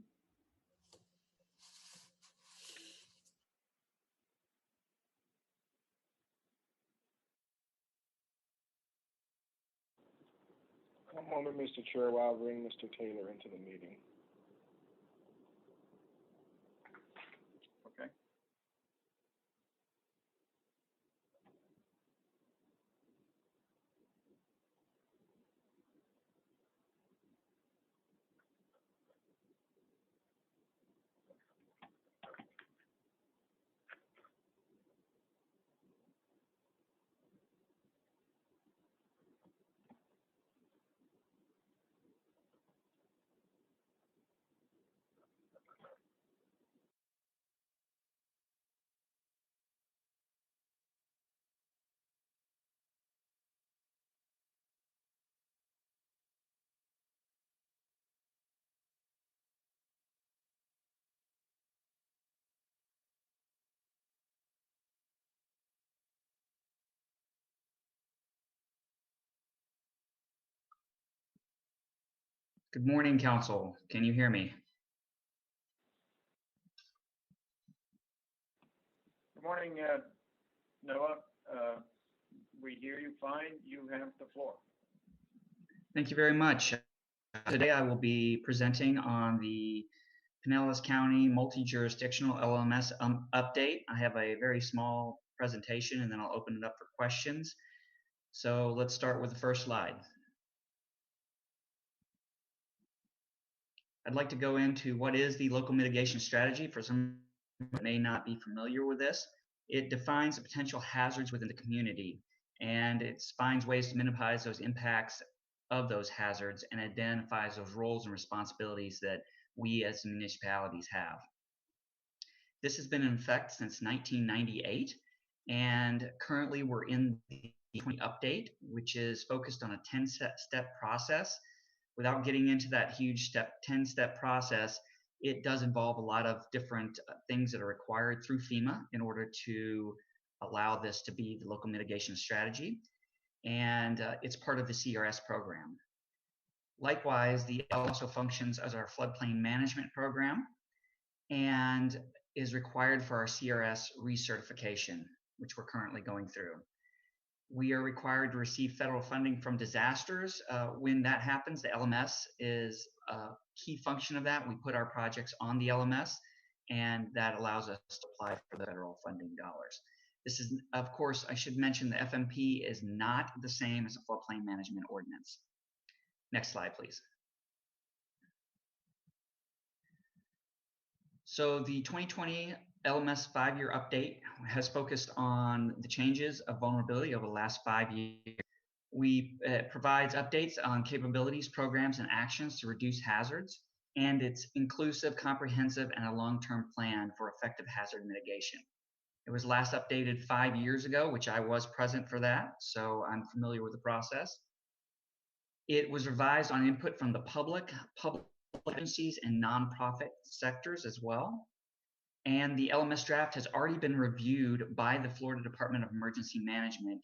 One moment, Mr. Chair, while I bring Mr. Taylor into the meeting. Okay. Good morning, Council. Can you hear me? Good morning, Noah. We hear you fine. You have the floor. Thank you very much. Today I will be presenting on the Pinellas County multi-jurisdictional LMS update. I have a very small presentation and then I'll open it up for questions. So let's start with the first slide. I'd like to go into what is the local mitigation strategy for some who may not be familiar with this. It defines the potential hazards within the community, and it finds ways to minimize those impacts of those hazards and identifies those roles and responsibilities that we as municipalities have. This has been in effect since 1998, and currently we're in the 20 update, which is focused on a 10-step process. Without getting into that huge 10-step process, it does involve a lot of different things that are required through FEMA in order to allow this to be the local mitigation strategy. And it's part of the CRS program. Likewise, the also functions as our floodplain management program. and is required for our CRS recertification, which we're currently going through. We are required to receive federal funding from disasters. When that happens, the LMS is a key function of that. We put our projects on the LMS, and that allows us to apply for the federal funding dollars. This is, of course, I should mention the FMP is not the same as a floodplain management ordinance. Next slide, please. So the 2020 LMS 5-year update has focused on the changes of vulnerability over the last 5 years. It provides updates on capabilities, programs, and actions to reduce hazards, and it's inclusive, comprehensive, and a long-term plan for effective hazard mitigation. It was last updated 5 years ago, which I was present for that, so I'm familiar with the process. It was revised on input from the public agencies, and nonprofit sectors as well. And the LMS draft has already been reviewed by the Florida Department of Emergency Management,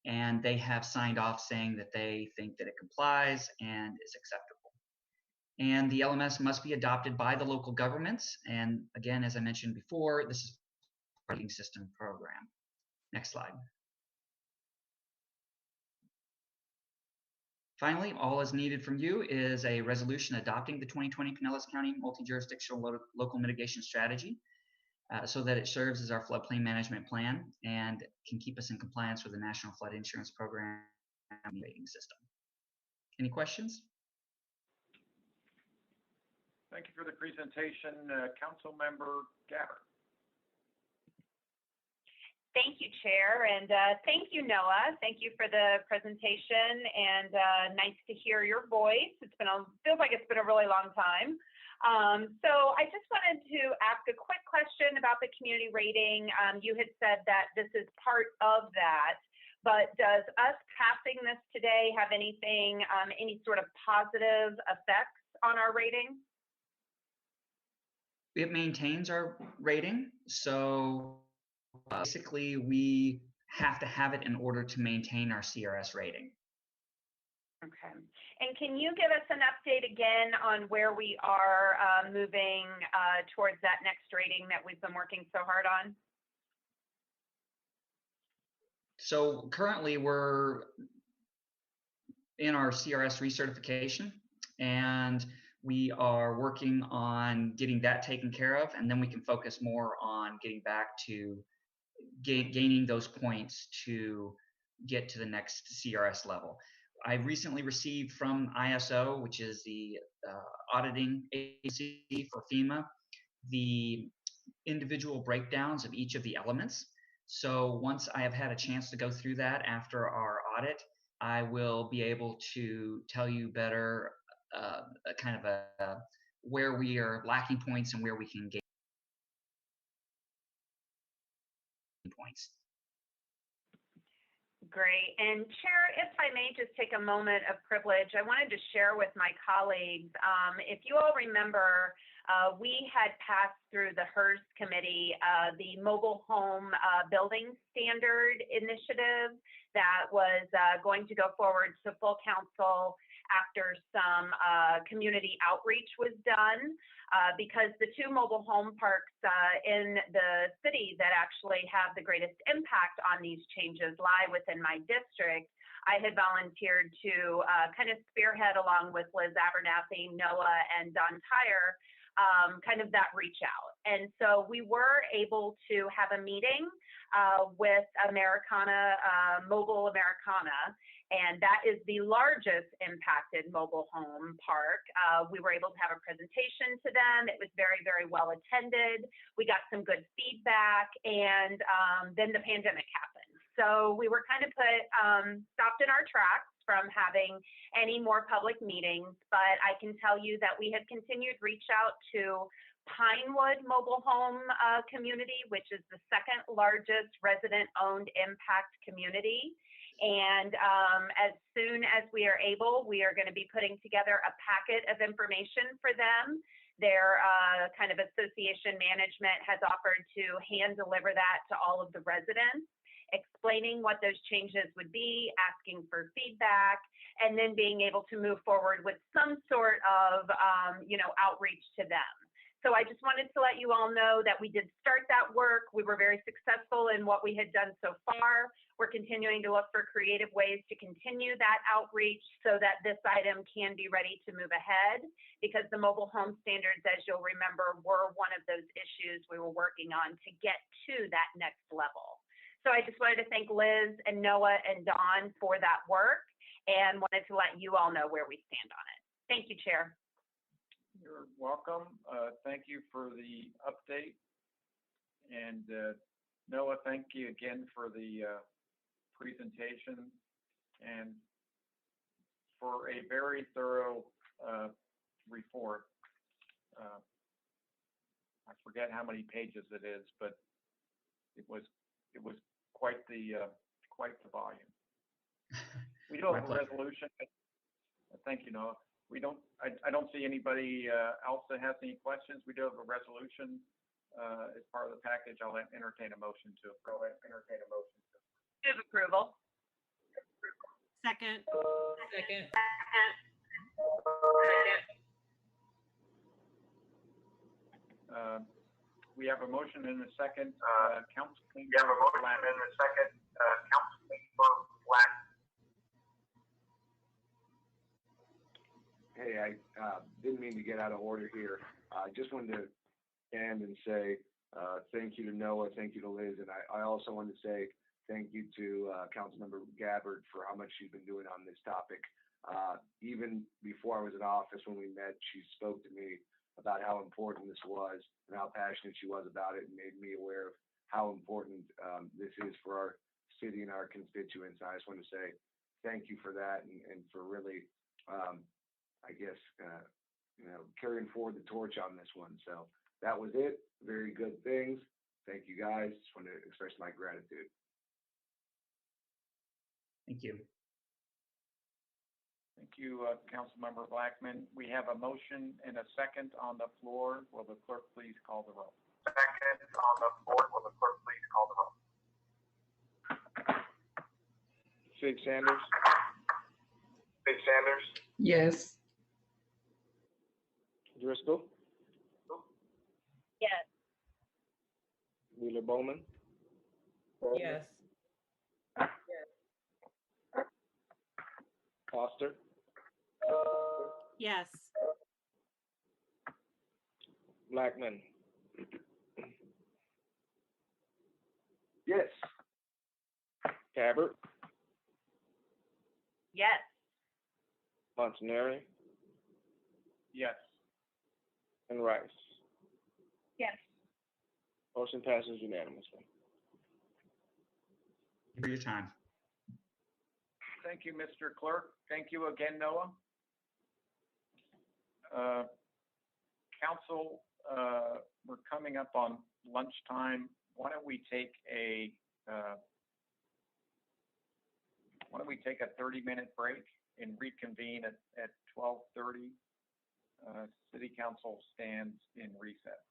and they have signed off saying that they think that it complies and is acceptable. And the LMS must be adopted by the local governments. And again, as I mentioned before, this is a rating system program. Next slide. Finally, all is needed from you is a resolution adopting the 2020 Pinellas County Multi-Jurisdictional Local Mitigation Strategy so that it serves as our floodplain management plan and can keep us in compliance with the National Flood Insurance Program rating system. Any questions? Thank you for the presentation, Council Member Gabbard. Thank you, Chair, and thank you, Noah. Thank you for the presentation, and nice to hear your voice. Feels like it's been a really long time. So I just wanted to ask a quick question about the community rating. You had said that this is part of that, but does us passing this today have anything, any sort of positive effects on our rating? It maintains our rating, so basically we have to have it in order to maintain our CRS rating. Okay. And can you give us an update again on where we are moving towards that next rating that we've been working so hard on? So currently we're in our CRS recertification, and we are working on getting that taken care of, and then we can focus more on getting back to gaining those points to get to the next CRS level. I recently received from ISO, which is the auditing agency for FEMA, the individual breakdowns of each of the elements. So once I have had a chance to go through that after our audit, I will be able to tell you better kind of where we are lacking points and where we can gain points. Great. And Chair, if I may just take a moment of privilege, I wanted to share with my colleagues, if you all remember, we had passed through the HERS committee, the mobile home building standard initiative that was going to go forward to full council after some community outreach was done, because the two mobile home parks in the city that actually have the greatest impact on these changes lie within my district. I had volunteered to kind of spearhead, along with Liz Abernathy, Noah, and Don Tyre, kind of that reach out. And so we were able to have a meeting with Americana, Mobile Americana, and that is the largest impacted mobile home park. We were able to have a presentation to them. It was very, very well attended. We got some good feedback, and then the pandemic happened. So we were kind of stopped in our tracks from having any more public meetings, but I can tell you that we have continued reach out to Pinewood Mobile Home Community, which is the second largest resident-owned impact community. And as soon as we are able, we are going to be putting together a packet of information for them. Their kind of association management has offered to hand deliver that to all of the residents, explaining what those changes would be, asking for feedback, and then being able to move forward with some sort of, outreach to them. So I just wanted to let you all know that we did start that work. We were very successful in what we had done so far. We're continuing to look for creative ways to continue that outreach so that this item can be ready to move ahead, because the mobile home standards, as you'll remember, were one of those issues we were working on to get to that next level. So I just wanted to thank Liz and Noah and Dawn for that work, and wanted to let you all know where we stand on it. Thank you, Chair. You're welcome. Thank you for the update. And Noah, thank you again for the presentation and for a very thorough report. I forget how many pages it is, but it was quite the volume. We do have a resolution. Thank you, Noah. I don't see anybody else that has any questions. We do have a resolution as part of the package. I'll entertain a motion to approve. Move approval. Second. We have a motion and a second. Councilman Black. Hey, I didn't mean to get out of order here. I just wanted to stand and say thank you to Noah, thank you to Liz, and I also want to say thank you to Councilmember Gabbard for how much she's been doing on this topic. Even before I was in office, when we met, she spoke to me about how important this was and how passionate she was about it, and made me aware of how important this is for our city and our constituents. I just want to say thank you for that, and for really I guess, carrying forward the torch on this one. So that was it. Very good things. Thank you, guys. Just want to express my gratitude. Thank you. Thank you, Councilmember Blackman. We have a motion and a second on the floor. Will the clerk please call the roll? Second on the floor. Will the clerk please call the roll? Fig Sanders. Yes. Driscoll. Yes. Wheeler Bowman. Yes. Foster. Yes. Blackman. Yes. Gabbard. Yes. Montanari. Yes. And Rice. Yes. Motion passes unanimously. Thank you for your time. Thank you, Mr. Clerk. Thank you again, Noah. Council, we're coming up on lunchtime. Why don't we take a 30-minute break and reconvene at 12:30? City Council stands in recess.